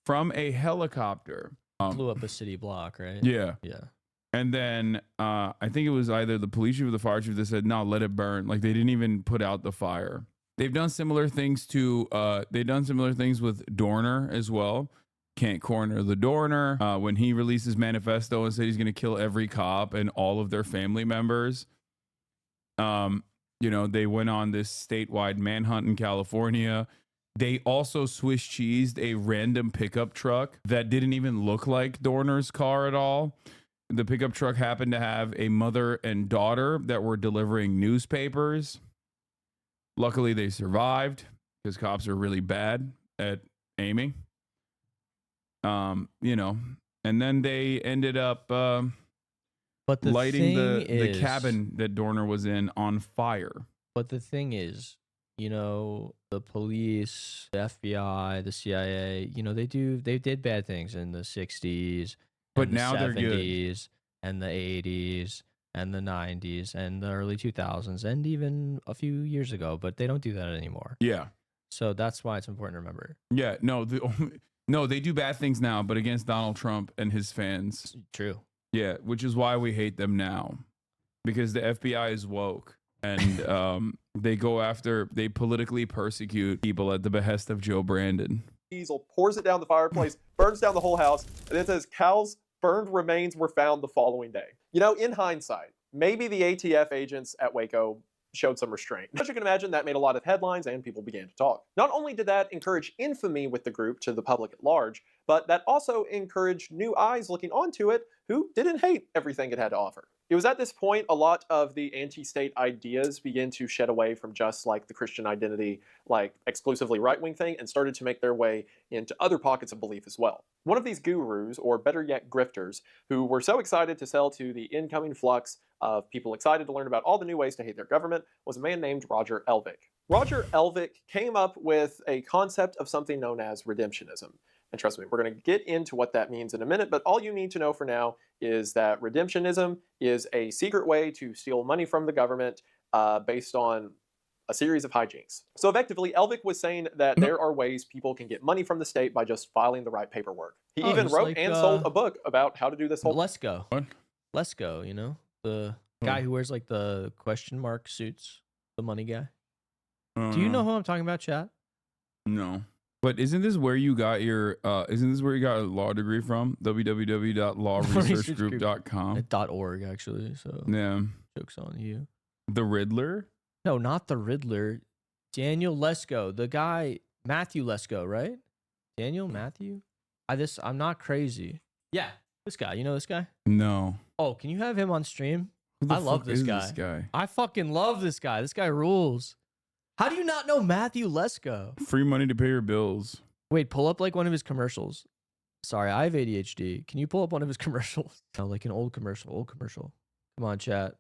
Speaker 1: from a helicopter.
Speaker 2: Blew up a city block, right?
Speaker 1: Yeah.
Speaker 2: Yeah.
Speaker 1: And then I think it was either the police chief or the fire chief that said, no, let it burn. Like they didn't even put out the fire. They've done similar things to they've done similar things with Dorner as well. Can't corner the Dorner when he released his manifesto and said he's going to kill every cop and all of their family members. You know, they went on this statewide manhunt in California. They also Swiss cheesed a random pickup truck that didn't even look like Dorner's car at all. The pickup truck happened to have a mother and daughter that were delivering newspapers. Luckily, they survived because cops are really bad at aiming. You know, and then they ended up lighting the cabin that Dorner was in on fire.
Speaker 2: But the thing is, you know, the police, the FBI, the CIA, you know, they did bad things in the 60s,
Speaker 1: but
Speaker 2: the
Speaker 1: now
Speaker 2: 70s,
Speaker 1: they're good.
Speaker 2: And the 80s and the 90s and the early 2000s and even a few years ago, but they don't do that anymore.
Speaker 1: Yeah.
Speaker 2: So that's why it's important to remember.
Speaker 1: Yeah, no, they do bad things now, but against Donald Trump and his fans.
Speaker 2: True.
Speaker 1: Yeah, which is why we hate them now, because the FBI is woke and they politically persecute people at the behest of Joe Brandon.
Speaker 6: Diesel pours it down the fireplace, burns down the whole house, and then says Cal's burned remains were found the following day. You know, in hindsight, maybe the ATF agents at Waco showed some restraint. As you can imagine, that made a lot of headlines and people began to talk. Not only did that encourage infamy with the group to the public at large, but that also encouraged new eyes looking onto it who didn't hate everything it had to offer. It was at this point a lot of the anti-state ideas began to shed away from just like the Christian identity, like exclusively right-wing thing, and started to make their way into other pockets of belief as well. One of these gurus, or better yet grifters, who were so excited to sell to the incoming flux of people excited to learn about all the new ways to hate their government, was a man named Roger Elvik. Roger Elvik came up with a concept of something known as redemptionism. And trust me, we're going to get into what that means in a minute, but all you need to know for now is that redemptionism is a secret way to steal money from the government based on a series of hijinks. So effectively, Elvik was saying that there are ways people can get money from the state by just filing the right paperwork. He even wrote and sold a book about how to do this whole...
Speaker 2: Let's Go.
Speaker 1: What?
Speaker 2: Let's Go, you know? The guy who wears like the question mark suits, the money guy. Do you know who I'm talking about, chat?
Speaker 1: No. But isn't this where you got your a law degree from? www.lawresearchgroup.com.
Speaker 2: .org actually, so
Speaker 1: yeah.
Speaker 2: Joke's on you.
Speaker 1: The Riddler?
Speaker 2: No, not the Riddler. Daniel Lesko, the guy Matthew Lesko, right? Daniel Matthew? I'm not crazy. Yeah, this guy. You know this guy?
Speaker 1: No.
Speaker 2: Oh, can you have him on stream?
Speaker 1: I
Speaker 2: love this guy. I fucking love this guy. This guy rules. How do you not know Matthew Lesko?
Speaker 1: Free money to pay your bills.
Speaker 2: Wait, pull up like one of his commercials. Sorry, I have ADHD. Can you pull up one of his commercials? No, like an old commercial. Come on, chat.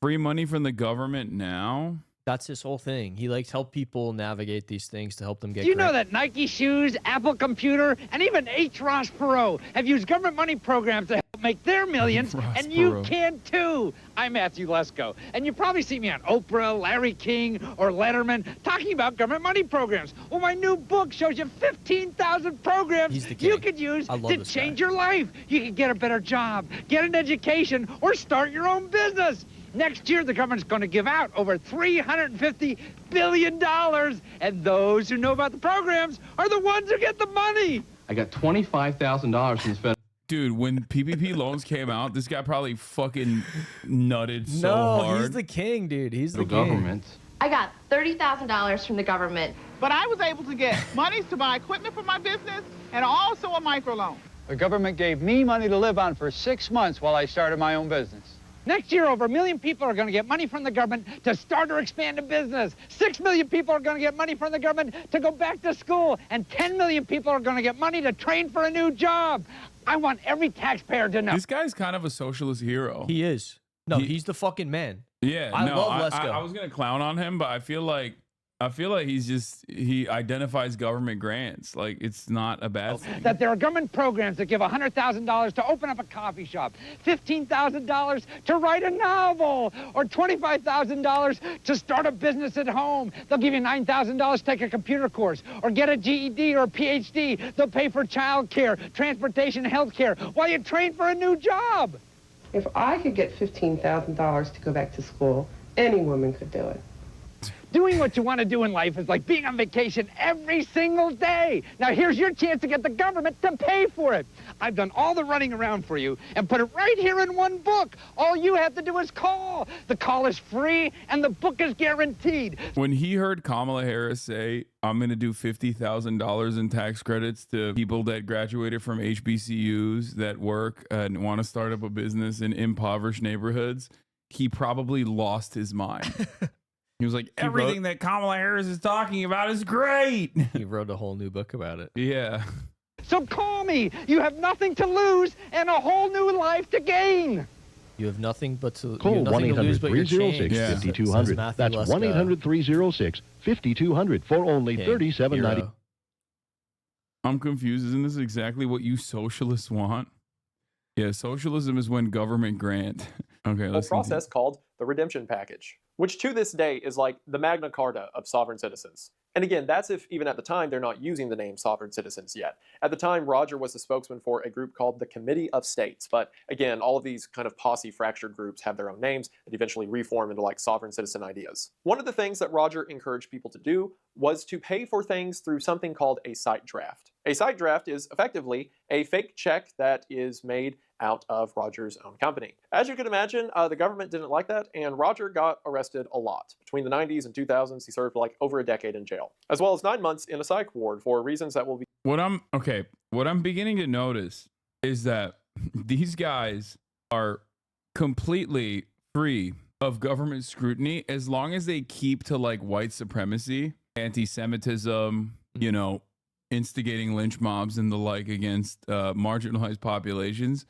Speaker 1: Free money from the government now?
Speaker 2: That's his whole thing. He likes help people navigate these things to help them get
Speaker 8: Do you know that Nike shoes, Apple Computer, and even H. Ross Perot have used government money programs to help make their millions, and you can too. I'm Matthew Lesko, and you probably see me on Oprah, Larry King, or Letterman talking about government money programs. Well, my new book shows you 15,000 programs you could use to change your life. You can get a better job, get an education, or start your own business. Next year, the government's going to give out over $350 billion, and those who know about the programs are the ones who get the money.
Speaker 9: I got $25,000 from the federal.
Speaker 1: Dude, when PPP loans came out, this guy probably fucking nutted so hard.
Speaker 2: No, he's the king, dude. He's the
Speaker 9: government.
Speaker 10: I got $30,000 from the government.
Speaker 11: But I was able to get monies to buy equipment for my business and also a microloan.
Speaker 12: The government gave me money to live on for 6 months while I started my own business.
Speaker 8: Next year, over 1 million people are going to get money from the government to start or expand a business. 6 million people are going to get money from the government to go back to school. And 10 million people are going to get money to train for a new job. I want every taxpayer to know.
Speaker 1: This guy's kind of a socialist hero.
Speaker 2: He is. No, he's the fucking man.
Speaker 1: Yeah,
Speaker 2: I love Lesko.
Speaker 1: I was going to clown on him, but I feel like he identifies government grants. Like, it's not a bad thing.
Speaker 8: That there are government programs that give $100,000 to open up a coffee shop, $15,000 to write a novel, or $25,000 to start a business at home. They'll give you $9,000 to take a computer course, or get a GED or a PhD. They'll pay for child care, transportation, health care, while you train for a new job.
Speaker 13: If I could get $15,000 to go back to school, Any woman could do it.
Speaker 8: Doing what you want to do in life is like being on vacation every single day. Now here's your chance to get the government to pay for it. I've done all the running around for you and put it right here in one book. All you have to do is call. The call is free and the book is guaranteed.
Speaker 1: When he heard Kamala Harris say, I'm going to do $50,000 in tax credits to people that graduated from HBCUs that work and want to start up a business in impoverished neighborhoods, he probably lost his mind. He was like, everything that Kamala Harris is talking about is great.
Speaker 2: He wrote a whole new book about it.
Speaker 1: Yeah.
Speaker 8: So call me. You have nothing to lose and a whole new life to gain.
Speaker 2: You have nothing but to
Speaker 14: call 1-800-306-5200. That's 1-800-306-5200 for only $37.90.
Speaker 1: I'm confused. Isn't this exactly what you socialists want? Yeah, socialism is when government grant. Okay,
Speaker 6: let's process called the redemption package, which to this day is like the Magna Carta of sovereign citizens. And again, that's if even at the time they're not using the name sovereign citizens yet. At the time, Roger was the spokesman for a group called the Committee of States. But again, all of these kind of posse fractured groups have their own names that eventually reform into like sovereign citizen ideas. One of the things that Roger encouraged people to do was to pay for things through something called a sight draft. A sight draft is effectively a fake check that is made out of Roger's own company. As you can imagine, the government didn't like that, and Roger got arrested a lot. Between the 90s and 2000s, he served like over a decade in jail, as well as 9 months in a psych ward for reasons that will be...
Speaker 1: What I'm beginning to notice is that these guys are completely free of government scrutiny as long as they keep to like white supremacy, anti-Semitism, you know, instigating lynch mobs and the like against marginalized populations.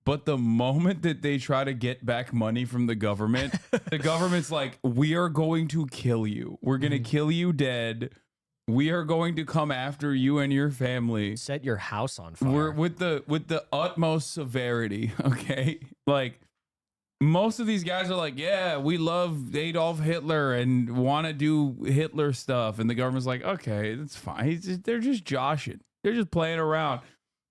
Speaker 1: But the moment that they try to get back money from the government's like, we are going to kill you. We're going to kill you dead. We are going to come after you and your family.
Speaker 2: Set your house on fire.
Speaker 1: We're with the utmost severity, okay? Like, most of these guys are like, yeah, we love Adolf Hitler and want to do Hitler stuff. And the government's like, okay, that's fine. They're just joshing. They're just playing around.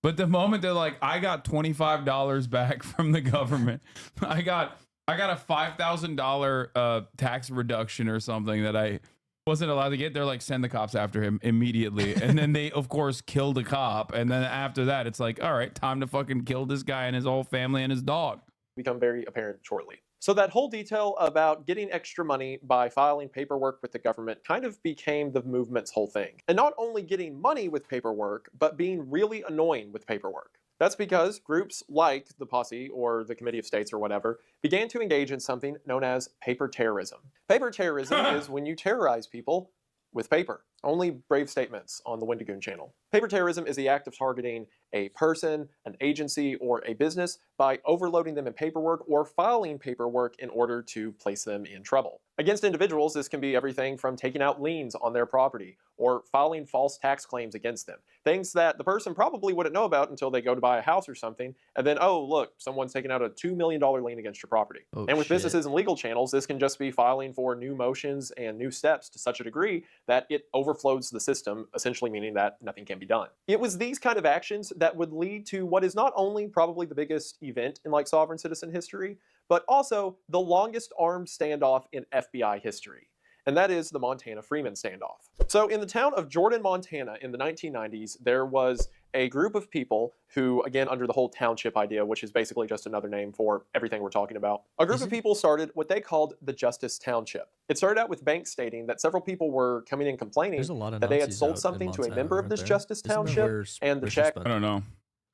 Speaker 1: But the moment they're like, I got $25 back from the government, I got a $5,000 tax reduction or something that I wasn't allowed to get, they're like, send the cops after him immediately. And then they, of course, kill the cop. And then after that, it's like, all right, time to fucking kill this guy and his whole family and his dog.
Speaker 6: Become very apparent shortly. So that whole detail about getting extra money by filing paperwork with the government kind of became the movement's whole thing. And not only getting money with paperwork, but being really annoying with paperwork. That's because groups like the Posse or the Committee of States or whatever began to engage in something known as paper terrorism. Paper terrorism is when you terrorize people with paper. Only brave statements on the Wendigoon channel. Paper terrorism is the act of targeting a person, an agency, or a business by overloading them in paperwork or filing paperwork in order to place them in trouble. Against individuals, this can be everything from taking out liens on their property or filing false tax claims against them. Things that the person probably wouldn't know about until they go to buy a house or something, and then, oh, look, someone's taking out a $2 million lien against your property. Oh, and with businesses and legal channels, this can just be filing for new motions and new steps to such a degree that it overflows the system, essentially meaning that nothing can be done. It was these kind of actions that would lead to what is not only probably the biggest event in like sovereign citizen history, but also the longest armed standoff in FBI history. And that is the Montana-Freeman standoff. So in the town of Jordan, Montana in the 1990s, there was a group of people who, again, under the whole township idea, which is basically just another name for everything we're talking about, a group of people started what they called the Justice Township. It started out with banks stating that several people were coming in complaining that they had sold something to a member of this Justice Township, and the check...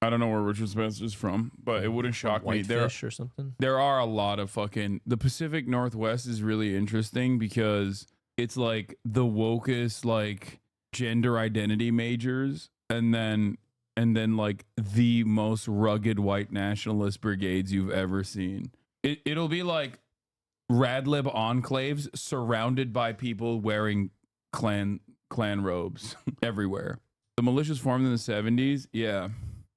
Speaker 1: I don't know where Richard Spencer's from, but it wouldn't shock me.
Speaker 2: There or something.
Speaker 1: There are a lot of fucking... The Pacific Northwest is really interesting because it's like the wokest, like, gender identity majors, and then like the most rugged white nationalist brigades you've ever seen. It'll be like Radlib enclaves surrounded by people wearing clan robes everywhere. The militias formed in the 70s, yeah.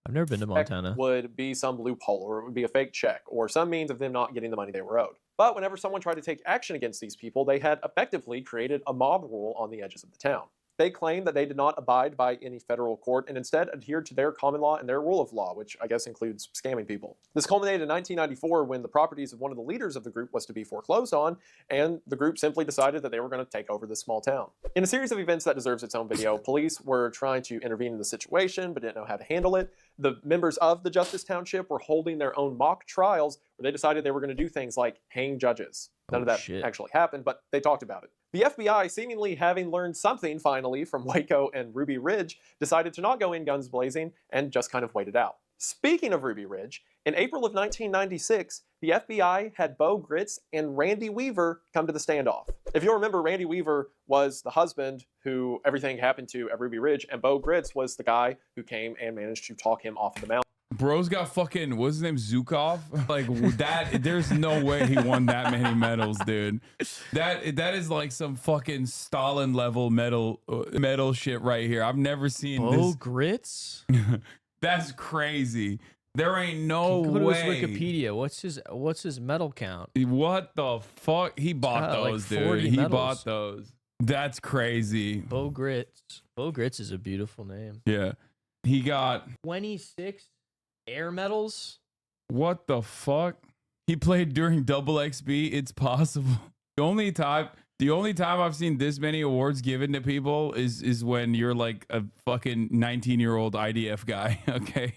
Speaker 2: I've never been to Montana.
Speaker 6: Would be some loophole, or it would be a fake check, or some means of them not getting the money they were owed. But whenever someone tried to take action against these people, they had effectively created a mob rule on the edges of the town. They claim that they did not abide by any federal court and instead adhered to their common law and their rule of law, which I guess includes scamming people. This culminated in 1994 when the properties of one of the leaders of the group was to be foreclosed on, and the group simply decided that they were going to take over this small town. In a series of events that deserves its own video, police were trying to intervene in the situation but didn't know how to handle it. The members of the Justice Township were holding their own mock trials where they decided they were going to do things like hang judges. None of that actually happened, but they talked about it. The FBI, seemingly having learned something finally from Waco and Ruby Ridge, decided to not go in guns blazing and just kind of wait it out. Speaking of Ruby Ridge, in April of 1996, the FBI had Bo Gritz and Randy Weaver come to the standoff. If you'll remember, Randy Weaver was the husband who everything happened to at Ruby Ridge, and Bo Gritz was the guy who came and managed to talk him off of the mountain.
Speaker 1: Bro's got fucking, what's his name, Zukov? Like that, there's no way he won that many medals, dude. That is like some fucking Stalin level medal shit right here. I've never seen
Speaker 2: Bo
Speaker 1: this.
Speaker 2: Gritz?
Speaker 1: That's crazy. There ain't no
Speaker 2: Go
Speaker 1: way.
Speaker 2: to his Wikipedia. What's his medal count?
Speaker 1: What the fuck? He bought those,
Speaker 2: like
Speaker 1: dude. He
Speaker 2: medals.
Speaker 1: bought those. That's crazy.
Speaker 2: Bo Gritz. Bo Gritz is a beautiful name.
Speaker 1: Yeah. He got
Speaker 2: 26 air medals.
Speaker 1: What the fuck? He played during Double XP. It's possible. The only time I've seen this many awards given to people is when you're like a fucking 19-year-old IDF guy. Okay.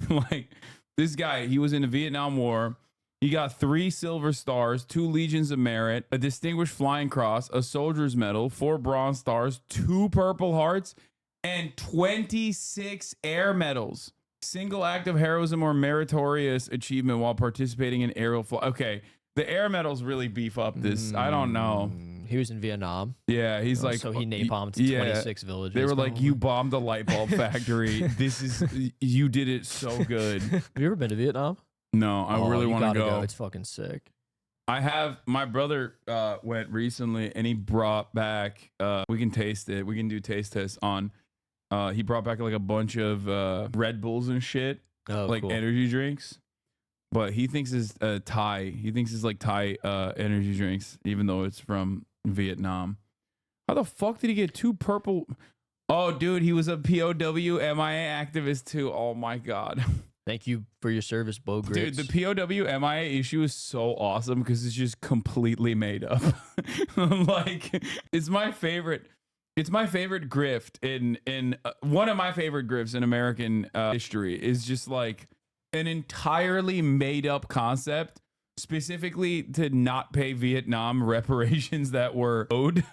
Speaker 1: Like this guy, he was in the Vietnam War. He got 3 silver stars, 2 Legions of Merit, a Distinguished Flying Cross, a Soldier's Medal, 4 Bronze Stars, 2 Purple Hearts, and 26 air medals. Single act of heroism or meritorious achievement while participating in aerial flight. Okay, the air medals really beef up this. I don't know.
Speaker 2: He was in Vietnam.
Speaker 1: Yeah, he's like,
Speaker 2: so he napalmed 26 villages.
Speaker 1: They were like, you bombed a light bulb factory. You did it so good.
Speaker 2: Have you ever been to Vietnam?
Speaker 1: No, I really want to go.
Speaker 2: It's fucking sick.
Speaker 1: My brother went recently and he brought back, we can taste it. We can do taste tests on, he brought back like a bunch of Red Bulls and shit, like cool. Energy drinks. But he thinks it's Thai. He thinks it's like Thai energy drinks, even though it's from Vietnam. How the fuck did he get 2 purple? Oh, dude, he was a POW MIA activist too. Oh my God.
Speaker 2: Thank you for your service, Bo Gritz.
Speaker 1: Dude, the POW MIA issue is so awesome because it's just completely made up. Like, it's my favorite. It's my favorite grift in one of my favorite grifts in American history is just like an entirely made up concept specifically to not pay Vietnam reparations that were owed.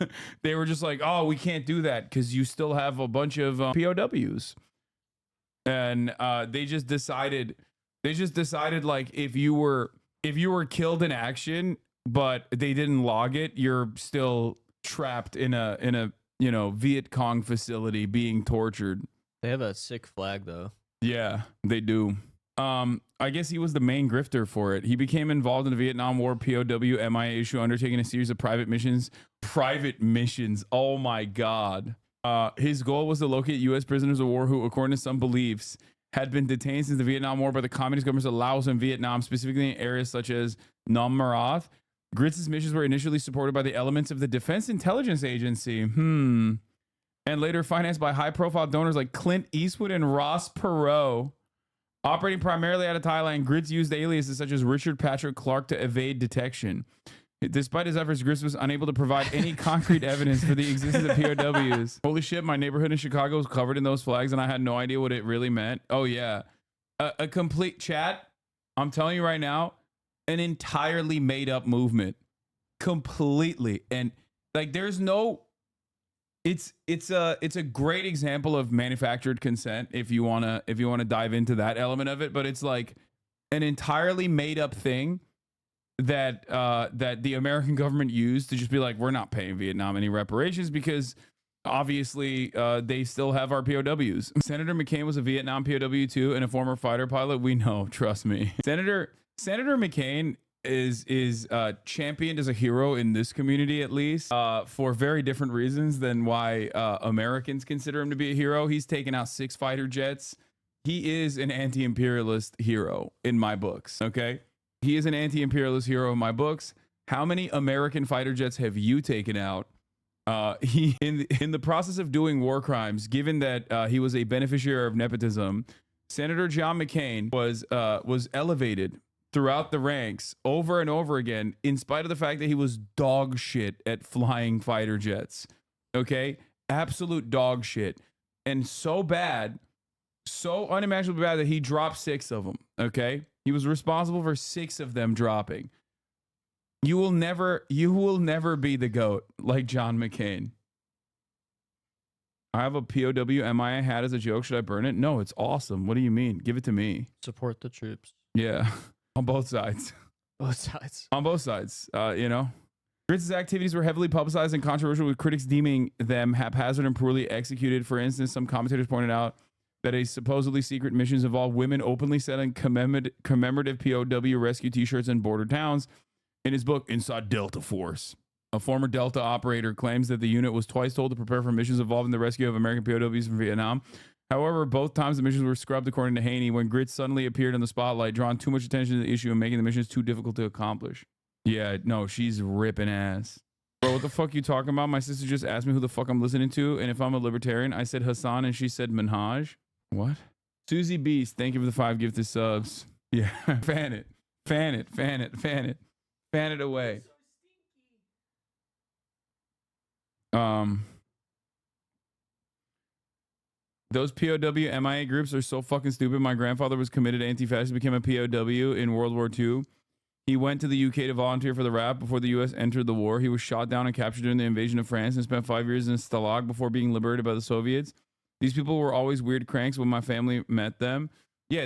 Speaker 1: They were just like, oh, we can't do that because you still have a bunch of POWs. And they just decided like if you were killed in action, but they didn't log it, you're still trapped in a Viet Cong facility being tortured.
Speaker 2: They have a sick flag though.
Speaker 1: Yeah, they do. I guess he was the main grifter for it. He became involved in the Vietnam War POW MIA issue, undertaking a series of private missions. Oh my God. His goal was to locate U.S. prisoners of war who, according to some beliefs, had been detained since the Vietnam War by the communist governments of Laos and Vietnam, specifically in areas such as Nam Marath. Gritz's missions were initially supported by the elements of the Defense Intelligence Agency, and later financed by high-profile donors like Clint Eastwood and Ross Perot. Operating primarily out of Thailand, Gritz used aliases such as Richard Patrick Clark to evade detection. Despite his efforts, Gritz was unable to provide any concrete evidence for the existence of POWs. Holy shit, my neighborhood in Chicago was covered in those flags and I had no idea what it really meant. Oh yeah. A complete chat, I'm telling you right now, an entirely made up movement. Completely. And like there's no it's a great example of manufactured consent if you wanna dive into that element of it, but it's like an entirely made up thing that the American government used to just be like, we're not paying Vietnam any reparations because obviously they still have our POWs. Senator McCain was a Vietnam POW too and a former fighter pilot. We know, trust me. Senator McCain is championed as a hero in this community, at least, for very different reasons than why Americans consider him to be a hero. He's taken out 6 fighter jets. He is an anti-imperialist hero in my books. Okay. He is an anti-imperialist hero in my books. How many American fighter jets have you taken out He in the process of doing war crimes, given that he was a beneficiary of nepotism, Senator John McCain was elevated throughout the ranks over and over again, in spite of the fact that he was dog shit at flying fighter jets. Okay, absolute dog shit, and so bad, so unimaginably bad that he dropped 6 of them. Okay, he was responsible for 6 of them dropping. You will never be the GOAT like John McCain. I have a POW MIA hat as a joke. Should I burn it? No, it's awesome. What do you mean? Give it to me.
Speaker 2: Support the troops.
Speaker 1: Yeah, on both sides.
Speaker 2: Both sides.
Speaker 1: On both sides, you know. Gritz's activities were heavily publicized and controversial, with critics deeming them haphazard and poorly executed. For instance, some commentators pointed out that a supposedly secret missions involved women openly selling commemorative POW rescue t-shirts in border towns. In his book, Inside Delta Force, a former Delta operator claims that the unit was twice told to prepare for missions involving the rescue of American POWs from Vietnam. However, both times the missions were scrubbed, according to Haney, when Gritz suddenly appeared in the spotlight, drawing too much attention to the issue and making the missions too difficult to accomplish. Yeah, no, she's ripping ass. Bro, what the fuck you talking about? My sister just asked me who the fuck I'm listening to, and if I'm a libertarian, I said Hassan, and she said Minhaj. What? Susie Beast, thank you for the 5 gifted subs. Yeah, fan it. Fan it, fan it, fan it. Fan it away. Those POW MIA groups are so fucking stupid. My grandfather was committed anti-fascist, became a POW in World War II. He went to the UK to volunteer for the RAF before the US entered the war. He was shot down and captured during the invasion of France and spent 5 years in Stalag before being liberated by the Soviets. These people were always weird cranks when my family met them. Yeah,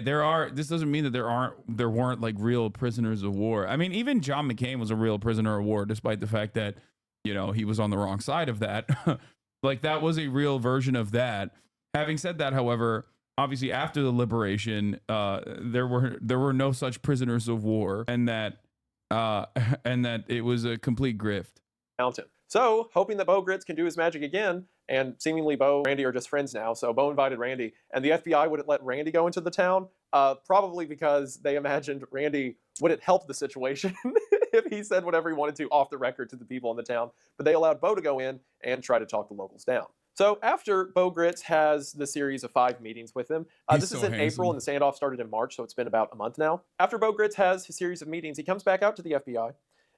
Speaker 1: this doesn't mean that there weren't like real prisoners of war. I mean, even John McCain was a real prisoner of war, despite the fact that, you know, he was on the wrong side of that. Like, that was a real version of that. Having said that, however, obviously after the liberation, there were no such prisoners of war, and that it was a complete grift.
Speaker 6: Mountain. So, hoping that Bo Gritz can do his magic again, and seemingly Bo and Randy are just friends now, so Bo invited Randy, and the FBI wouldn't let Randy go into the town, probably because they imagined Randy wouldn't help the situation if he said whatever he wanted to off the record to the people in the town, but they allowed Bo to go in and try to talk the locals down. So after Bo Gritz has the series of 5 meetings with him, this is in April and the standoff started in March, so it's been about a month now. After Bo Gritz has his series of meetings, he comes back out to the FBI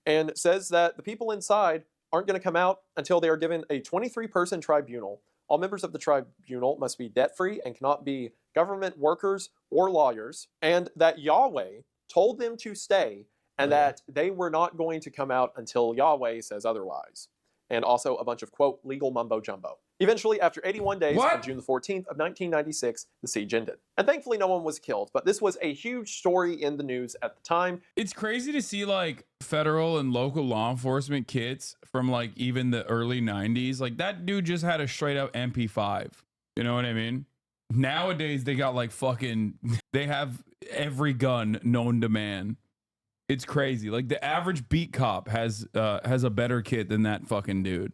Speaker 6: and says that the people inside aren't going to come out until they are given a 23-person tribunal. All members of the tribunal must be debt-free and cannot be government workers or lawyers, and that Yahweh told them to stay, and that they were not going to come out until Yahweh says otherwise. And also a bunch of, quote, legal mumbo-jumbo. Eventually, after 81 days, on June the 14th of 1996, the siege ended. And thankfully, no one was killed, but this was a huge story in the news at the time.
Speaker 1: It's crazy to see, like, federal and local law enforcement kits from, like, even the early 90s. Like, that dude just had a straight-up MP5. You know what I mean? Nowadays, they got, like, fucking... They have every gun known to man. It's crazy. Like, the average beat cop has a better kit than that fucking dude.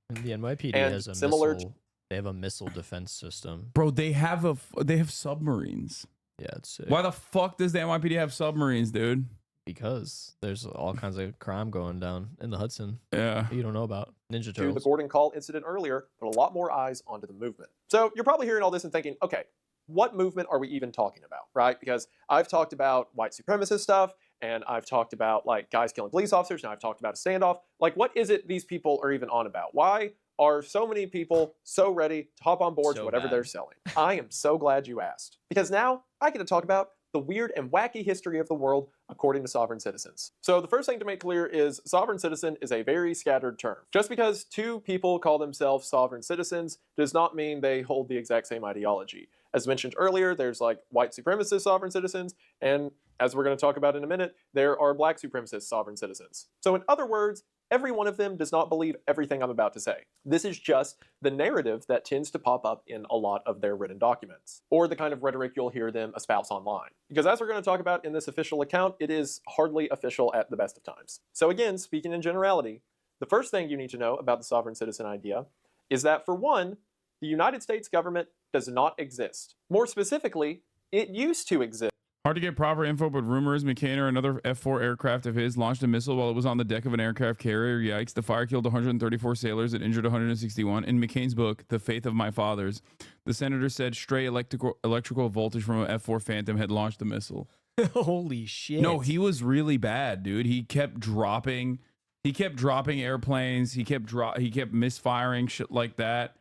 Speaker 2: And the NYPD has a missile. They have a missile defense system.
Speaker 1: Bro, they have submarines.
Speaker 2: Yeah, it's sick.
Speaker 1: Why the fuck does the NYPD have submarines, dude?
Speaker 2: Because there's all kinds of crime going down in the Hudson.
Speaker 1: Yeah.
Speaker 2: You don't know about. Ninja Turtles.
Speaker 6: To the Gordon Call incident earlier, put a lot more eyes onto the movement. So you're probably hearing all this and thinking, okay, what movement are we even talking about, right? Because I've talked about white supremacist stuff, and I've talked about like guys killing police officers, now I've talked about a standoff. Like, what is it these people are even on about? Why are so many people so ready to hop on board to whatever they're selling? I am so glad you asked. Because now I get to talk about the weird and wacky history of the world according to sovereign citizens. So the first thing to make clear is sovereign citizen is a very scattered term. Just because 2 people call themselves sovereign citizens does not mean they hold the exact same ideology. As mentioned earlier, there's like white supremacist sovereign citizens, and as we're going to talk about in a minute, there are black supremacist sovereign citizens. So in other words, every one of them does not believe everything I'm about to say. This is just the narrative that tends to pop up in a lot of their written documents, or the kind of rhetoric you'll hear them espouse online. Because as we're going to talk about in this official account, it is hardly official at the best of times. So again, speaking in generality, the first thing you need to know about the sovereign citizen idea is that, for one, the United States government does not exist. More specifically, it used to exist.
Speaker 1: Hard to get proper info, but rumors McCain or another F-4 aircraft of his launched a missile while it was on the deck of an aircraft carrier. Yikes. The fire killed 134 sailors and injured 161. In McCain's book, The Faith of My Fathers, the senator said stray electrical voltage from an F-4 Phantom had launched the missile.
Speaker 2: Holy shit.
Speaker 1: No, he was really bad, dude. He kept dropping airplanes. He kept misfiring shit like that.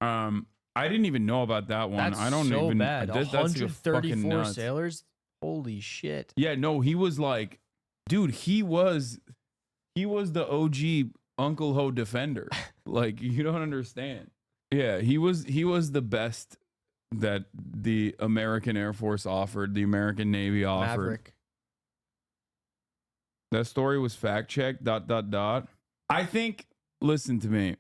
Speaker 1: I didn't even know about that one.
Speaker 2: That's
Speaker 1: I don't
Speaker 2: so
Speaker 1: even
Speaker 2: bad.
Speaker 1: that's
Speaker 2: 134 sailors. Holy shit.
Speaker 1: Yeah, no, he was like, dude, he was the OG Uncle Ho defender. Like, you don't understand. Yeah, he was the best that the American Air Force offered, the American Navy offered.
Speaker 2: Maverick.
Speaker 1: That story was fact checked. ... I think, listen to me.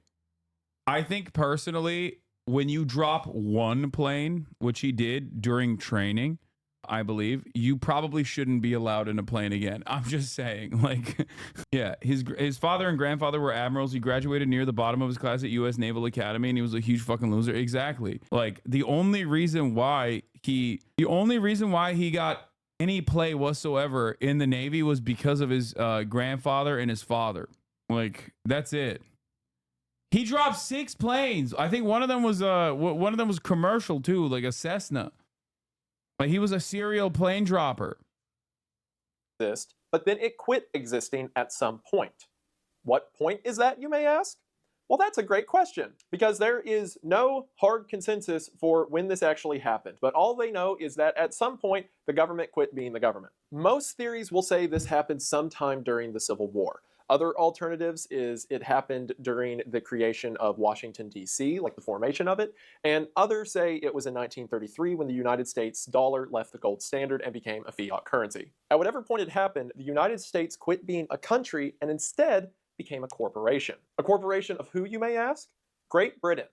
Speaker 1: I think personally, when you drop one plane, which he did during training, I believe, you probably shouldn't be allowed in a plane again. I'm just saying, like, yeah, his father and grandfather were admirals. He graduated near the bottom of his class at U.S. Naval Academy, and he was a huge fucking loser. Exactly. Like, the only reason why he got any play whatsoever in the Navy was because of his grandfather and his father. Like, that's it. He dropped 6 planes. I think one of them was commercial too, like a Cessna. Like, he was a serial plane dropper.
Speaker 6: But then it quit existing at some point. What point is that, you may ask? Well, that's a great question, because there is no hard consensus for when this actually happened, but all they know is that at some point, the government quit being the government. Most theories will say this happened sometime during the Civil War. Other alternatives is it happened during the creation of Washington, D.C., like the formation of it, and others say it was in 1933 when the United States dollar left the gold standard and became a fiat currency. At whatever point it happened, the United States quit being a country and instead became a corporation. A corporation of who, you may ask? Great Britain,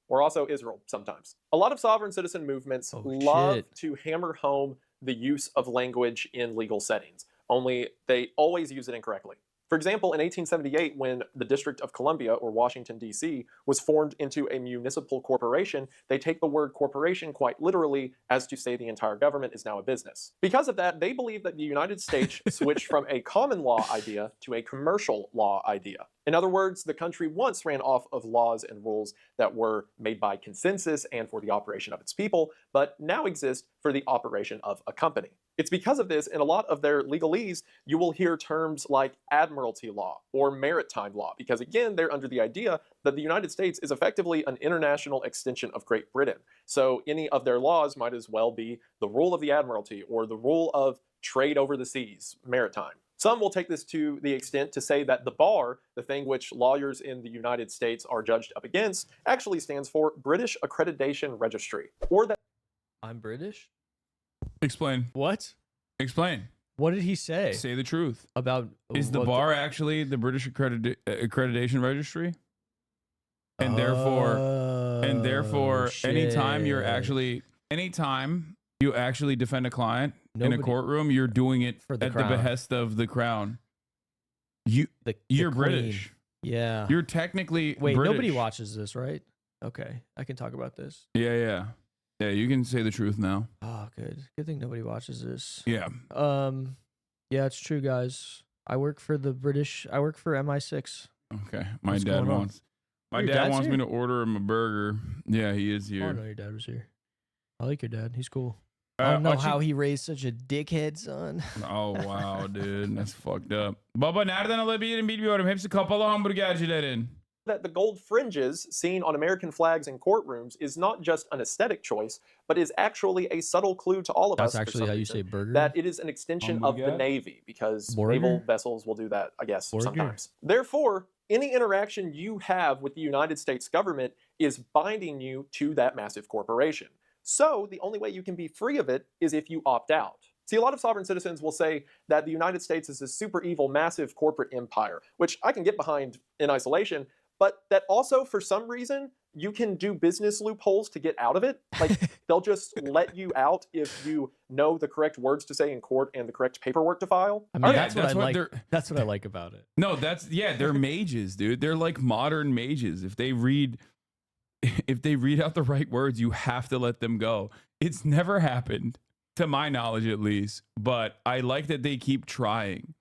Speaker 6: or also Israel sometimes. A lot of sovereign citizen movements love to hammer home the use of language in legal settings, only they always use it incorrectly. For example, in 1878, when the District of Columbia, or Washington, D.C., was formed into a municipal corporation, they take the word corporation quite literally as to say the entire government is now a business. Because of that, they believe that the United States switched from a common law idea to a commercial law idea. In other words, the country once ran off of laws and rules that were made by consensus and for the operation of its people, but now exist for the operation of a company. It's because of this, in a lot of their legalese, you will hear terms like admiralty law or maritime law, because again, they're under the idea that the United States is effectively an international extension of Great Britain. So any of their laws might as well be the rule of the admiralty or the rule of trade over the seas, maritime. Some will take this to the extent to say that the bar, the thing which lawyers in the United States are judged up against, actually stands for British Accreditation Registry, or that—
Speaker 2: I'm British?
Speaker 1: Explain.
Speaker 2: What?
Speaker 1: Explain.
Speaker 2: What did he say?
Speaker 1: Say the truth.
Speaker 2: About
Speaker 1: is the bar actually the British Accreditation Registry? And therefore, anytime you actually defend a client in a courtroom, you're doing it at the behest of the crown. You're British.
Speaker 2: Yeah.
Speaker 1: You're technically
Speaker 2: Wait,
Speaker 1: British.
Speaker 2: Nobody watches this, right? Okay, I can talk about this.
Speaker 1: Yeah, you can say the truth now.
Speaker 2: Oh, good. Good thing nobody watches this.
Speaker 1: Yeah.
Speaker 2: Yeah, it's true, guys. I work for MI6.
Speaker 1: Okay. My dad wants me to order him a burger. Yeah, he is here.
Speaker 2: Oh, no, your dad was here. I like your dad. He's cool. I don't know how he raised such a dickhead son.
Speaker 1: Oh, wow, dude. That's fucked up. Baba, nereden alabilirim bilmiyorum. Hepsi kapalı hamburgercilerin.
Speaker 6: That the gold fringes seen on American flags in courtrooms is not just an aesthetic choice, but is actually a subtle clue to all of us.
Speaker 2: That's actually how you say burger?
Speaker 6: That it is an extension of the Navy, because naval vessels will do that, I guess, sometimes. Therefore, any interaction you have with the United States government is binding you to that massive corporation. So the only way you can be free of it is if you opt out. See, a lot of sovereign citizens will say that the United States is a super evil, massive corporate empire, which I can get behind in isolation, but that also, for some reason, you can do business loopholes to get out of it. Like, they'll just let you out if you know the correct words to say in court and the correct paperwork to file.
Speaker 2: I mean, that's what I like about it.
Speaker 1: No, they're mages, dude. They're like modern mages. If they read out the right words, you have to let them go. It's never happened. to my knowledge at least. But I like that they keep trying.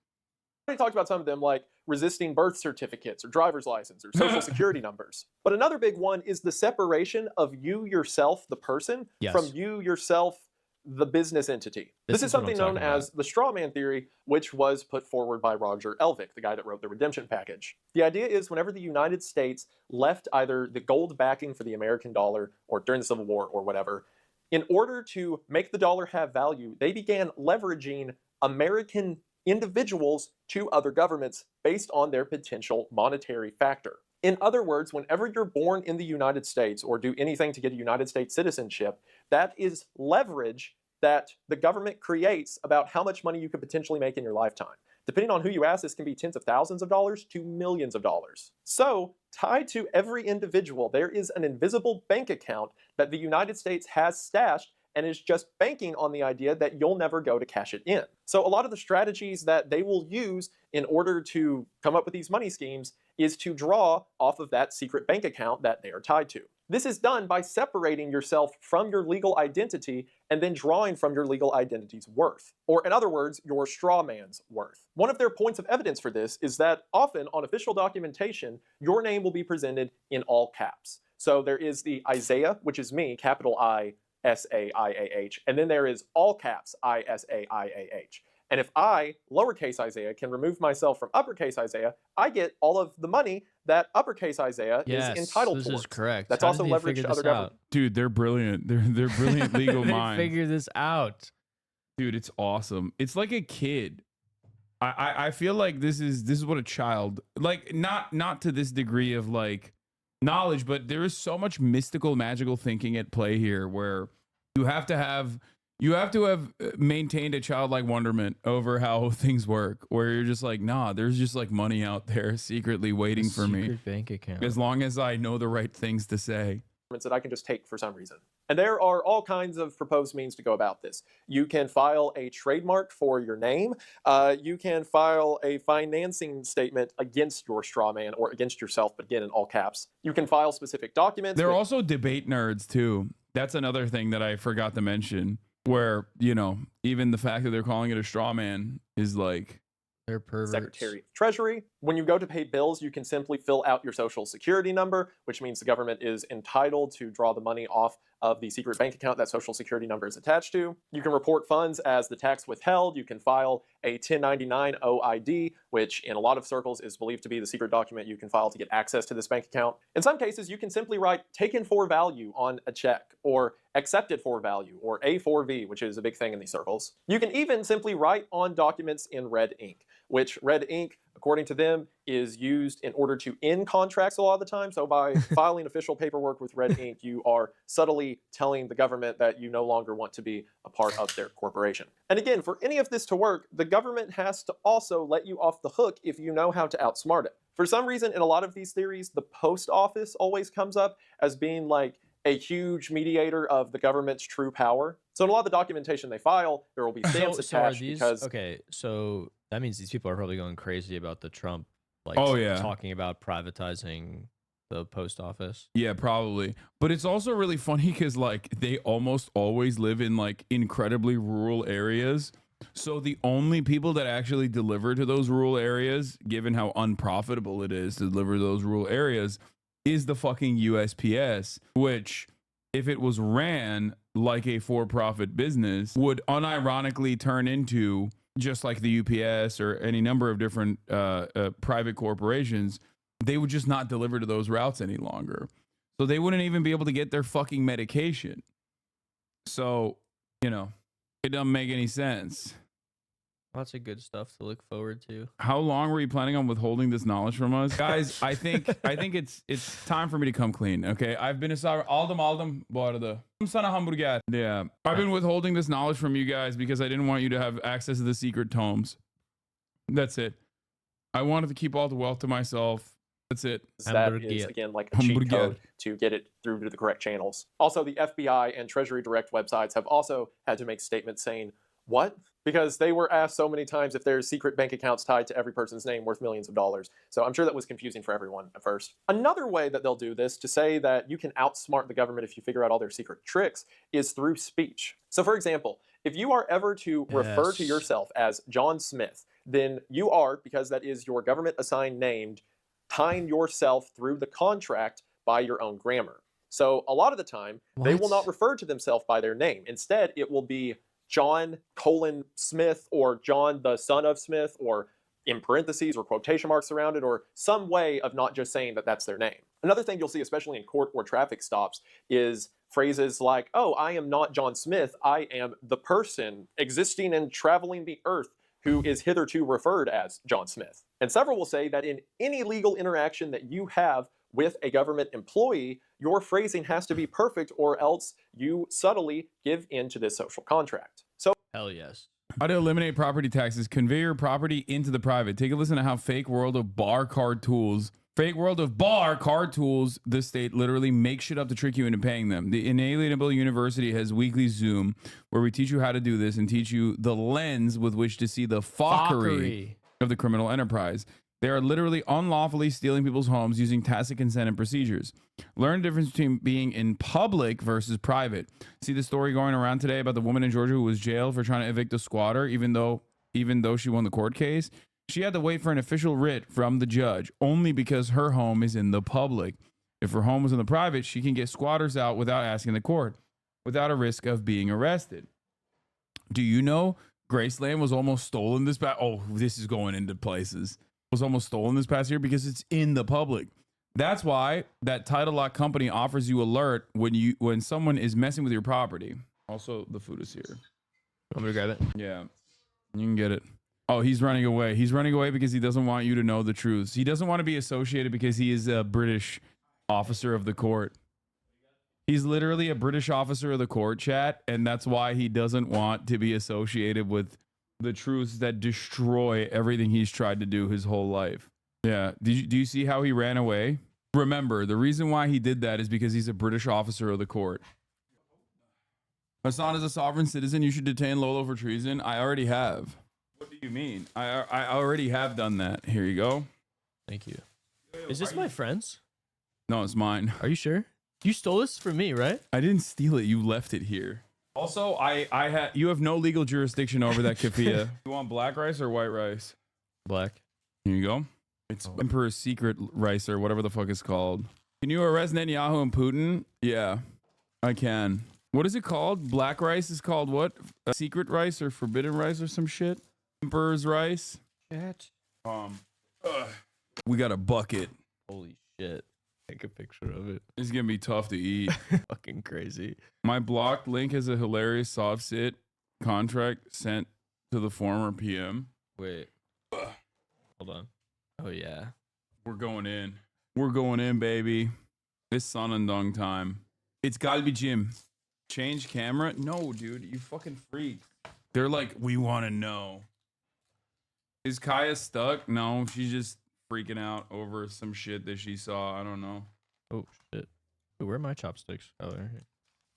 Speaker 6: We talked about some of them, like resisting birth certificates or driver's license or social security numbers. But another big one is the separation of you yourself, the person, from you yourself, the business entity. This is something known as the straw man theory, which was put forward by Roger Elvik, the guy that wrote the redemption package. The idea is whenever the United States left either the gold backing for the American dollar or during the Civil War or whatever, in order to make the dollar have value, they began leveraging American individuals to other governments based on their potential monetary factor. In other words, whenever you're born in the United States or do anything to get a United States citizenship, that is leverage that the government creates about how much money you could potentially make in your lifetime. Depending on who you ask, this can be tens of thousands of dollars to millions of dollars. So, tied to every individual, there is an invisible bank account that the United States has stashed and is just banking on the idea that you'll never go to cash it in. So a lot of the strategies that they will use in order to come up with these money schemes is to draw off of that secret bank account that they are tied to. This is done by separating yourself from your legal identity and then drawing from your legal identity's worth, or in other words, your straw man's worth. One of their points of evidence for this is that often on official documentation, your name will be presented in all caps. So there is the Isaiah, which is me, capital I, S-A-I-A-H, and then there is all caps I-S-A-I-A-H. And if I, lowercase Isaiah, can remove myself from uppercase Isaiah, I get all of the money that uppercase Isaiah is entitled to.
Speaker 2: This is correct.
Speaker 6: That's also leveraged to other governments.
Speaker 1: Dude, they're brilliant. They're brilliant legal
Speaker 2: they
Speaker 1: minds.
Speaker 2: Figure this out.
Speaker 1: Dude, it's awesome. It's like a kid. I feel like this is what a child, like, not to this degree of like knowledge, but there is so much mystical, magical thinking at play here where you have to have maintained a childlike wonderment over how things work, where you're just like, nah, there's just like money out there secretly waiting for me.
Speaker 2: Bank account.
Speaker 1: As long as I know the right things to say.
Speaker 6: That I can just take for some reason. And there are all kinds of proposed means to go about this. You can file a trademark for your name. You can file a financing statement against your straw man or against yourself, but again in all caps. You can file specific documents.
Speaker 1: They're also debate nerds too. That's another thing that I forgot to mention, where, you know, even the fact that they're calling it a straw man is like,
Speaker 2: they're perverts.
Speaker 6: Secretary of Treasury. When you go to pay bills, you can simply fill out your social security number, which means the government is entitled to draw the money off of the secret bank account that social security number is attached to. You can report funds as the tax withheld. You can file a 1099 OID, which in a lot of circles is believed to be the secret document you can file to get access to this bank account. In some cases, you can simply write taken for value on a check, or accepted for value, or A4V, which is a big thing in these circles. You can even simply write on documents in red ink, which red ink, according to them, is used in order to end contracts a lot of the time. So by filing official paperwork with red ink, you are subtly telling the government that you no longer want to be a part of their corporation. And again, for any of this to work, the government has to also let you off the hook if you know how to outsmart it. For some reason, in a lot of these theories, the post office always comes up as being like a huge mediator of the government's true power. So in a lot of the documentation they file, there will be stamps attached because...
Speaker 2: Okay, so that means these people are probably going crazy about the Trump, like, talking about privatizing the post office.
Speaker 1: Yeah, probably. But it's also really funny because, like, they almost always live in, like, incredibly rural areas. So the only people that actually deliver to those rural areas, given how unprofitable it is to deliver to those rural areas, is the fucking USPS, which, if it was ran like a for-profit business, would unironically turn into, just like the UPS or any number of different private corporations, they would just not deliver to those routes any longer. So they wouldn't even be able to get their fucking medication. So, you know, it doesn't make any sense.
Speaker 2: Lots of good stuff to look forward to.
Speaker 1: How long were you planning on withholding this knowledge from us? Guys, I think it's time for me to come clean, okay? I've been aldım bu arada. Sana hamburger. Yeah. I've been withholding this knowledge from you guys because I didn't want you to have access to the secret tomes. That's it. I wanted to keep all the wealth to myself. That's it.
Speaker 6: That is, again, like a cheat code to get it through to the correct channels. Also, the FBI and Treasury Direct websites have also had to make statements saying, what? Because they were asked so many times if there's secret bank accounts tied to every person's name worth millions of dollars. So I'm sure that was confusing for everyone at first. Another way that they'll do this to say that you can outsmart the government if you figure out all their secret tricks is through speech. So for example, If you are ever to refer to yourself as John Smith, then you are, because that is your government assigned name, tying yourself through the contract by your own grammar. So a lot of the time, they will not refer to themselves by their name. Instead, it will be John Smith, or John the son of Smith, or in parentheses or quotation marks around it, or some way of not just saying that that's their name. Another thing you'll see, especially in court or traffic stops, is phrases like, oh, I am not John Smith, I am the person existing and traveling the earth who is hitherto referred as John Smith. And several will say that in any legal interaction that you have with a government employee, your phrasing has to be perfect, or else you subtly give in to this social contract. So,
Speaker 2: hell yes.
Speaker 1: How to eliminate property taxes. Convey your property into the private. Take a listen to how Fake World of Bar Card Tools, the state literally makes shit up to trick you into paying them. The Inalienable University has weekly Zoom where we teach you how to do this and teach you the lens with which to see the fockery of the criminal enterprise. They are literally unlawfully stealing people's homes using tacit consent and procedures. Learn the difference between being in public versus private. See the story going around today about the woman in Georgia who was jailed for trying to evict a squatter, even though she won the court case. She had to wait for an official writ from the judge only because her home is in the public. If her home was in the private, she can get squatters out without asking the court, without a risk of being arrested. Do you know Graceland was almost stolen this past? Oh, this is going into places. Was almost stolen this past year because it's in the public. That's why that title lock company offers you alert when someone is messing with your property. Also, the food is here.
Speaker 2: Want me to grab it?
Speaker 1: Yeah, you can get it. Oh, he's running away. He's running away because he doesn't want you to know the truth. He doesn't want to be associated because he is a British officer of the court. He's literally a British officer of the court, chat, and that's why he doesn't want to be associated with the truths that destroy everything he's tried to do his whole life. Yeah. Do you see how he ran away? Remember, the reason why he did that is because he's a British officer of the court. Hassan is a sovereign citizen. You should detain Lolo for treason. I already have. What do you mean? I already have done that. Here you go.
Speaker 2: Thank you. Is this my friend's?
Speaker 1: No, it's mine.
Speaker 2: Are you sure? You stole this from me, right?
Speaker 1: I didn't steal it. You left it here. Also, you have no legal jurisdiction over that keffiyeh. You want black rice or white rice?
Speaker 2: Black.
Speaker 1: Here you go. It's Emperor's Secret rice or whatever the fuck it's called. Can you arrest Netanyahu and Putin? Yeah, I can. What is it called? Black rice is called what? Secret rice or forbidden rice or some shit? Emperor's rice?
Speaker 2: Shit.
Speaker 1: We got a bucket.
Speaker 2: Holy shit. Take a picture of it.
Speaker 1: It's gonna be tough to eat.
Speaker 2: Fucking crazy.
Speaker 1: My blocked link has a hilarious soft sit contract sent to the former PM.
Speaker 2: Wait. Hold on. Oh yeah.
Speaker 1: We're going in. We're going in, baby. It's Sun and Dong time. It's Galbi Jim. Change camera? No, dude. You fucking freak. They're like, we want to know. Is Kaya stuck? No, she's just freaking out over some shit that she saw. I don't know.
Speaker 2: Oh shit. Wait, where are my chopsticks? Oh, they're here.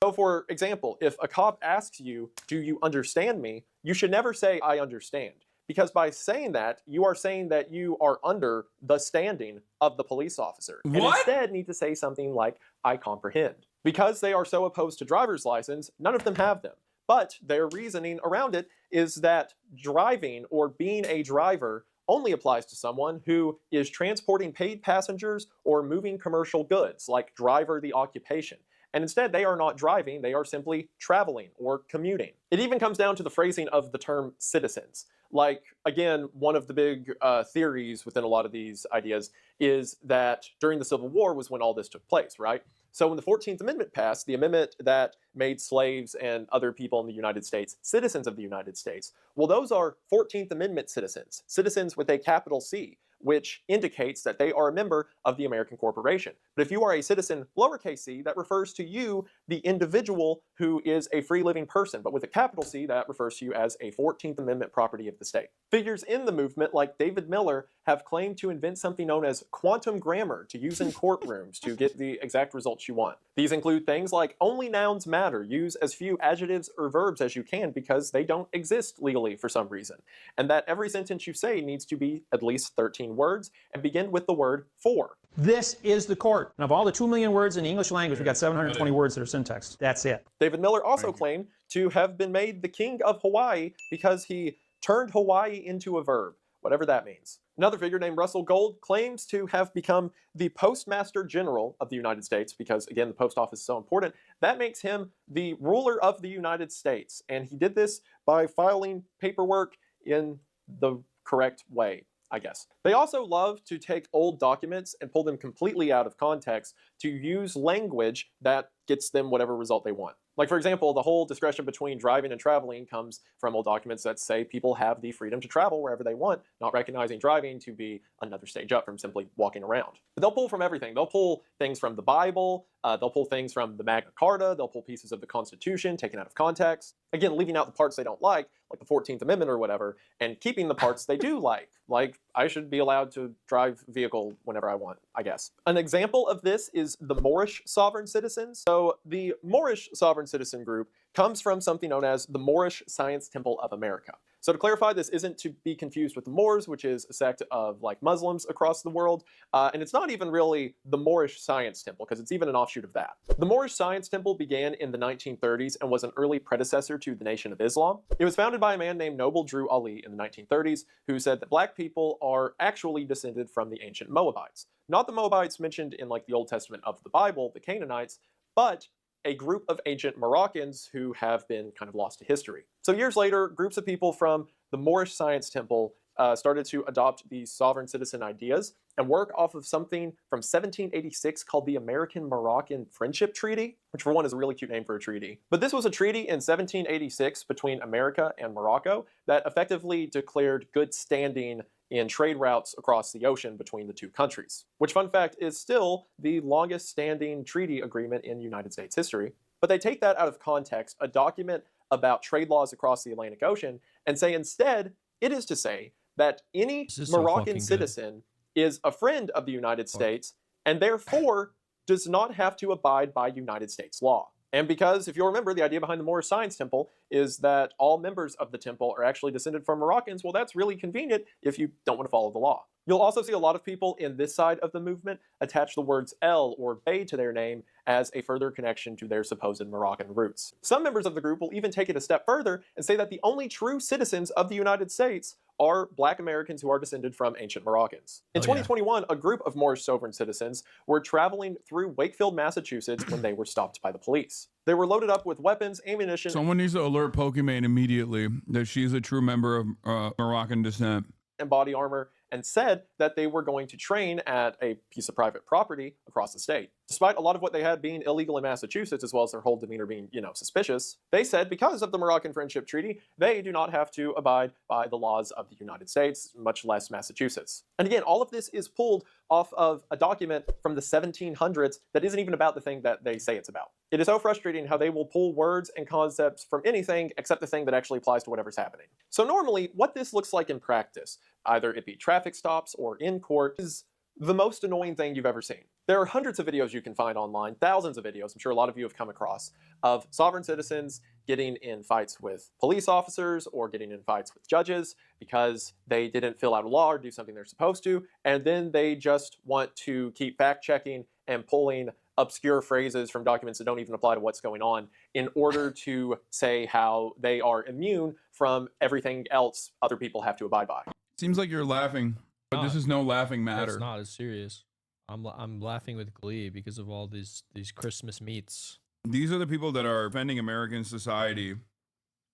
Speaker 6: So for example, if a cop asks you, do you understand me? You should never say, I understand. Because by saying that, you are saying that you are under the standing of the police officer.
Speaker 1: What?
Speaker 6: And instead need to say something like, I comprehend. Because they are so opposed to driver's license, none of them have them. But their reasoning around it is that driving or being a driver only applies to someone who is transporting paid passengers or moving commercial goods, like driver the occupation. And instead, they are not driving, they are simply traveling or commuting. It even comes down to the phrasing of the term citizens. Like, again, one of the big theories within a lot of these ideas is that during the Civil War was when all this took place, right? So when the 14th Amendment passed, the amendment that made slaves and other people in the United States citizens of the United States, well, those are 14th Amendment citizens, citizens with a capital C, which indicates that they are a member of the American corporation. But if you are a citizen, lowercase c, that refers to you, the individual who is a free living person. But with a capital C, that refers to you as a 14th Amendment property of the state. Figures in the movement like David Miller have claimed to invent something known as quantum grammar to use in courtrooms to get the exact results you want. These include things like only nouns matter, use as few adjectives or verbs as you can because they don't exist legally for some reason, and that every sentence you say needs to be at least 13 words and begin with the word for.
Speaker 13: This is the court. And of all the 2 million words in the English language, we've got 720 words that are syntax. That's it.
Speaker 6: David Miller also claimed to have been made the king of Hawaii because he turned Hawaii into a verb, whatever that means. Another figure named Russell Gold claims to have become the Postmaster General of the United States because, again, the post office is so important. That makes him the ruler of the United States. And he did this by filing paperwork in the correct way, I guess. They also love to take old documents and pull them completely out of context to use language that gets them whatever result they want. Like, for example, the whole discretion between driving and traveling comes from old documents that say people have the freedom to travel wherever they want, not recognizing driving to be another stage up from simply walking around. But they'll pull from everything. They'll pull things from the Bible, they'll pull things from the Magna Carta, they'll pull pieces of the Constitution taken out of context. Again, leaving out the parts they don't like the 14th Amendment or whatever, and keeping the parts they do like I should be allowed to drive a vehicle whenever I want, I guess. An example of this is the Moorish sovereign citizens. So the Moorish sovereign citizen group comes from something known as the Moorish Science Temple of America. So to clarify, this isn't to be confused with the Moors, which is a sect of Muslims across the world. And it's not even really the Moorish Science Temple, because it's even an offshoot of that. The Moorish Science Temple began in the 1930s and was an early predecessor to the Nation of Islam. It was founded by a man named Noble Drew Ali in the 1930s, who said that black people are actually descended from the ancient Moabites. Not the Moabites mentioned in the Old Testament of the Bible, the Canaanites, but a group of ancient Moroccans who have been kind of lost to history. So years later, groups of people from the Moorish Science Temple started to adopt these sovereign citizen ideas and work off of something from 1786 called the American-Moroccan Friendship Treaty, which for one is a really cute name for a treaty. But this was a treaty in 1786 between America and Morocco that effectively declared good standing in trade routes across the ocean between the two countries, which, fun fact, is still the longest standing treaty agreement in United States history. But they take that out of context, a document about trade laws across the Atlantic Ocean, and say instead, it is to say that any Moroccan citizen is a friend of the United States and therefore does not have to abide by United States law. And because, if you'll remember, the idea behind the Moorish Science Temple is that all members of the temple are actually descended from Moroccans, well, that's really convenient if you don't want to follow the law. You'll also see a lot of people in this side of the movement attach the words El or Bey to their name as a further connection to their supposed Moroccan roots. Some members of the group will even take it a step further and say that the only true citizens of the United States are Black Americans who are descended from ancient Moroccans. In 2021, a group of Moorish sovereign citizens were traveling through Wakefield, Massachusetts when they were stopped by the police. They were loaded up with weapons, ammunition.
Speaker 1: Someone needs to alert Pokimane immediately that she's a true member of Moroccan descent.
Speaker 6: And body armor, and said that they were going to train at a piece of private property across the state. Despite a lot of what they had being illegal in Massachusetts, as well as their whole demeanor being, suspicious, they said because of the Moroccan Friendship Treaty, they do not have to abide by the laws of the United States, much less Massachusetts. And again, all of this is pulled off of a document from the 1700s that isn't even about the thing that they say it's about. It is so frustrating how they will pull words and concepts from anything except the thing that actually applies to whatever's happening. So normally, what this looks like in practice, either it be traffic stops or in court, is the most annoying thing you've ever seen. There are hundreds of videos you can find online, thousands of videos, I'm sure a lot of you have come across, of sovereign citizens getting in fights with police officers or getting in fights with judges because they didn't fill out a law or do something they're supposed to, and then they just want to keep fact-checking and pulling obscure phrases from documents that don't even apply to what's going on in order to say how they are immune from everything else other people have to abide by.
Speaker 1: Seems like you're laughing, but this is no laughing matter.
Speaker 2: It's not as serious. I'm laughing with glee because of all these Christmas meats.
Speaker 1: These are the people that are defending American society,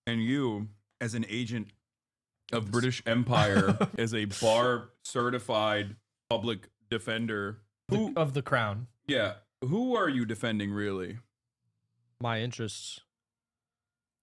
Speaker 1: and you, as an agent of British Empire, as a bar certified public defender
Speaker 2: of the crown.
Speaker 1: Yeah. Who are you defending, really?
Speaker 2: My interests.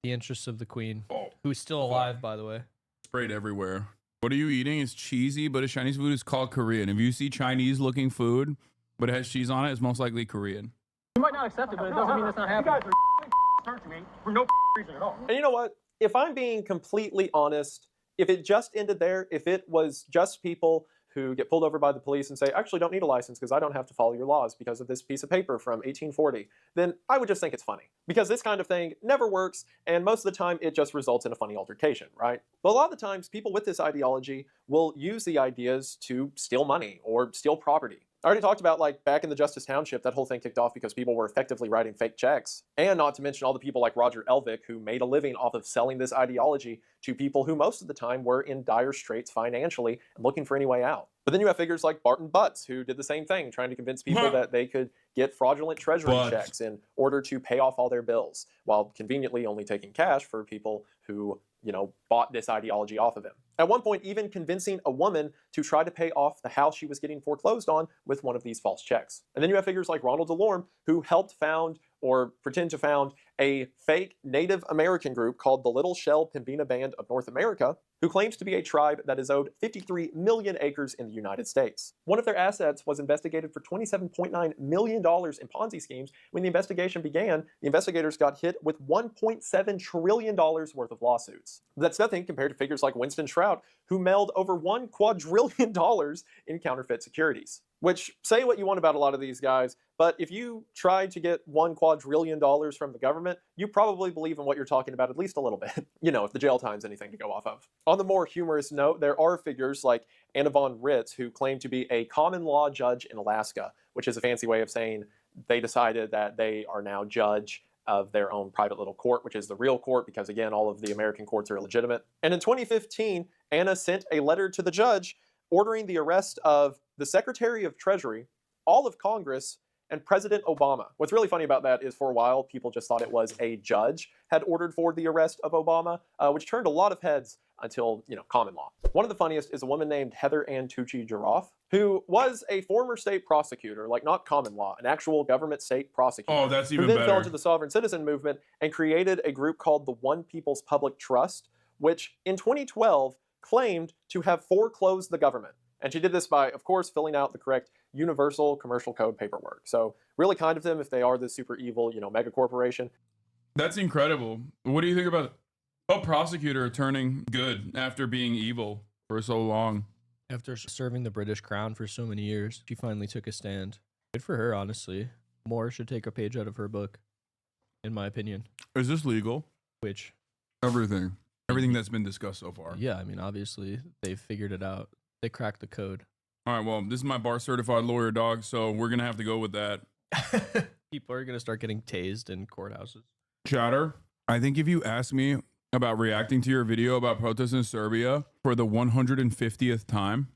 Speaker 2: The interests of the queen, who's still alive, by the way.
Speaker 1: Sprayed everywhere. What are you eating? It's cheesy, but Chinese food is called Korean. If you see Chinese-looking food, but it has cheese on it, it's most likely Korean.
Speaker 15: You might not accept it, but it doesn't mean it's not happening. You guys are to me for no reason at all.
Speaker 6: And you know what? If I'm being completely honest, if it just ended there, if it was just people who get pulled over by the police and say, actually don't need a license because I don't have to follow your laws because of this piece of paper from 1840, then I would just think it's funny. Because this kind of thing never works, and most of the time it just results in a funny altercation, right? But a lot of the times people with this ideology will use the ideas to steal money or steal property. I already talked about, like, back in the Justice Township, that whole thing kicked off because people were effectively writing fake checks. And not to mention all the people like Roger Elvick who made a living off of selling this ideology to people who most of the time were in dire straits financially and looking for any way out. But then you have figures like Barton Butts who did the same thing, trying to convince people that they could get fraudulent treasury checks in order to pay off all their bills, while conveniently only taking cash for people who, you know, bought this ideology off of him. At one point, even convincing a woman to try to pay off the house she was getting foreclosed on with one of these false checks. And then you have figures like Ronald DeLorme, who helped found or pretend to found a fake Native American group called the Little Shell Pembina Band of North America, who claims to be a tribe that is owed 53 million acres in the United States. One of their assets was investigated for $27.9 million in Ponzi schemes. When the investigation began, the investigators got hit with $1.7 trillion worth of lawsuits. That's nothing compared to figures like Winston Shrout, who mailed over $1 quadrillion in counterfeit securities. Which, say what you want about a lot of these guys, but if you tried to get $1 quadrillion from the government, you probably believe in what you're talking about at least a little bit. You know, if the jail time's anything to go off of. On the more humorous note, there are figures like Anna von Ritz who claim to be a common law judge in Alaska, which is a fancy way of saying they decided that they are now judge of their own private little court, which is the real court because, again, all of the American courts are illegitimate. And in 2015, Anna sent a letter to the judge ordering the arrest of the Secretary of Treasury, all of Congress, and President Obama. What's really funny about that is for a while, people just thought it was a judge had ordered for the arrest of Obama, which turned a lot of heads until, you know, common law. One of the funniest is a woman named Heather Ann Tucci Giraffe, who was a former state prosecutor, like not common law, an actual government state prosecutor.
Speaker 1: Oh, that's even
Speaker 6: better. Who then
Speaker 1: better.
Speaker 6: fell into the sovereign citizen movement and created a group called the One People's Public Trust, which in 2012 claimed to have foreclosed the government. And she did this by, of course, filling out the correct Universal Commercial Code paperwork. So really kind of them if they are this super evil, you know, mega corporation.
Speaker 1: That's incredible. What do you think about a prosecutor turning good after being evil for so long?
Speaker 2: After serving the British crown for so many years, she finally took a stand. Good for her, honestly. More should take a page out of her book, in my opinion.
Speaker 1: Is this legal?
Speaker 2: Which?
Speaker 1: Everything. Everything that's been discussed so far.
Speaker 2: Yeah, I mean, obviously, they've figured it out. They cracked the code.
Speaker 1: All right, well, this is my bar certified lawyer, dog, so we're going to have to go with that.
Speaker 2: People are going to start getting tased in courthouses.
Speaker 1: Chatter, I think if you ask me about reacting to your video about protests in Serbia for the 150th time,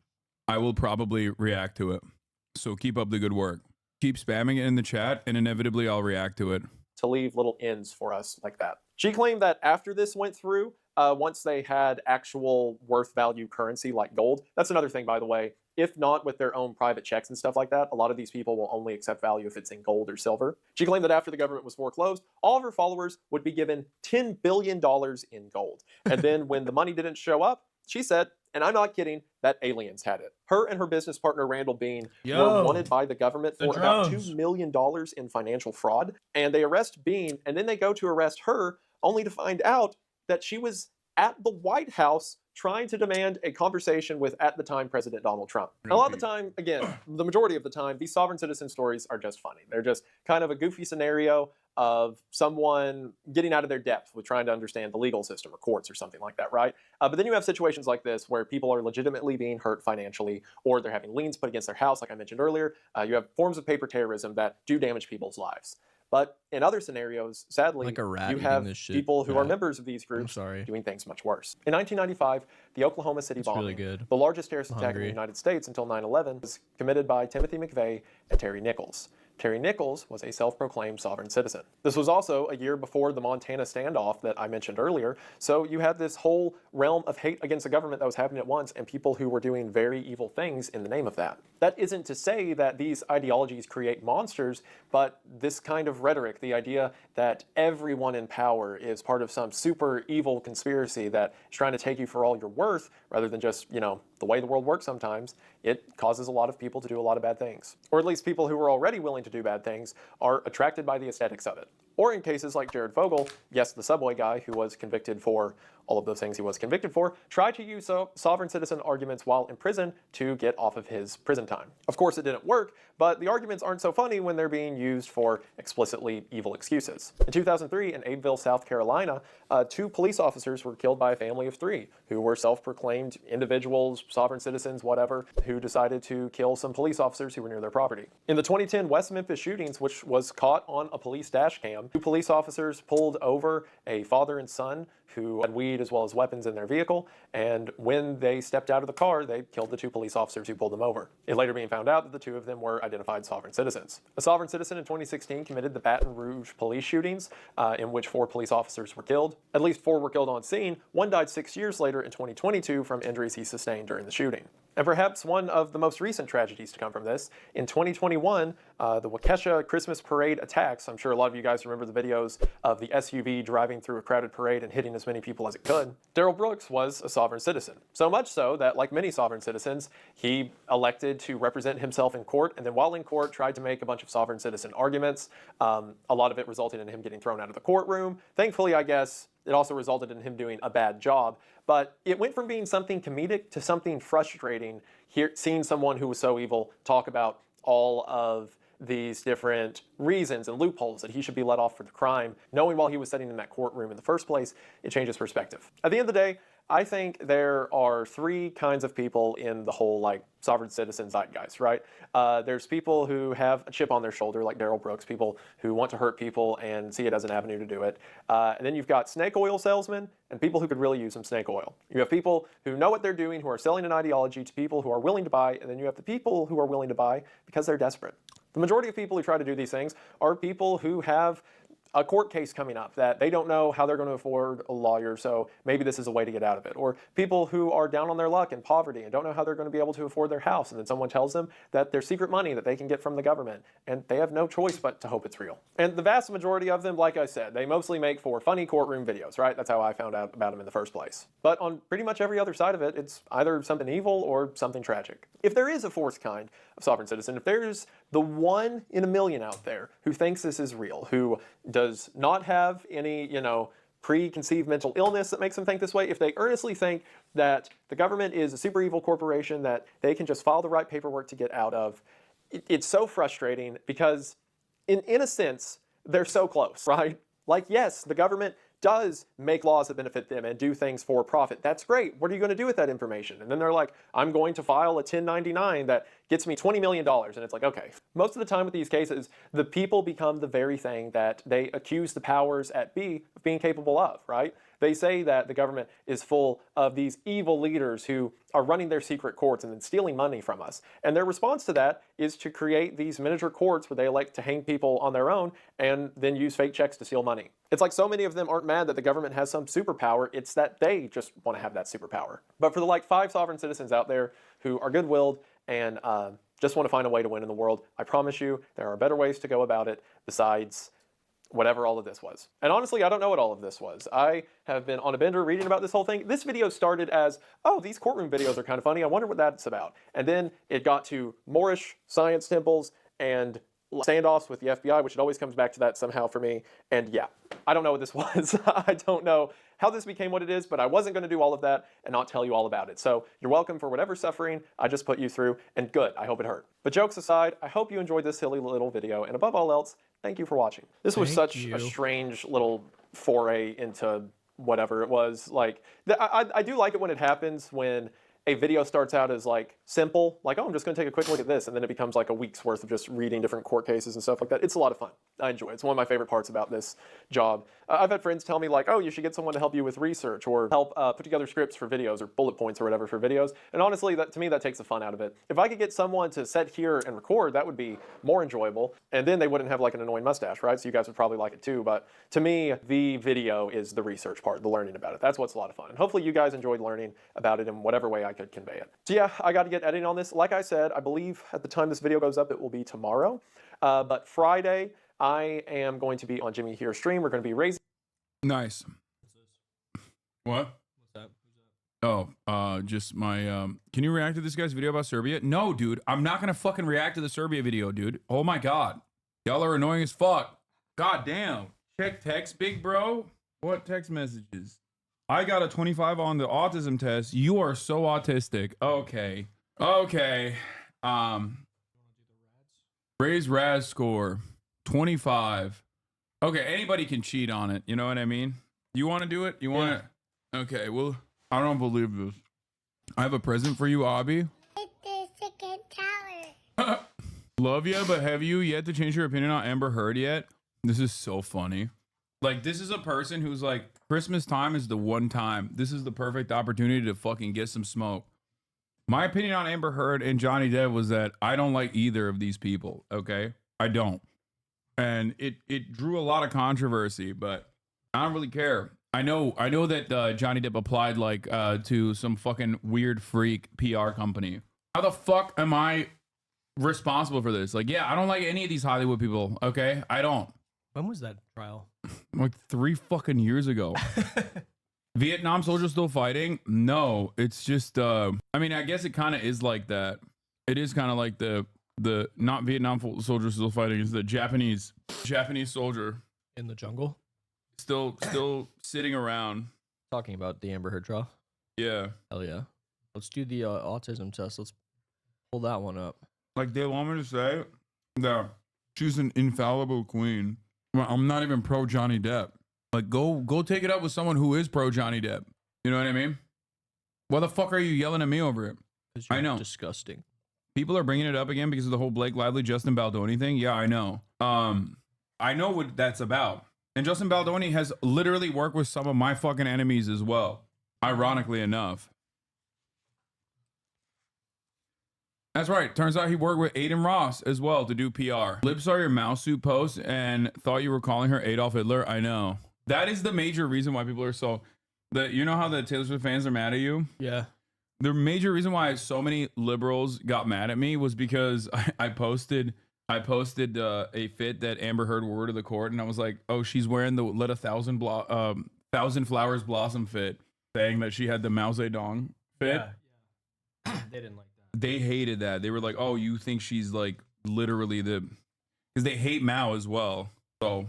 Speaker 1: I will probably react to it. So keep up the good work. Keep spamming it in the chat, and inevitably I'll react to it.
Speaker 6: To leave little ends for us like that. She claimed that after this went through, once they had actual worth value currency like gold, that's another thing, by the way, if not with their own private checks and stuff like that, a lot of these people will only accept value if it's in gold or silver. She claimed that after the government was foreclosed, all of her followers would be given $10 billion in gold. And then when the money didn't show up, she said, and I'm not kidding, that aliens had it. Her and her business partner, Randall Bean, were wanted by the government for about $2 million in financial fraud. And they arrest Bean, and then they go to arrest her, only to find out that she was at the White House trying to demand a conversation with, at the time, President Donald Trump. A lot of the time, again, the majority of the time, these sovereign citizen stories are just funny. They're just kind of a goofy scenario of someone getting out of their depth with trying to understand the legal system or courts or something like that, right? But then you have situations like this where people are legitimately being hurt financially, or they're having liens put against their house, like I mentioned earlier. You have forms of paper terrorism that do damage people's lives. But in other scenarios, sadly,
Speaker 2: like a rat
Speaker 6: you have people who are
Speaker 2: Yeah.
Speaker 6: members of these groups doing things much worse. In 1995, the Oklahoma City bombing,
Speaker 2: really good.
Speaker 6: the largest terrorist
Speaker 2: I'm
Speaker 6: attack in the
Speaker 2: hungry.
Speaker 6: United States until 9/11, was committed by Timothy McVeigh and Terry Nichols. Terry Nichols was a self-proclaimed sovereign citizen. This was also a year before the Montana standoff that I mentioned earlier, so you had this whole realm of hate against the government that was happening at once, and people who were doing very evil things in the name of that. That isn't to say that these ideologies create monsters, but this kind of rhetoric, the idea that everyone in power is part of some super evil conspiracy that is trying to take you for all you're worth, rather than just, you know, the way the world works sometimes, it causes a lot of people to do a lot of bad things. Or at least people who are already willing to do bad things are attracted by the aesthetics of it. Or in cases like Jared Fogle, yes, the subway guy who was convicted for all of those things he was convicted for, tried to use sovereign citizen arguments while in prison to get off of his prison time. Of course, it didn't work, but the arguments aren't so funny when they're being used for explicitly evil excuses. In 2003, in Aidville, South Carolina, 2 police officers were killed by a family of 3 who were self-proclaimed individuals, sovereign citizens, whatever, who decided to kill some police officers who were near their property. In the 2010 West Memphis shootings, which was caught on a police dash cam, 2 police officers pulled over a father and son who had weed as well as weapons in their vehicle, and when they stepped out of the car, they killed the 2 police officers who pulled them over. It later being found out that the 2 of them were identified sovereign citizens. A sovereign citizen in 2016 committed the Baton Rouge police shootings, in which 4 police officers were killed. At least 4 were killed on scene. 1 died 6 years later in 2022 from injuries he sustained during the shooting. And perhaps one of the most recent tragedies to come from this, in 2021, the Waukesha Christmas parade attacks. I'm sure a lot of you guys remember the videos of the SUV driving through a crowded parade and hitting as many people as it could. Darrell Brooks was a sovereign citizen. So much so that, like many sovereign citizens, he elected to represent himself in court, and then while in court tried to make a bunch of sovereign citizen arguments. A lot of it resulted in him getting thrown out of the courtroom. Thankfully, I guess, it also resulted in him doing a bad job. But it went from being something comedic to something frustrating, seeing someone who was so evil talk about all of these different reasons and loopholes that he should be let off for the crime, knowing while he was sitting in that courtroom in the first place, it changes perspective. At the end of the day, I think there are 3 kinds of people in the whole sovereign citizen zeitgeist, right? There's people who have a chip on their shoulder, like Darrell Brooks, people who want to hurt people and see it as an avenue to do it. And then you've got snake oil salesmen and people who could really use some snake oil. You have people who know what they're doing, who are selling an ideology to people who are willing to buy, and then you have the people who are willing to buy because they're desperate. The majority of people who try to do these things are people who have a court case coming up that they don't know how they're going to afford a lawyer, so maybe this is a way to get out of it. Or people who are down on their luck in poverty and don't know how they're going to be able to afford their house, and then someone tells them that there's secret money that they can get from the government, and they have no choice but to hope it's real. And the vast majority of them, like I said, they mostly make for funny courtroom videos, right? That's how I found out about them in the first place. But on pretty much every other side of it, it's either something evil or something tragic. If there is a 4th kind of sovereign citizen, if there's the 1 in a million out there who thinks this is real, who does not have any, preconceived mental illness that makes them think this way, if they earnestly think that the government is a super evil corporation that they can just file the right paperwork to get out of, it's so frustrating because in a sense, they're so close, right? Like, yes, the government does make laws that benefit them and do things for profit. That's great. What are you going to do with that information? And then they're like, I'm going to file a 1099 that gets me $20 million. And it's like, okay. Most of the time with these cases, the people become the very thing that they accuse the powers at be of being capable of, right? They say that the government is full of these evil leaders who are running their secret courts and then stealing money from us. And their response to that is to create these miniature courts where they like to hang people on their own and then use fake checks to steal money. It's like so many of them aren't mad that the government has some superpower, it's that they just want to have that superpower. But for the 5 sovereign citizens out there who are good-willed and just want to find a way to win in the world, I promise you there are better ways to go about it besides whatever all of this was. And honestly, I don't know what all of this was. I have been on a bender reading about this whole thing. This video started as, oh, these courtroom videos are kind of funny. I wonder what that's about. And then it got to Moorish science temples and standoffs with the FBI, which it always comes back to that somehow for me. And yeah, I don't know what this was. I don't know how this became what it is, but I wasn't going to do all of that and not tell you all about it. So you're welcome for whatever suffering I just put you through, and good, I hope it hurt. But jokes aside, I hope you enjoyed this silly little video, and above all else, thank you for watching. This was such a strange little foray into whatever it was. I do like it when it happens when a video starts out as simple, oh, I'm just going to take a quick look at this, and then it becomes a week's worth of just reading different court cases and stuff like that. It's a lot of fun. I enjoy it. It's one of my favorite parts about this job. I've had friends tell me oh, you should get someone to help you with research or help put together scripts for videos or bullet points or whatever for videos. And honestly, to me, that takes the fun out of it. If I could get someone to sit here and record, that would be more enjoyable. And then they wouldn't have an annoying mustache, right? So you guys would probably like it too. But to me, the video is the research part, the learning about it. That's what's a lot of fun. And hopefully you guys enjoyed learning about it in whatever way I could convey it. So yeah, I got to get editing on this. Like I said, I believe at the time this video goes up, it will be tomorrow. But Friday, I am going to be on Jimmy Here's stream. We're going to be raising.
Speaker 1: Nice. What?
Speaker 2: What's
Speaker 1: that? Oh, just my, can you react to this guy's video about Serbia? No, dude, I'm not going to fucking react to the Serbia video, dude. Oh my God. Y'all are annoying as fuck. God damn. Check text, big bro. What text messages? I got a 25 on the autism test. You are so autistic. Okay. Raise RAS score 25. Okay, anybody can cheat on it. You know what I mean? You want to do it? You want to? Okay, well, I don't believe this. I have a present for you, Abby. Love ya, but have you yet to change your opinion on Amber Heard yet? This is so funny. Like, this is a person who's like, Christmas time is the one time. This is the perfect opportunity to fucking get some smoke. My opinion on Amber Heard and Johnny Depp was that I don't like either of these people, okay? I don't. And it drew a lot of controversy, but I don't really care. I know that Johnny Depp applied like to some fucking weird freak PR company. How the fuck am I responsible for this? Like, yeah, I don't like any of these Hollywood people, okay? I don't.
Speaker 2: When was that trial?
Speaker 1: Like 3 fucking years ago. Vietnam soldiers still fighting? No, it's just I mean, I guess it kind of is like that. It is kind of like the not Vietnam soldiers still fighting, it's the Japanese soldier
Speaker 2: in the jungle
Speaker 1: still sitting around.
Speaker 2: Talking about the Amber Heard trial.
Speaker 1: Yeah.
Speaker 2: Hell yeah. Let's do the autism test. Let's pull that one up.
Speaker 1: Like, they want me to say that she's an infallible queen. Well, I'm not even pro Johnny Depp. Like, go take it up with someone who is pro Johnny Depp. You know what I mean? Why the fuck are you yelling at me over it? I know.
Speaker 2: Disgusting.
Speaker 1: People are bringing it up again because of the whole Blake Lively, Justin Baldoni thing. Yeah, I know. I know what that's about. And Justin Baldoni has literally worked with some of my fucking enemies as well. Ironically enough. That's right. Turns out he worked with Aiden Ross as well to do PR. Lips are your mouse suit post and thought you were calling her Adolf Hitler. I know. That is the major reason why people are so... You know how the Taylor Swift fans are mad at you?
Speaker 2: Yeah.
Speaker 1: The major reason why so many liberals got mad at me was because I posted a fit that Amber Heard wore to the court, and I was like, oh, she's wearing the Let a Thousand Flowers Blossom fit, saying that she had the Mao Zedong fit.
Speaker 2: Yeah. They didn't like that.
Speaker 1: They hated that. They were like, oh, you think she's like literally because they hate Mao as well. So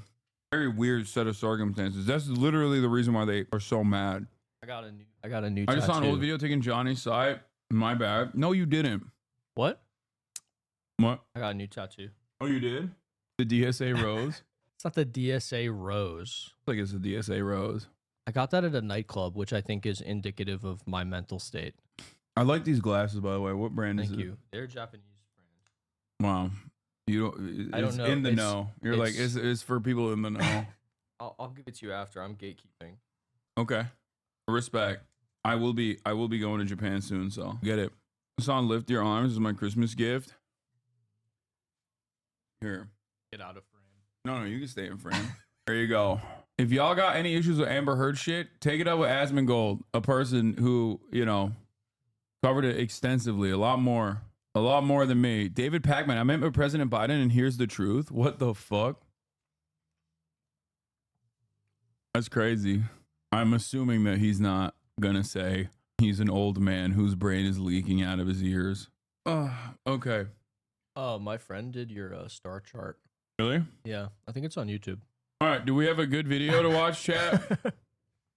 Speaker 1: very weird set of circumstances. That's literally the reason why they are so mad.
Speaker 2: I got a new
Speaker 1: I just saw an old video taking Johnny's side. My bad. No, you didn't.
Speaker 2: What?
Speaker 1: What?
Speaker 2: I got a new tattoo.
Speaker 1: Oh, you did? The DSA rose?
Speaker 2: It's not the DSA rose.
Speaker 1: Like it's a DSA rose.
Speaker 2: I got that at a nightclub, which I think is indicative of my mental state.
Speaker 1: I like these glasses, by the way. What brand is it?
Speaker 2: Thank you. They're Japanese
Speaker 1: brand. Wow. You don't.
Speaker 2: I don't know.
Speaker 1: In the know. You're like it's for people in the know.
Speaker 2: I'll give it to you after. I'm gatekeeping.
Speaker 1: Okay. Respect. I will be going to Japan soon, so get it. It's on Lift Your Arms is my Christmas gift. Here.
Speaker 2: Get out of frame.
Speaker 1: No, you can stay in frame. There you go. If y'all got any issues with Amber Heard shit, take it up with Asmongold, a person who, covered it extensively, a lot more than me. David Pacman, I met with President Biden, and here's the truth. What the fuck? That's crazy. I'm assuming that he's not gonna say he's an old man whose brain is leaking out of his ears. Okay.
Speaker 2: My friend did your star chart.
Speaker 1: Really?
Speaker 2: Yeah, I think it's on YouTube.
Speaker 1: All right, do we have a good video to watch, chat?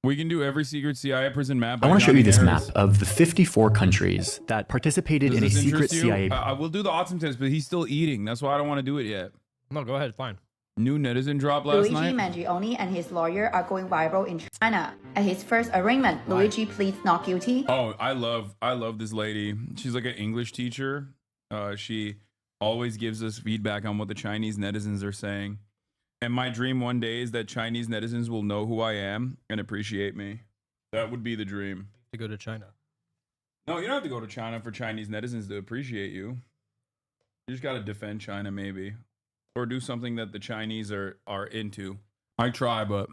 Speaker 1: We can do every secret CIA prison map.
Speaker 16: I want to show you this map of the 54 countries that participated in a secret CIA.
Speaker 1: I will do the autism test, but he's still eating. That's why I don't want to do it yet.
Speaker 2: No, go ahead. Fine.
Speaker 1: New netizen drop last night.
Speaker 17: Luigi Mangione and his lawyer are going viral in China. At his first arraignment, Luigi pleads not guilty.
Speaker 1: Oh, I love this lady. She's like an English teacher. She always gives us feedback on what the Chinese netizens are saying. And my dream one day is that Chinese netizens will know who I am and appreciate me. That would be the dream.
Speaker 2: To go to China.
Speaker 1: No, you don't have to go to China for Chinese netizens to appreciate you. You just got to defend China maybe. Or do something that the Chinese are into. I try, but...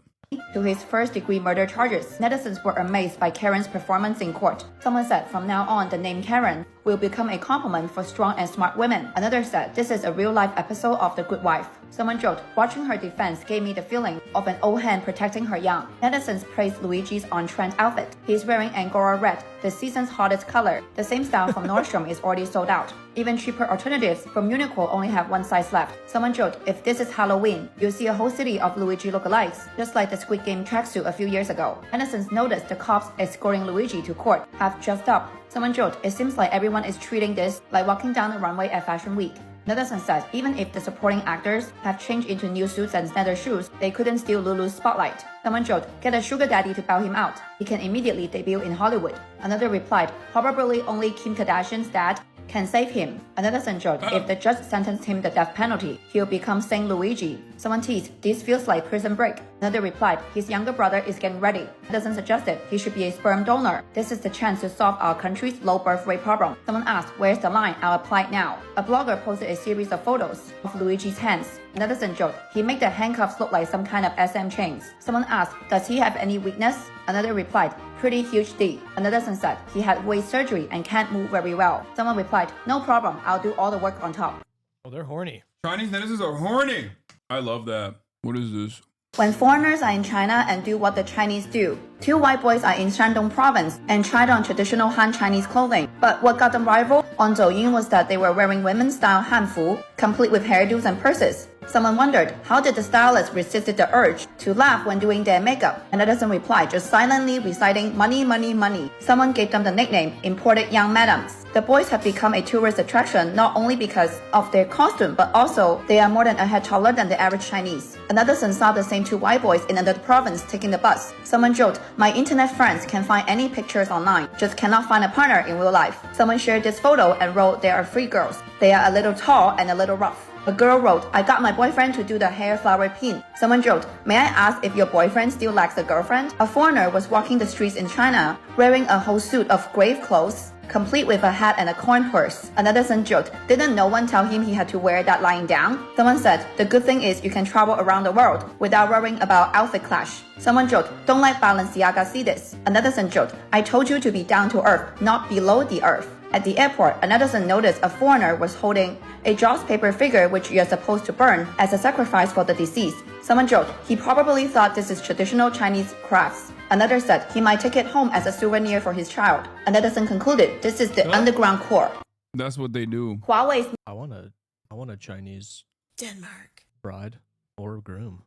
Speaker 17: To his first-degree murder charges, netizens were amazed by Karen's performance in court. Someone said from now on the name Karen will become a compliment for strong and smart women. Another said this is a real-life episode of The Good Wife. Someone joked, watching her defense gave me the feeling of an old hen protecting her young. Netizens praised Luigi's on-trend outfit. He's wearing Angora red, the season's hottest color. The same style from Nordstrom is already sold out. Even cheaper alternatives from Uniqlo only have one size left. Someone joked, if this is Halloween, you'll see a whole city of Luigi lookalikes, just like the Squid Game tracksuit a few years ago. Netizens noticed the cops escorting Luigi to court have dressed up. Someone joked, it seems like everyone is treating this like walking down the runway at Fashion Week. Netizen said, even if the supporting actors have changed into new suits and leather shoes, they couldn't steal Lulu's spotlight. Someone joked, get a sugar daddy to bail him out. He can immediately debut in Hollywood. Another replied, probably only Kim Kardashian's dad can save him. Another joked, if the judge sentenced him the death penalty, he'll become Saint Luigi. Someone teased, this feels like Prison Break. Another replied, his younger brother is getting ready. Another suggested he should be a sperm donor. This is the chance to solve our country's low birth rate problem. Someone asked, where's the line? I'll apply it now. A blogger posted a series of photos of Luigi's hands. Another joked, he made the handcuffs look like some kind of SM chains. Someone asked, does he have any weakness? Another replied, pretty huge D. Another said, he had waist surgery and can't move very well. Someone replied, no problem, I'll do all the work on top.
Speaker 2: Oh, they're horny.
Speaker 1: Chinese netizens are horny. I love that. What is this?
Speaker 17: When foreigners are in China and do what the Chinese do. Two white boys are in Shandong province and tried on traditional Han Chinese clothing. But what got them rival on Douyin was that they were wearing women's-style Hanfu, complete with hairdos and purses. Someone wondered, how did the stylists resist the urge to laugh when doing their makeup? And Edison replied, just silently reciting, money, money, money. Someone gave them the nickname, imported young madams. The boys have become a tourist attraction not only because of their costume, but also they are more than a head taller than the average Chinese. Another son saw the same two white boys in another province taking the bus. Someone joked, my internet friends can find any pictures online, just cannot find a partner in real life. Someone shared this photo and wrote, there are three girls. They are a little tall and a little rough. A girl wrote, I got my boyfriend to do the hair flower pin. Someone joked, may I ask if your boyfriend still lacks a girlfriend? A foreigner was walking the streets in China wearing a whole suit of grave clothes, complete with a hat and a corn horse. Another son joked, didn't no one tell him he had to wear that lying down? Someone said, the good thing is you can travel around the world without worrying about outfit clash. Someone joked, don't let Balenciaga see this. Another son joked, I told you to be down to earth, not below the earth. At the airport, another son noticed a foreigner was holding a joss paper figure which you're supposed to burn as a sacrifice for the deceased. Someone joked, he probably thought this is traditional Chinese crafts. Another said he might take it home as a souvenir for his child. Another son concluded, this is the underground core.
Speaker 1: That's what they do.
Speaker 17: Huawei's
Speaker 2: I want a Chinese
Speaker 18: Denmark
Speaker 2: bride or groom.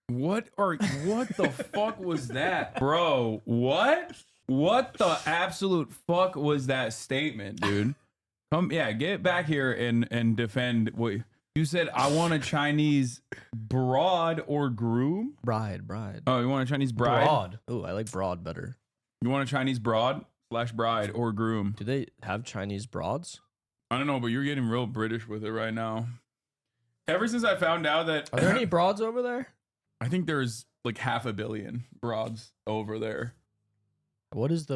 Speaker 1: What the fuck was that, bro? What the absolute fuck was that statement, dude? Get back here and defend what you said. I want a Chinese broad or groom?
Speaker 2: Bride.
Speaker 1: Oh, you want a Chinese bride?
Speaker 2: Broad. Oh, I like broad better.
Speaker 1: You want a Chinese broad / bride or groom?
Speaker 2: Do they have Chinese broads?
Speaker 1: I don't know, but you're getting real British with it right now. Ever since I found out that...
Speaker 2: Are there any broads over there?
Speaker 1: I think there's like 500 million broads over there.
Speaker 2: What is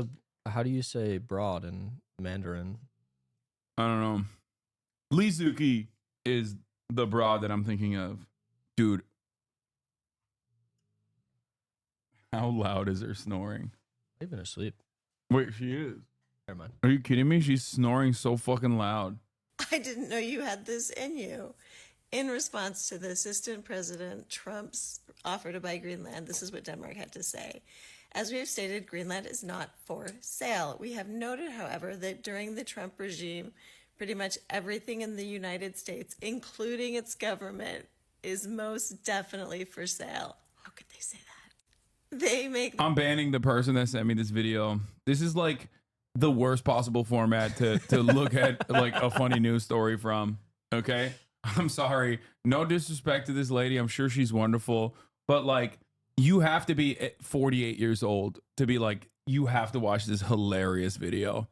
Speaker 2: how do you say broad in Mandarin?
Speaker 1: I don't know. Lizuki is the broad that I'm thinking of. Dude. How loud is her snoring?
Speaker 2: I've been asleep.
Speaker 1: Wait, she is.
Speaker 2: Never mind.
Speaker 1: Are you kidding me? She's snoring so fucking loud.
Speaker 18: I didn't know you had this in you. In response to the Assistant President Trump's offer to buy Greenland, this is what Denmark had to say. As we have stated, Greenland is not for sale. We have noted, however, that during the Trump regime, pretty much everything in the United States, including its government, is most definitely for sale. How could they say that?
Speaker 1: I'm banning the person that sent me this video. This is like the worst possible format to look at like a funny news story from. Okay? I'm sorry. No disrespect to this lady. I'm sure she's wonderful. But like, you have to be 48 years old to be like, you have to watch this hilarious video.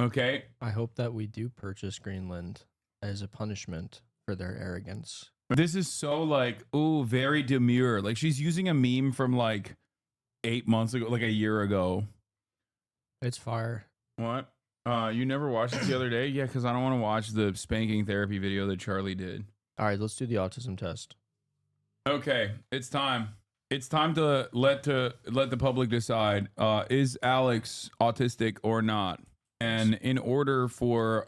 Speaker 1: Okay?
Speaker 2: I hope that we do purchase Greenland as a punishment for their arrogance.
Speaker 1: This is so like, ooh, very demure. Like she's using a meme from like 8 months ago, like a year ago.
Speaker 2: It's fire.
Speaker 1: What? You never watched it the other day? Yeah, because I don't want to watch the spanking therapy video that Charlie did.
Speaker 2: All right, let's do the autism test.
Speaker 1: Okay, it's time. It's time to let the public decide. Is Alex autistic or not? And in order for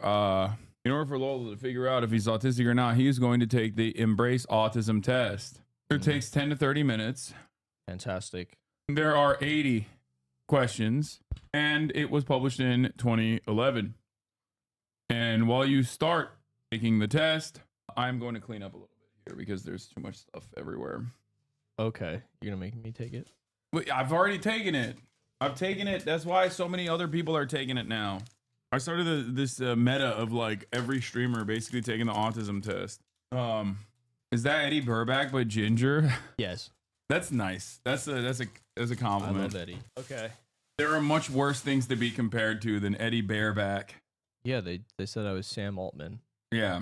Speaker 1: In order for Lola to figure out if he's autistic or not, he is going to take the Embrace Autism test. It takes 10 to 30 minutes.
Speaker 2: Fantastic.
Speaker 1: There are 80 questions, and it was published in 2011. And while you start taking the test, I'm going to clean up a little bit here because there's too much stuff everywhere.
Speaker 2: Okay. You're going to make me take it?
Speaker 1: Wait, I've already taken it. I've taken it. That's why so many other people are taking it now. I started this meta of like every streamer basically taking the autism test. Is that Eddie Burback but ginger?
Speaker 2: Yes.
Speaker 1: That's nice. That's a compliment.
Speaker 2: I love Eddie. Okay.
Speaker 1: There are much worse things to be compared to than Eddie Bareback.
Speaker 2: Yeah, they said I was Sam Altman.
Speaker 1: Yeah.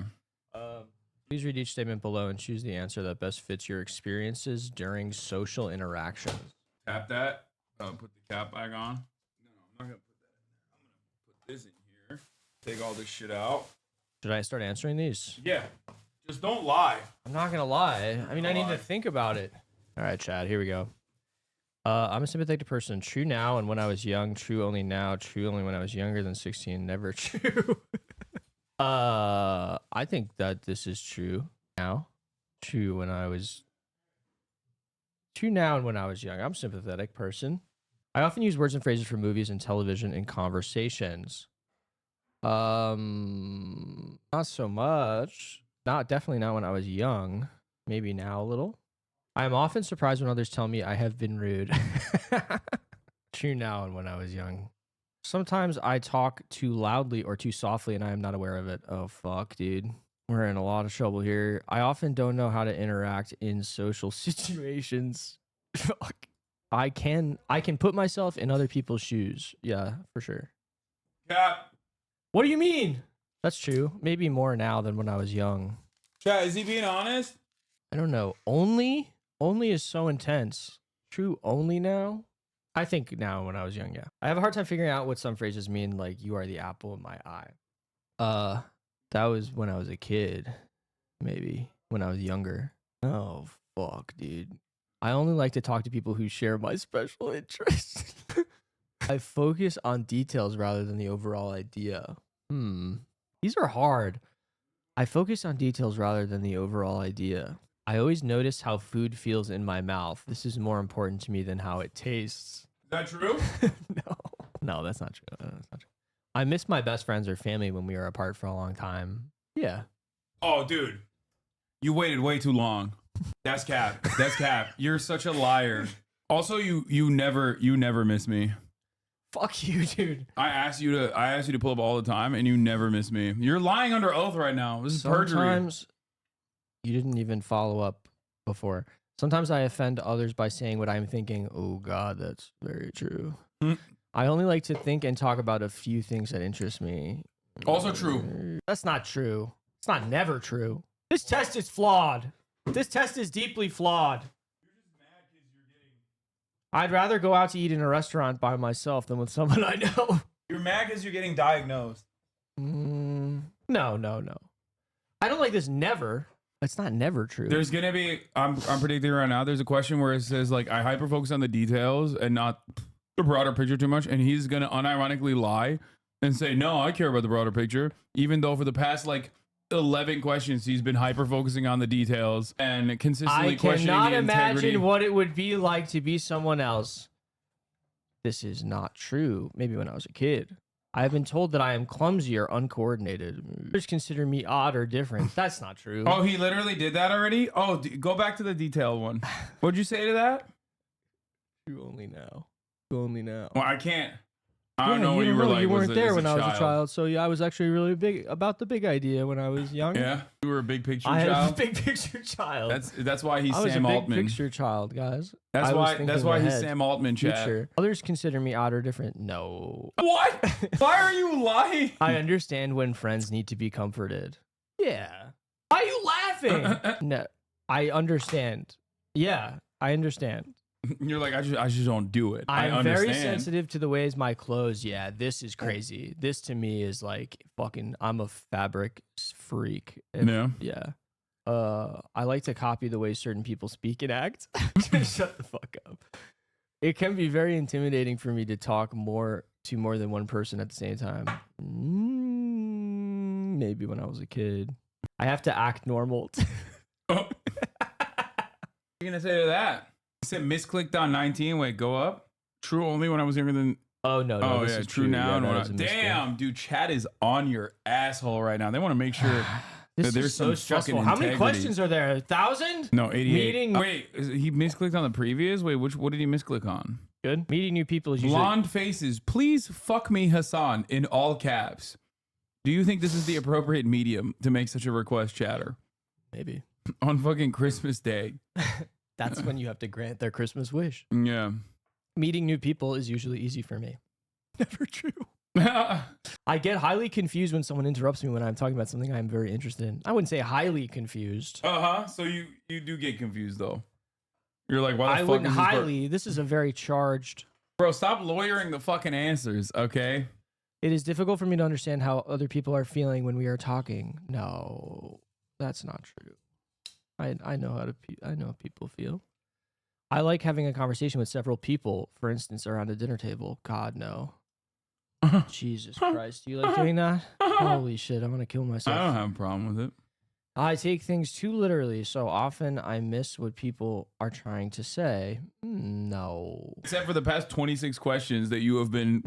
Speaker 2: Please read each statement below and choose the answer that best fits your experiences during social interactions.
Speaker 1: Tap that. Put the cap back on. No, I'm not gonna put that in there. I'm gonna put this in here. Take all this shit out.
Speaker 2: Should I start answering these?
Speaker 1: Yeah. Just don't lie.
Speaker 2: I'm not gonna lie. I mean, I need to think about it. All right, Chad. Here we go. I'm a sympathetic person. True now and when I was young. True only now. True only when I was younger than 16. Never true. I think that this is true now. True when I was. True now and when I was young. I'm a sympathetic person. I often use words and phrases from movies and television in conversations. Not so much. Definitely not when I was young. Maybe now a little. I am often surprised when others tell me I have been rude. True now and when I was young. Sometimes I talk too loudly or too softly and I am not aware of it. Oh, fuck, dude. We're in a lot of trouble here. I often don't know how to interact in social situations. Fuck. I can put myself in other people's shoes. Yeah, for sure.
Speaker 1: Cap.
Speaker 2: What do you mean? That's true. Maybe more now than when I was young.
Speaker 1: Chat, is he being honest?
Speaker 2: I don't know. Only is so intense. True only now? I think now when I was young, yeah. I have a hard time figuring out what some phrases mean, like you are the apple of my eye. That was when I was a kid. Maybe. When I was younger. Oh, fuck, dude. I only like to talk to people who share my special interests. I focus on details rather than the overall idea. These are hard. I focus on details rather than the overall idea. I always notice how food feels in my mouth. This is more important to me than how it tastes.
Speaker 1: Is that true?
Speaker 2: No, that's not true. That's not true. I miss my best friends or family when we were apart for a long time. Yeah.
Speaker 1: Oh, dude. You waited way too long. That's cap. That's cap. You're such a liar. Also, you never miss me.
Speaker 2: Fuck you, dude.
Speaker 1: I asked you to pull up all the time and you never miss me. You're lying under oath right now. This is perjury.
Speaker 2: Sometimes you didn't even follow up before. Sometimes I offend others by saying what I'm thinking. Oh God, that's very true. I only like to think and talk about a few things that interest me.
Speaker 1: Also true.
Speaker 2: That's not true. It's not never true. This test is flawed. This test is deeply flawed. I'd rather go out to eat in a restaurant by myself than with someone I know.
Speaker 1: You're mad because you're getting diagnosed.
Speaker 2: No. I don't like this never. It's not never true.
Speaker 1: There's going to be, I'm predicting right now, there's a question where it says, like, I hyper-focus on the details and not the broader picture too much. And he's going to unironically lie and say, no, I care about the broader picture. Even though for the past, like, 11 questions, he's been hyper-focusing on the details and consistently questioning the integrity.
Speaker 2: I cannot imagine what it would be like to be someone else. This is not true. Maybe when I was a kid. I have been told that I am clumsy or uncoordinated. Others consider me odd or different. That's not true.
Speaker 1: Oh, he literally did that already? Oh, go back to the detailed one. What'd you say to that?
Speaker 2: You only know. You only know.
Speaker 1: Well, I can't. I don't know what you were like.
Speaker 2: You weren't there when I was a child, so yeah, I was actually really big about the big idea when I was young.
Speaker 1: Yeah, you were a big picture
Speaker 2: child.
Speaker 1: I
Speaker 2: was a big picture child.
Speaker 1: That's why he's Sam Altman.
Speaker 2: I was a big picture child, guys.
Speaker 1: That's why he's Sam Altman, chat.
Speaker 2: Others consider me odd or different. No.
Speaker 1: What? Why are you lying?
Speaker 2: I understand when friends need to be comforted. Yeah. Why are you laughing? No, I understand. Yeah, I understand.
Speaker 1: You're like, I just don't do it.
Speaker 2: I'm very sensitive to the ways my clothes. Yeah, this is crazy. This to me is like fucking. I'm a fabric freak. Yeah. I like to copy the way certain people speak and act. Shut the fuck up. It can be very intimidating for me to talk to more than one person at the same time. Maybe when I was a kid. I have to act normal.
Speaker 1: What are you gonna say to that? You said misclicked on 19. Wait, go up. True only when I was younger than.
Speaker 2: Oh no,
Speaker 1: Oh
Speaker 2: this
Speaker 1: yeah,
Speaker 2: is
Speaker 1: true now.
Speaker 2: Yeah,
Speaker 1: And damn, dude, chat is on your asshole right now. They want to make sure that there's some
Speaker 2: stressful.
Speaker 1: fucking
Speaker 2: How many
Speaker 1: integrity.
Speaker 2: questions are there? 1,000?
Speaker 1: No, 88.
Speaker 2: Meeting.
Speaker 1: Wait, he misclicked on the previous. Wait, what did he misclick on?
Speaker 2: Good. Meeting new people is usually.
Speaker 1: Blonde faces, please fuck me, Hassan, in all caps. Do you think this is the appropriate medium to make such a request, chatter?
Speaker 2: Maybe.
Speaker 1: On fucking Christmas Day.
Speaker 2: That's when you have to grant their Christmas wish.
Speaker 1: Yeah.
Speaker 2: Meeting new people is usually easy for me. Never true. I get highly confused when someone interrupts me when I'm talking about something I'm very interested in. I wouldn't say highly confused.
Speaker 1: So you do get confused though. You're like, why the
Speaker 2: I
Speaker 1: fuck
Speaker 2: wouldn't
Speaker 1: is this
Speaker 2: highly. This is a very charged.
Speaker 1: Bro, stop lawyering the fucking answers, okay?
Speaker 2: It is difficult for me to understand how other people are feeling when we are talking. No, that's not true. I know how people feel. I like having a conversation with several people, for instance, around a dinner table. God, no. Jesus Christ. Do you like doing that? Holy shit, I'm going to kill myself.
Speaker 1: I don't have a problem with it.
Speaker 2: I take things too literally, so often I miss what people are trying to say. No.
Speaker 1: Except for the past 26 questions that you have been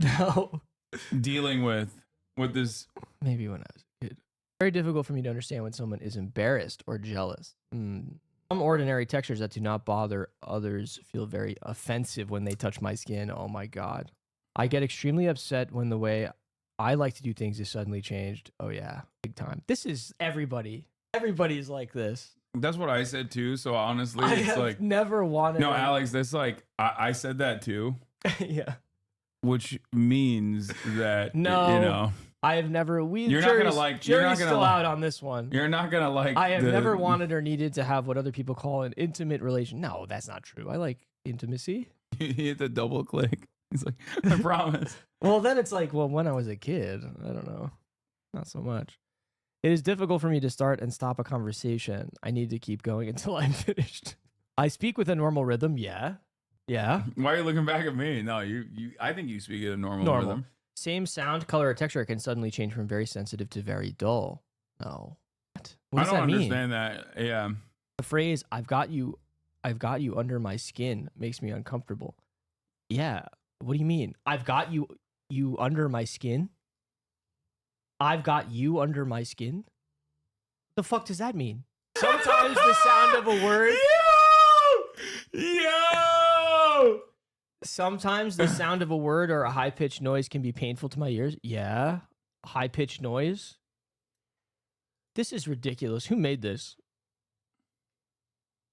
Speaker 1: dealing with this.
Speaker 2: Maybe when I was a kid. Very difficult for me to understand when someone is embarrassed or jealous. Some ordinary textures that do not bother others feel very offensive when they touch my skin. Oh my God. I get extremely upset when the way I like to do things is suddenly changed. Oh yeah, big time. This is everybody. Everybody's like this.
Speaker 1: That's what I said too. So honestly,
Speaker 2: I
Speaker 1: it's
Speaker 2: have
Speaker 1: like
Speaker 2: never wanted.
Speaker 1: No, Alex, that's like I said that too.
Speaker 2: Yeah.
Speaker 1: Which means that
Speaker 2: No,
Speaker 1: you know,
Speaker 2: I have never.
Speaker 1: You're not gonna like.
Speaker 2: Jury's
Speaker 1: You're not gonna
Speaker 2: still
Speaker 1: like,
Speaker 2: out on this one.
Speaker 1: You're not gonna like.
Speaker 2: I have never wanted or needed to have what other people call an intimate relation. No, that's not true. I like intimacy.
Speaker 1: You hit the double click. He's like, I promise.
Speaker 2: Well, then it's like, well, when I was a kid, I don't know, not so much. It is difficult for me to start and stop a conversation. I need to keep going until I'm finished. I speak with a normal rhythm. Yeah. Yeah.
Speaker 1: Why are you looking back at me? No, you. I think you speak at a normal rhythm.
Speaker 2: Same sound, color, or texture can suddenly change from very sensitive to very dull. No. What does
Speaker 1: I don't
Speaker 2: that
Speaker 1: understand that. Yeah.
Speaker 2: The phrase I've got you under my skin makes me uncomfortable. Yeah. What do you mean? I've got you under my skin? I've got you under my skin? The fuck does that mean? Sometimes the sound of a word.
Speaker 1: Yo!
Speaker 2: Sometimes the sound of a word or a high-pitched noise can be painful to my ears. Yeah. High-pitched noise. This is ridiculous. Who made this?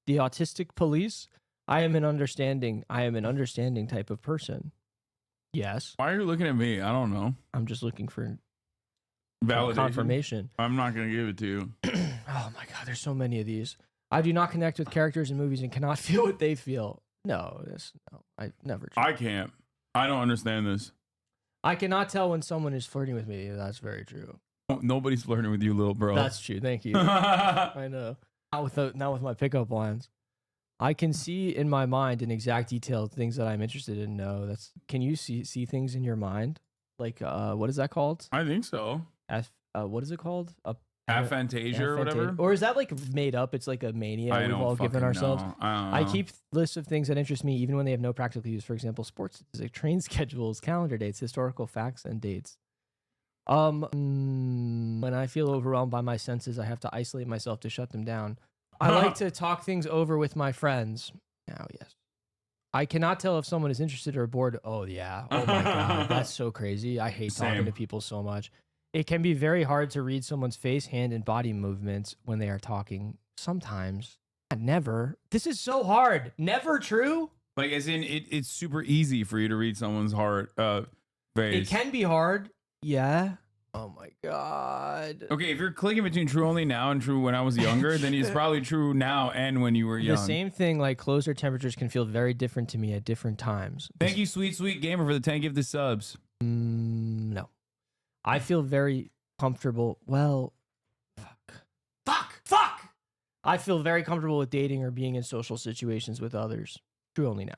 Speaker 2: The autistic police? I am an understanding type of person. Yes.
Speaker 1: Why are you looking at me? I don't know.
Speaker 2: I'm just looking for
Speaker 1: validation.
Speaker 2: Confirmation.
Speaker 1: I'm not going to give it to you.
Speaker 2: Oh my God, there's so many of these. I do not connect with characters in movies and cannot feel what they feel. No, I never.
Speaker 1: I can't. I don't understand this.
Speaker 2: I cannot tell when someone is flirting with me. That's very true.
Speaker 1: Nobody's flirting with you, little bro.
Speaker 2: That's true. Thank you. I know. Not with my pickup lines. I can see in my mind in exact detail things that I'm interested in. No, that's. Can you see things in your mind? Like, what is that called?
Speaker 1: I think so.
Speaker 2: What is it called?
Speaker 1: Aphantasia or whatever?
Speaker 2: Or is that like made up? It's like a mania we've all given ourselves. I keep lists of things that interest me even when they have no practical use. For example, sports statistics, train schedules, calendar dates, historical facts, and dates. When I feel overwhelmed by my senses, I have to isolate myself to shut them down. I like to talk things over with my friends. Oh, yes. I cannot tell if someone is interested or bored. Oh, yeah. Oh, my God. That's so crazy. I hate talking to people so much. It can be very hard to read someone's face, hand, and body movements when they are talking. Sometimes. Never. This is so hard. Never true?
Speaker 1: Like, as in, it's super easy for you to read someone's heart face.
Speaker 2: It can be hard. Yeah. Oh, my God.
Speaker 1: Okay, if you're clicking between true only now and true when I was younger, then it's probably true now and when you were young.
Speaker 2: The same thing, like closer temperatures can feel very different to me at different times.
Speaker 1: Thank you, sweet gamer, for the 10 gift the subs.
Speaker 2: No. I feel very comfortable. Well, fuck. I feel very comfortable with dating or being in social situations with others. True only now.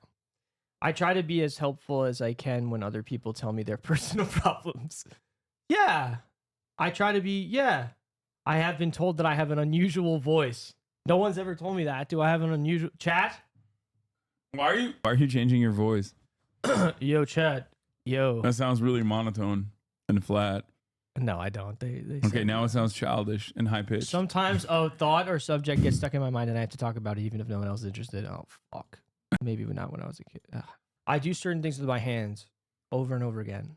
Speaker 2: I try to be as helpful as I can when other people tell me their personal problems. Yeah. I try to be, I have been told that I have an unusual voice. No one's ever told me that. Do I have an unusual chat?
Speaker 1: Why are you changing your voice?
Speaker 2: Yo, chat. Yo.
Speaker 1: That sounds really monotone and flat.
Speaker 2: No, I don't. They
Speaker 1: okay, now it sounds childish and high pitched.
Speaker 2: Sometimes a thought or subject gets stuck in my mind and I have to talk about it even if no one else is interested. Oh, fuck. Maybe not when I was a kid. Ugh. I do certain things with my hands over and over again.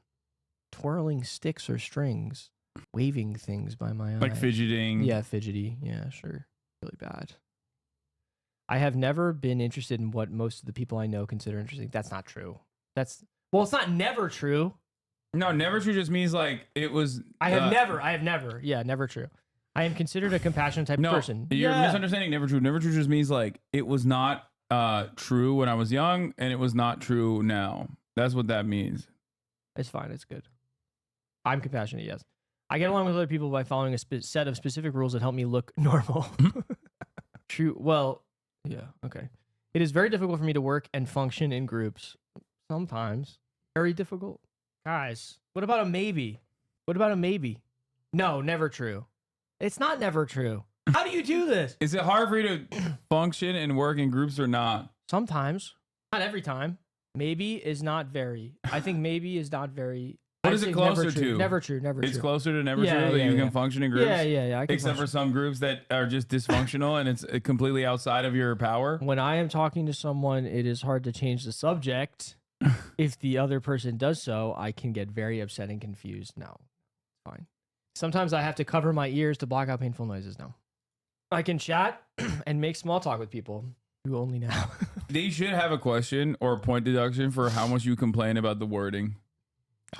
Speaker 2: Twirling sticks or strings. Waving things by my eyes.
Speaker 1: Like fidgeting.
Speaker 2: Yeah, fidgety. Yeah, sure. Really bad. I have never been interested in what most of the people I know consider interesting. That's not true. Well, it's not never true.
Speaker 1: No, never true just means like it was.
Speaker 2: I have never. Yeah, never true. I am considered a compassionate type of person.
Speaker 1: You're misunderstanding never true. Never true just means like it was not true when I was young and it was not true now. That's what that means.
Speaker 2: It's fine. It's good. I'm compassionate, yes. I get along with other people by following a set of specific rules that help me look normal. True. Well, yeah, okay. It is very difficult for me to work and function in groups. Sometimes. Very difficult. Guys, what about a maybe? What about a maybe? No, never true. It's not never true. How do you do this?
Speaker 1: Is it hard for you to function and work in groups or not?
Speaker 2: Sometimes. Not every time. Maybe is not very. I think maybe is not very.
Speaker 1: What is it closer to?
Speaker 2: Never true. Never true.
Speaker 1: It's closer to never true that you can function in groups?
Speaker 2: Yeah.
Speaker 1: Except for some groups that are just dysfunctional and it's completely outside of your power.
Speaker 2: When I am talking to someone, it is hard to change the subject. If the other person does so, I can get very upset and confused. No, fine. Sometimes I have to cover my ears to block out painful noises. No. I can chat and make small talk with people who only now.
Speaker 1: They should have a question or a point deduction for how much you complain about the wording.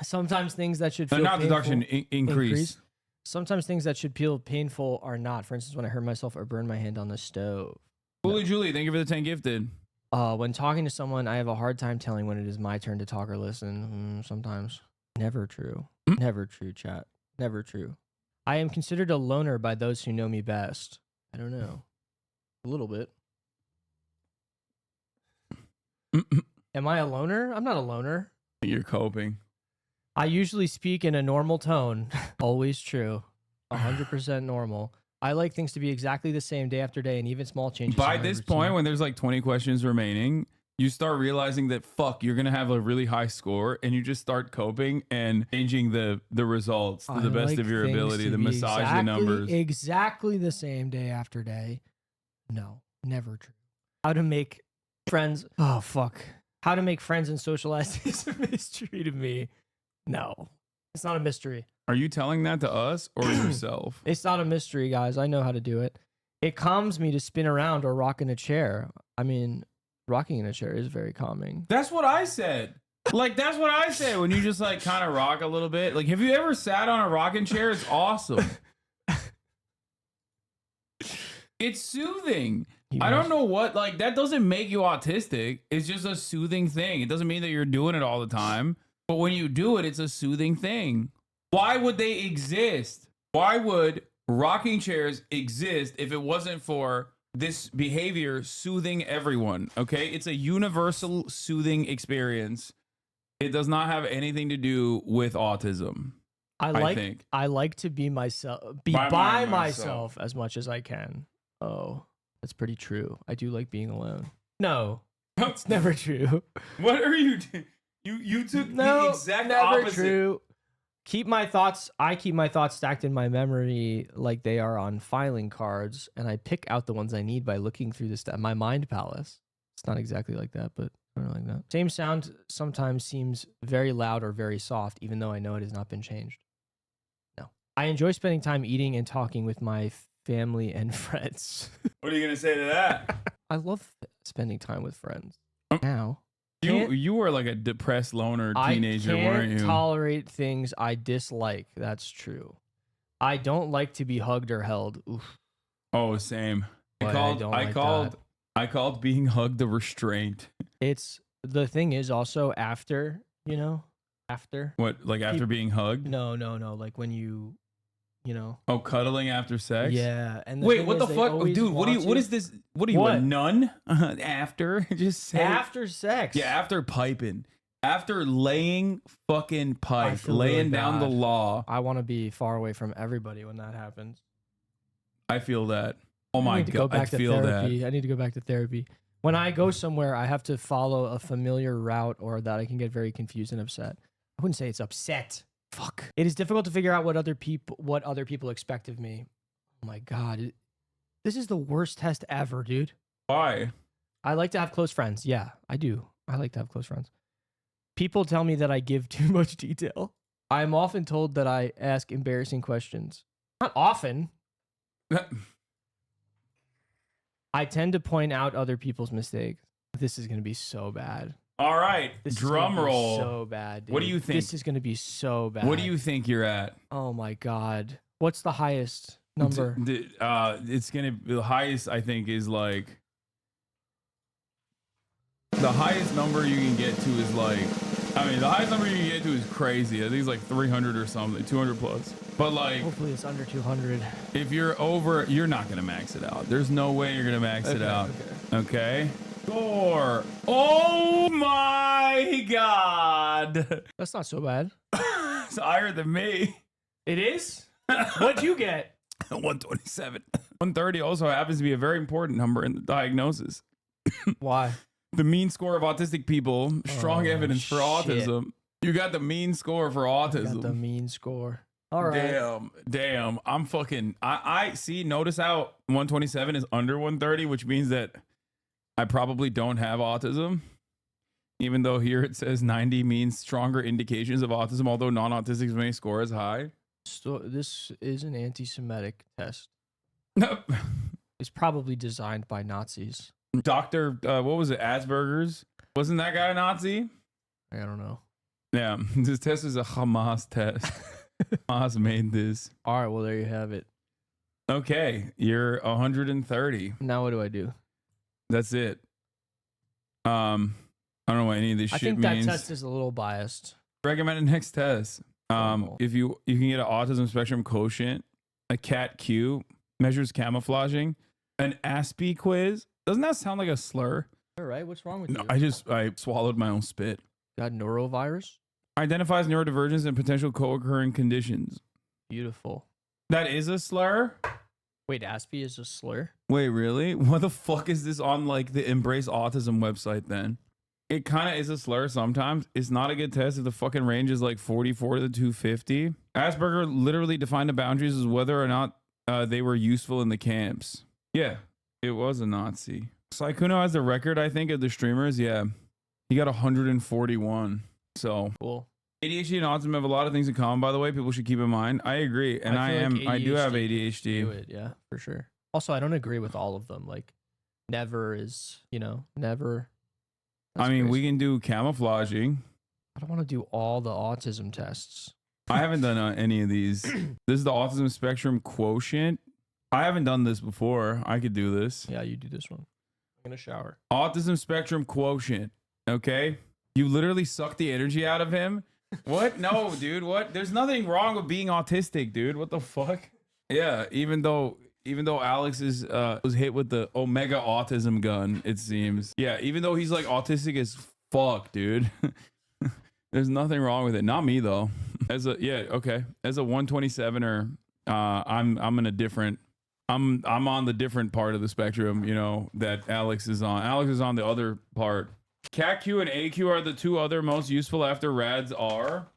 Speaker 2: Sometimes things that should feel
Speaker 1: not
Speaker 2: painful,
Speaker 1: deduction, increase.
Speaker 2: Sometimes things that should feel painful are not. For instance, when I hurt myself or burn my hand on the stove.
Speaker 1: Holy Julie, thank you for the 10 gifted.
Speaker 2: When talking to someone, I have a hard time telling when it is my turn to talk or listen. Sometimes. Never true. Never true, chat. Never true. I am considered a loner by those who know me best. I don't know. A little bit. Am I a loner? I'm not a loner.
Speaker 1: You're coping.
Speaker 2: I usually speak in a normal tone. Always true. 100% normal. I like things to be exactly the same day after day and even small changes.
Speaker 1: By this point, when there's like 20 questions remaining, you start realizing that, fuck, you're going to have a really high score and you just start coping and changing the results to the best of your ability, to massage the numbers.
Speaker 2: Exactly the same day after day. No, never true. How to make friends. Oh, fuck. How to make friends and socialize is a mystery to me. No, it's not a mystery.
Speaker 1: Are you telling that to us or yourself?
Speaker 2: It's not a mystery, guys. I know how to do it. It calms me to spin around or rock in a chair. I mean, rocking in a chair is very calming.
Speaker 1: That's what I said. Like, that's what I said when you just like kind of rock a little bit. Like, have you ever sat on a rocking chair? It's awesome. It's soothing. I don't know what, like, that doesn't make you autistic. It's just a soothing thing. It doesn't mean that you're doing it all the time. But when you do it, it's a soothing thing. Why would they exist? Why would rocking chairs exist if it wasn't for this behavior soothing everyone? Okay, it's a universal soothing experience. It does not have anything to do with autism. I think.
Speaker 2: I like to be myself, by myself as much as I can. Oh, that's pretty true. I do like being alone. No, it's never true.
Speaker 1: What are you doing? You took the exact
Speaker 2: never
Speaker 1: opposite.
Speaker 2: True. I keep my thoughts stacked in my memory like they are on filing cards, and I pick out the ones I need by looking through my mind palace. It's not exactly like that, but sort of like that. Same sound sometimes seems very loud or very soft, even though I know it has not been changed. No. I enjoy spending time eating and talking with my family and friends.
Speaker 1: What are you gonna say to that?
Speaker 2: I love spending time with friends. Now.
Speaker 1: You were like a depressed loner teenager, weren't you?
Speaker 2: I can't tolerate things I dislike. That's true. I don't like to be hugged or held. Oof.
Speaker 1: Oh, same.
Speaker 2: I
Speaker 1: called being hugged a restraint.
Speaker 2: It's the thing is also after, after.
Speaker 1: What, like after being hugged?
Speaker 2: No. Like when you know.
Speaker 1: Oh, cuddling after sex?
Speaker 2: Yeah. And
Speaker 1: wait, what the fuck? Dude, what is this? What are you, a nun? After? Just say
Speaker 2: after sex.
Speaker 1: Yeah, after piping. After laying fucking pipe. Laying down the law.
Speaker 2: I want to be far away from everybody when that happens.
Speaker 1: I feel that. Oh my God, I feel
Speaker 2: therapy. I need to go back to therapy. When I go somewhere, I have to follow a familiar route, or that I can get very confused and upset. I wouldn't say it's upset. Fuck. It is difficult to figure out what other people expect of me. Oh my God. This is the worst test ever, dude.
Speaker 1: Why?
Speaker 2: I like to have close friends. Yeah, I do. I like to have close friends. People tell me that I give too much detail. I am often told that I ask embarrassing questions. Not often. I tend to point out other people's mistakes. This is going to be so bad.
Speaker 1: All right. Drum roll.
Speaker 2: So bad, dude.
Speaker 1: What do you think?
Speaker 2: This is going to be so bad.
Speaker 1: What do you think you're at?
Speaker 2: Oh my God. What's the highest number?
Speaker 1: It's going to be the highest, I think, is like the highest number you can get to is like, I mean, the highest number you can get to is crazy. I think it's like 300 or something, 200 plus. But like,
Speaker 2: hopefully it's under 200.
Speaker 1: If you're over, you're not going to max it out. There's no way you're going to max it out. Okay. Score. Oh my God.
Speaker 2: That's not so bad.
Speaker 1: It's higher than me.
Speaker 2: It is? What'd you get?
Speaker 1: 127. 130 also happens to be a very important number in the diagnosis.
Speaker 2: Why?
Speaker 1: The mean score of autistic people, strong evidence for autism. You got the mean score for autism.
Speaker 2: Got the mean score. All right.
Speaker 1: Damn. I'm fucking, I see, notice how 127 is under 130, which means that I probably don't have autism. Even though here it says 90 means stronger indications of autism, although non-autistics may score as high.
Speaker 2: So this is an anti-Semitic test.
Speaker 1: Nope.
Speaker 2: It's probably designed by Nazis.
Speaker 1: Dr. What was it? Asperger's? Wasn't that guy a Nazi?
Speaker 2: I don't know.
Speaker 1: Yeah, this test is a Hamas test. Hamas made this.
Speaker 2: All right, well, there you have it.
Speaker 1: Okay, you're 130.
Speaker 2: Now what do I do?
Speaker 1: That's it. I don't know what any of this shit means.
Speaker 2: I think that test is a little biased.
Speaker 1: Recommended next test. If you can get an autism spectrum quotient, a CAT-Q, measures camouflaging, an ASPE quiz. Doesn't that sound like a slur?
Speaker 2: All right, what's wrong with you?
Speaker 1: I swallowed my own spit.
Speaker 2: Got norovirus?
Speaker 1: Identifies neurodivergence and potential co-occurring conditions.
Speaker 2: Beautiful.
Speaker 1: That is a slur?
Speaker 2: Wait, ASPE is a slur?
Speaker 1: Wait, really? What the fuck is this on like the Embrace Autism website then? It kind of is a slur sometimes. It's not a good test if the fucking range is like 44 to 250. Asperger literally defined the boundaries as whether or not they were useful in the camps. Yeah, it was a Nazi. Saikuno has the record, I think, of the streamers. Yeah, he got 141. So
Speaker 2: cool.
Speaker 1: ADHD and autism have a lot of things in common, by the way. People should keep in mind. I agree, and I do have ADHD.
Speaker 2: Do it, yeah, for sure. Also, I don't agree with all of them. Like, never is, never.
Speaker 1: I mean, we can do camouflaging.
Speaker 2: I don't want to do all the autism tests.
Speaker 1: I haven't done any of these. This is the autism spectrum quotient. I haven't done this before. I could do this.
Speaker 2: Yeah, you do this one. I'm gonna shower.
Speaker 1: Autism spectrum quotient. Okay, you literally suck the energy out of him. What? No, dude. What? There's nothing wrong with being autistic, dude. What the fuck? Yeah, even though Alex is was hit with the Omega autism gun, it seems. Yeah, even though he's like autistic as fuck, dude. There's nothing wrong with it. Not me though. As a 127er, I'm in a different. I'm on the different part of the spectrum, that Alex is on. Alex is on the other part. CAT-Q and AQ are the two other most useful after RADS are.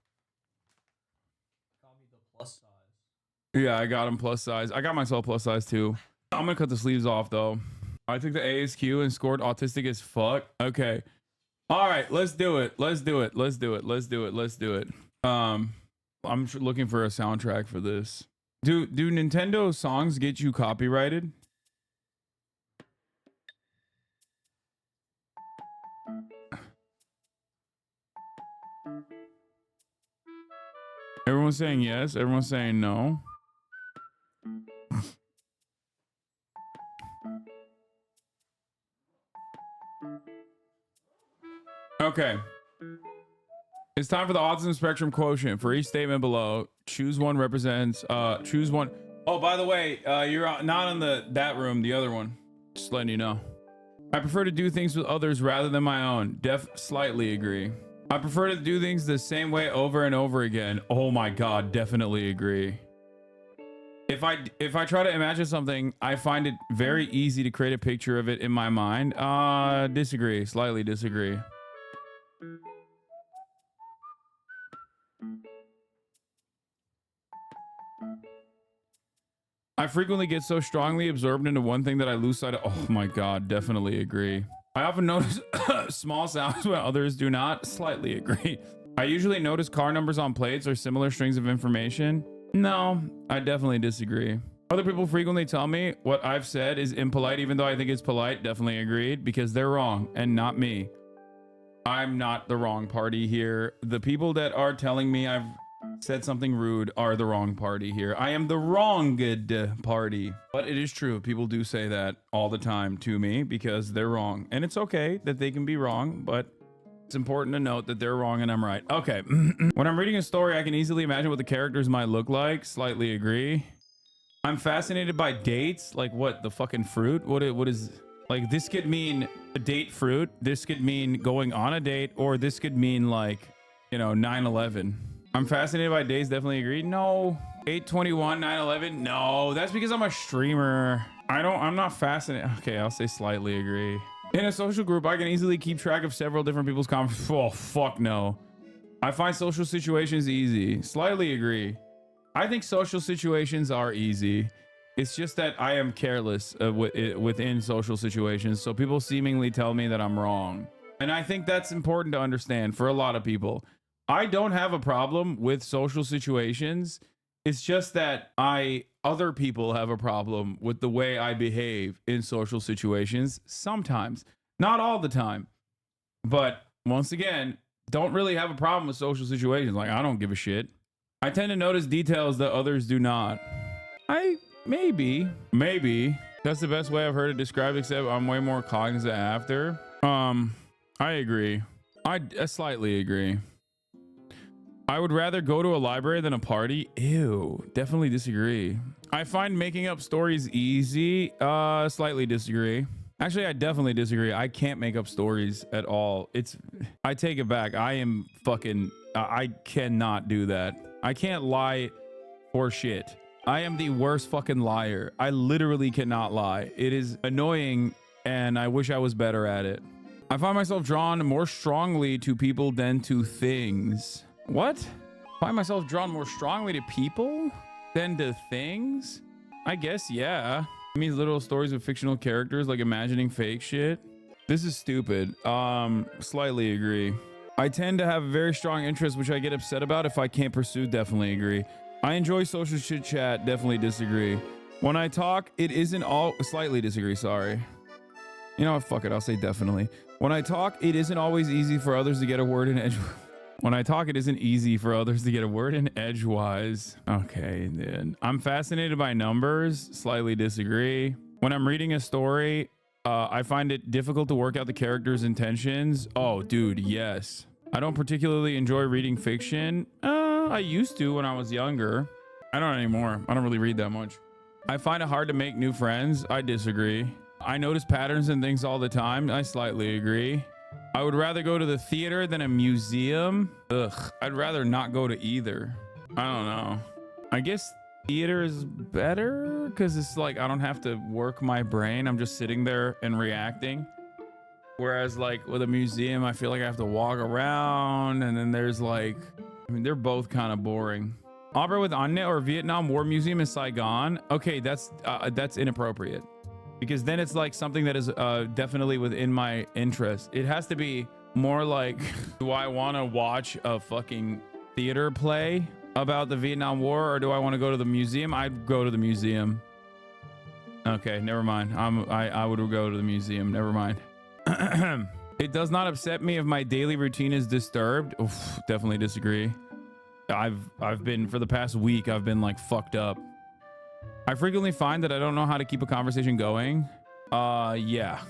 Speaker 1: Yeah, I got him plus size. I got myself plus size too. I'm gonna cut the sleeves off though. I took the ASQ and scored autistic as fuck. Okay. All right, let's do it. I'm looking for a soundtrack for this. Do Nintendo songs get you copyrighted? Everyone's saying yes. Everyone's saying no. Okay. It's time for the autism spectrum quotient. For each statement below, choose one represents, choose one. Oh, by the way, you're not in that room, the other one. Just letting you know. I prefer to do things with others rather than my own. Slightly agree. I prefer to do things the same way over and over again. Oh my God, definitely agree. If I try to imagine something, I find it very easy to create a picture of it in my mind. Disagree. Slightly disagree. I frequently get so strongly absorbed into one thing that I lose sight of. Oh my God, definitely agree. I often notice small sounds when others do not. Slightly agree. I usually notice car numbers on plates or similar strings of information. No, I definitely disagree. Other people frequently tell me what I've said is impolite, even though I think it's polite. Definitely agreed, because they're wrong and not me. I'm not the wrong party here. The people that are telling me I've said something rude are the wrong party here. I am the wrong good party. But it is true. People do say that all the time to me because they're wrong. And it's okay that they can be wrong, but it's important to note that they're wrong and I'm right. Okay. When I'm reading a story, I can easily imagine what the characters might look like. Slightly agree. I'm fascinated by dates. Like what? The fucking fruit? What is... Like this could mean a date fruit. This could mean going on a date. Or this could mean like, you know, 9/11. I'm fascinated by dates. Definitely agree. No. 8/21, 9/11. No, that's because I'm a streamer. I'm not fascinated. Okay, I'll say slightly agree. In a social group, I can easily keep track of several different people's conversations. Oh, fuck no. I find social situations easy. Slightly agree. I think social situations are easy. It's just that I am careless within social situations. So people seemingly tell me that I'm wrong. And I think that's important to understand for a lot of people. I don't have a problem with social situations. It's just that other people have a problem with the way I behave in social situations sometimes. Not all the time. But once again, don't really have a problem with social situations. Like, I don't give a shit. I tend to notice details that others do not. Maybe. That's the best way I've heard it described, except I'm way more cognizant after. I agree. I slightly agree. I would rather go to a library than a party. Ew, definitely disagree. I find making up stories easy. Slightly disagree. Actually, I definitely disagree. I can't make up stories at all. I take it back. I am fucking, I cannot do that. I can't lie for shit. I am the worst fucking liar. I literally cannot lie. It is annoying and I wish I was better at it. I find myself drawn more strongly to people than to things. What? Find myself drawn more strongly to people than to things? I guess, yeah. It means literal stories of fictional characters, like imagining fake shit. This is stupid. Slightly agree. I tend to have a very strong interest, which I get upset about if I can't pursue. Definitely agree. I enjoy social chit chat. Definitely disagree. When I talk, it isn't all... Slightly disagree, sorry. You know what? Fuck it. I'll say definitely. When I talk, it isn't always easy for others to get a word in edgewise. When I talk, it isn't easy for others to get a word in edgewise. Okay, then. I'm fascinated by numbers. Slightly disagree. When I'm reading a story, I find it difficult to work out the character's intentions. Oh, dude, yes. I don't particularly enjoy reading fiction. I used to when I was younger. I don't anymore. I don't really read that much. I find it hard to make new friends. I disagree. I notice patterns in things all the time. I slightly agree. I would rather go to the theater than a museum. Ugh, I'd rather not go to either. I don't know. I guess theater is better because it's like I don't have to work my brain. I'm just sitting there and reacting. Whereas like with a museum, I feel like I have to walk around and then there's like, I mean, they're both kind of boring. Opera with Anne or Vietnam War Museum in Saigon. Okay, that's inappropriate. Because then it's like something that is definitely within my interest. It has to be more like, do I want to watch a fucking theater play about the Vietnam War or do I want to go to the museum? I'd go to the museum. Okay, never mind. I would go to the museum. Never mind. It does not upset me if my daily routine is disturbed. Oof, definitely disagree. I've been, for the past week, I've been like fucked up. I frequently find that I don't know how to keep a conversation going. Yeah,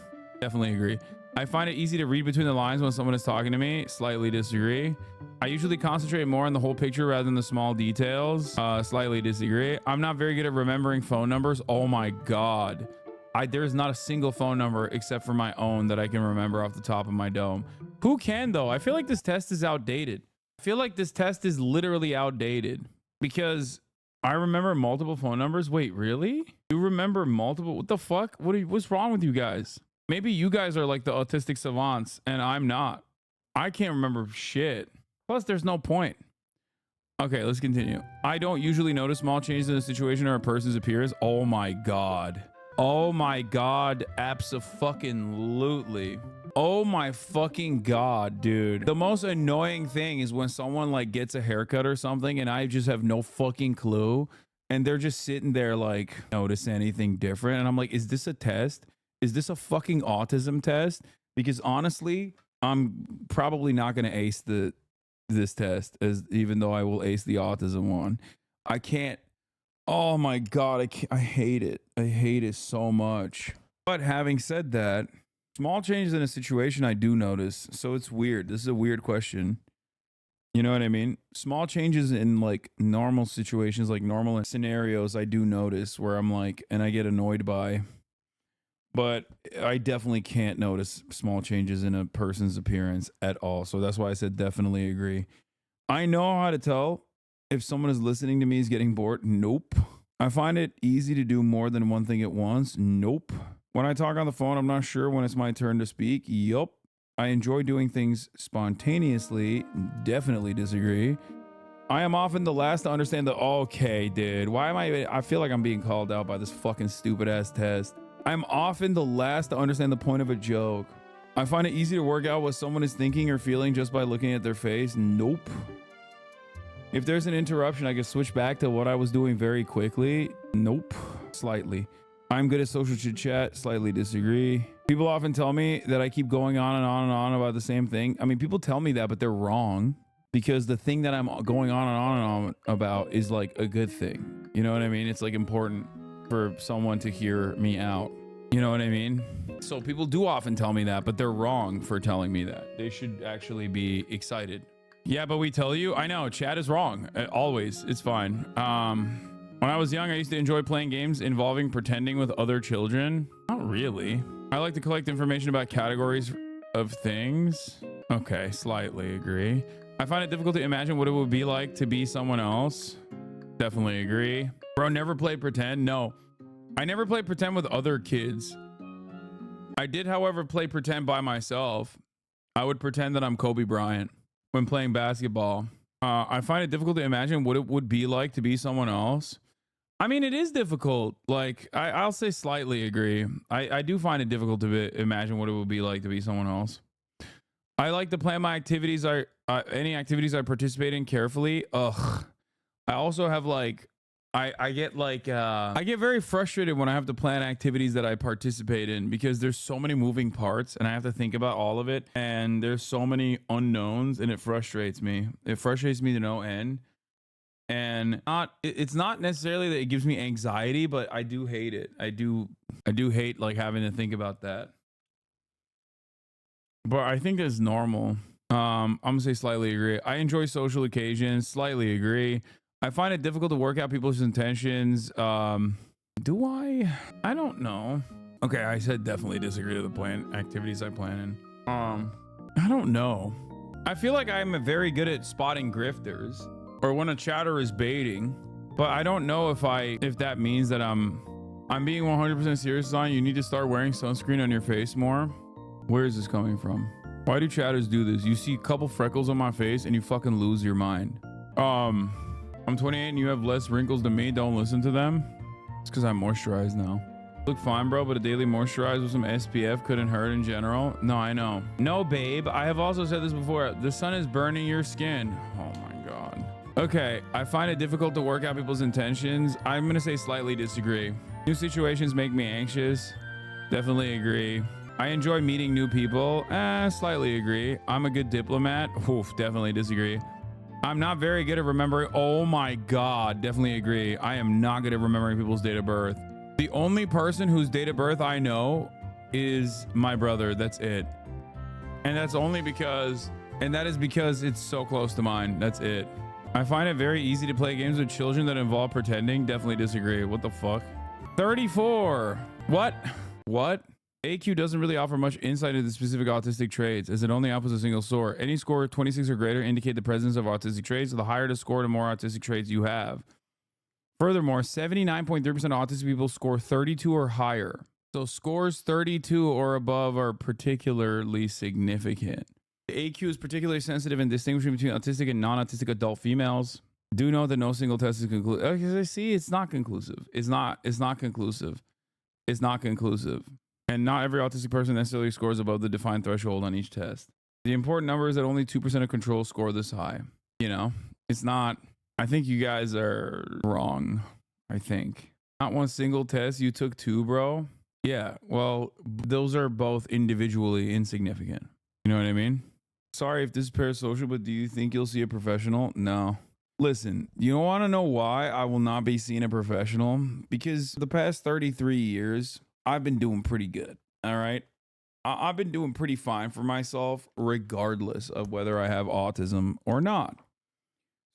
Speaker 1: definitely agree. I find it easy to read between the lines when someone is talking to me. Slightly disagree. I usually concentrate more on the whole picture rather than the small details. Slightly disagree. I'm not very good at remembering phone numbers. Oh my God. There's not a single phone number except for my own that I can remember off the top of my dome. Who can though? I feel like this test is outdated. I feel like this test is literally outdated because I remember multiple phone numbers. Wait, really? You remember multiple? What the fuck? What's wrong with you guys? Maybe you guys are like the autistic savants and I'm not. I can't remember shit. Plus, there's no point. Okay, let's continue. I don't usually notice small changes in a situation or a person's appearance. Oh my God. Oh my God. Abso-fucking-lutely. Oh my fucking God, dude. The most annoying thing is when someone like gets a haircut or something and I just have no fucking clue and they're just sitting there like, notice anything different? And I'm like, is this a test? Is this a fucking autism test? Because honestly, I'm probably not going to ace this test, as even though I will ace the autism one. I can't. Oh my God, I hate it. I hate it so much. But having said that, small changes in a situation I do notice. So it's weird. This is a weird question. You know what I mean? Small changes in like normal situations, like normal scenarios, I do notice where I'm like, and I get annoyed by. But I definitely can't notice small changes in a person's appearance at all. So that's why I said definitely agree. I know how to tell if someone is listening to me is getting bored. Nope. I find it easy to do more than one thing at once. Nope. When I talk on the phone, I'm not sure when it's my turn to speak. Yup. I enjoy doing things spontaneously. Definitely disagree. I am often the last to understand the, okay, dude, why am I feel like I'm being called out by this fucking stupid ass test. I'm often the last to understand the point of a joke. I find it easy to work out what someone is thinking or feeling just by looking at their face. Nope. If there's an interruption, I can switch back to what I was doing very quickly. Nope. Slightly. I'm good at social chit chat. Slightly disagree. People often tell me that I keep going on and on and on about the same thing. I mean, people tell me that, but they're wrong, because the thing that I'm going on and on and on about is like a good thing. You know what I mean? It's like important for someone to hear me out. You know what I mean? So people do often tell me that, but they're wrong for telling me that. They should actually be excited. Yeah, but we tell you, I know, chat is wrong. Always. It's fine. When I was young, I used to enjoy playing games involving pretending with other children. Not really. I like to collect information about categories of things. Okay, slightly agree. I find it difficult to imagine what it would be like to be someone else. Definitely agree. Bro, never played pretend. No, I never played pretend with other kids. I did, however, play pretend by myself. I would pretend that I'm Kobe Bryant when playing basketball. I find it difficult to imagine what it would be like to be someone else. I mean, it is difficult. Like, I'll say slightly agree. I do find it difficult to imagine what it would be like to be someone else. I like to plan my activities, any activities I participate in carefully. Ugh. I also have like, I get very frustrated when I have to plan activities that I participate in, because there's so many moving parts and I have to think about all of it. And there's so many unknowns and it frustrates me. It frustrates me to no end. And it's not necessarily that it gives me anxiety, but I do hate it. I do hate like having to think about that. But I think it's normal. I'm gonna say slightly agree. I enjoy social occasions. Slightly agree. I find it difficult to work out people's intentions. Do I? I don't know. Okay, I said definitely disagree to the plan activities I plan in. I don't know. I feel like I'm very good at spotting grifters, or when a chatter is baiting, but I don't know if that means that I'm being 100% serious on you need to start wearing sunscreen on your face more. Where is this coming from? Why do chatters do this? You see a couple freckles on my face and you fucking lose your mind. I'm 28 and you have less wrinkles than me. Don't listen to them. It's because I moisturize now. Look fine, bro, but a daily moisturize with some SPF couldn't hurt in general. No, I know. No, babe. I have also said this before. The sun is burning your skin. Oh my God. Okay, I find it difficult to work out people's intentions. I'm gonna say slightly disagree. New situations make me anxious. Definitely agree. I enjoy meeting new people. Slightly agree. I'm a good diplomat. Oof, definitely disagree. I'm not very good at remembering. Oh my God, definitely agree. I am not good at remembering people's date of birth. The only person whose date of birth I know is my brother. That's it. And that's only because, and that is because it's so close to mine. That's it. I find it very easy to play games with children that involve pretending. Definitely disagree. What the fuck? 34. What? AQ doesn't really offer much insight into the specific autistic traits, as it only offers a single score. Any score 26 or greater indicate the presence of autistic traits. So the higher the score, the more autistic traits you have. Furthermore, 79.3% of autistic people score 32 or higher. So scores 32 or above are particularly significant. The AQ is particularly sensitive in distinguishing between autistic and non-autistic adult females. Do note that no single test is conclusive. Okay, see, it's not conclusive. It's not conclusive. It's not conclusive. And not every autistic person necessarily scores above the defined threshold on each test. The important number is that only 2% of controls score this high. You know, it's not. I think you guys are wrong. I think. Not one single test. You took 2, bro. Yeah, well, those are both individually insignificant. You know what I mean? Sorry if this is parasocial, but do you think you'll see a professional? No. Listen, you don't want to know why I will not be seeing a professional? Because the past 33 years, I've been doing pretty good. All right? I've been doing pretty fine for myself, regardless of whether I have autism or not.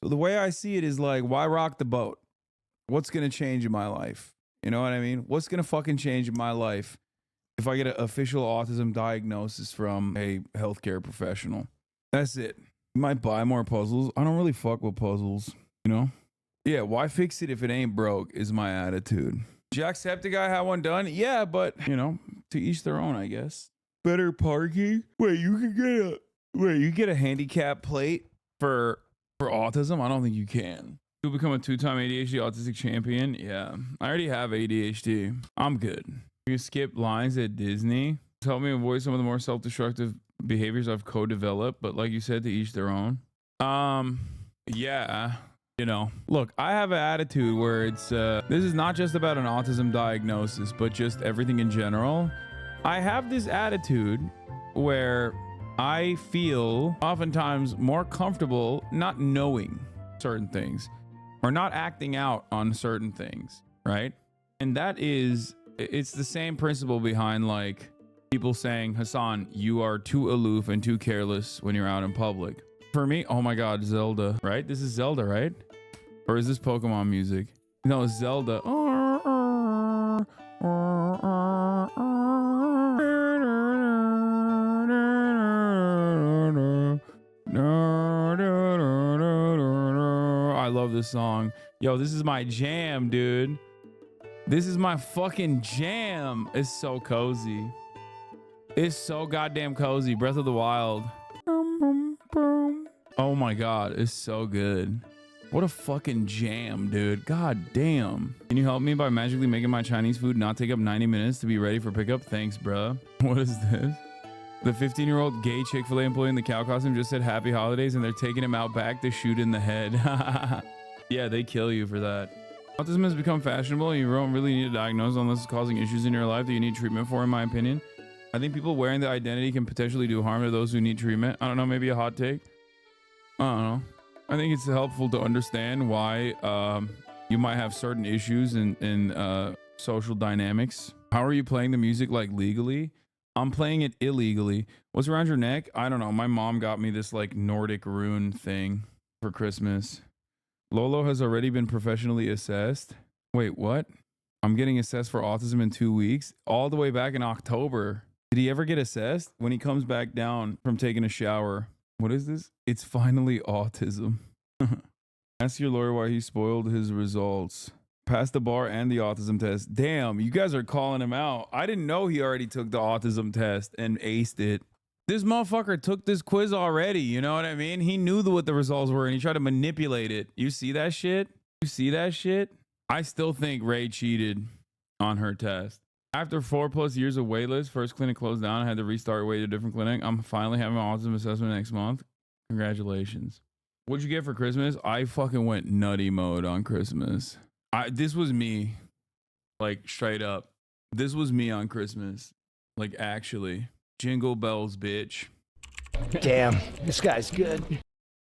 Speaker 1: So the way I see it is like, why rock the boat? What's going to change in my life? You know what I mean? What's going to fucking change in my life if I get an official autism diagnosis from a healthcare professional? That's it. You might buy more puzzles. I don't really fuck with puzzles, you know? Yeah, why fix it if it ain't broke is my attitude. Jacksepticeye had one done? Yeah, but, you know, to each their own, I guess. Better parking? Wait, you get a handicap plate for autism? I don't think you can. You'll become a 2-time ADHD autistic champion? Yeah, I already have ADHD. I'm good. You can skip lines at Disney. Help me avoid some of the more self-destructive behaviors I've co-developed, but like you said, to each their own. Yeah, you know, look, I have an attitude where it's this is not just about an autism diagnosis, but just everything in general. I have this attitude where I feel oftentimes more comfortable not knowing certain things or not acting out on certain things, right? And that is, it's the same principle behind like people saying, Hassan, you are too aloof and too careless when you're out in public. For me, oh my God, Zelda, right? This is Zelda, right? Or is this Pokemon music? No, it's Zelda. I love this song. Yo, this is my jam, dude. This is my fucking jam. It's so cozy. It's so goddamn cozy. Breath of the Wild. Oh my God, it's so good. What a fucking jam, dude. God damn. Can you help me by magically making my Chinese food not take up 90 minutes to be ready for pickup? Thanks, bruh. What is this? The 15-year-old gay Chick-fil-A employee in the cow costume just said happy holidays and they're taking him out back to shoot in the head. Yeah, they kill you for that. Autism has become fashionable and you don't really need a diagnosis unless it's causing issues in your life that you need treatment for, in my opinion. I think people wearing the identity can potentially do harm to those who need treatment. I don't know, maybe a hot take. I don't know. I think it's helpful to understand why you might have certain issues in social dynamics. How are you playing the music, like legally? I'm playing it illegally. What's around your neck? I don't know. My mom got me this like Nordic rune thing for Christmas. Lolo has already been professionally assessed. Wait, what? I'm getting assessed for autism in 2 weeks? All the way back in October. Did he ever get assessed? When he comes back down from taking a shower. What is this? It's finally autism. Ask your lawyer why he spoiled his results. Passed the bar and the autism test. Damn, you guys are calling him out. I didn't know he already took the autism test and aced it. This motherfucker took this quiz already, you know what I mean? He knew what the results were and he tried to manipulate it. You see that shit? You see that shit? I still think Ray cheated on her test. After 4+ years of waitlist, first clinic closed down. I had to restart way to a different clinic. I'm finally having an autism assessment next month. Congratulations. What'd you get for Christmas? I fucking went nutty mode on Christmas. This was me. Like, straight up. This was me on Christmas. Like, actually. Jingle bells, bitch.
Speaker 14: Damn, this guy's good.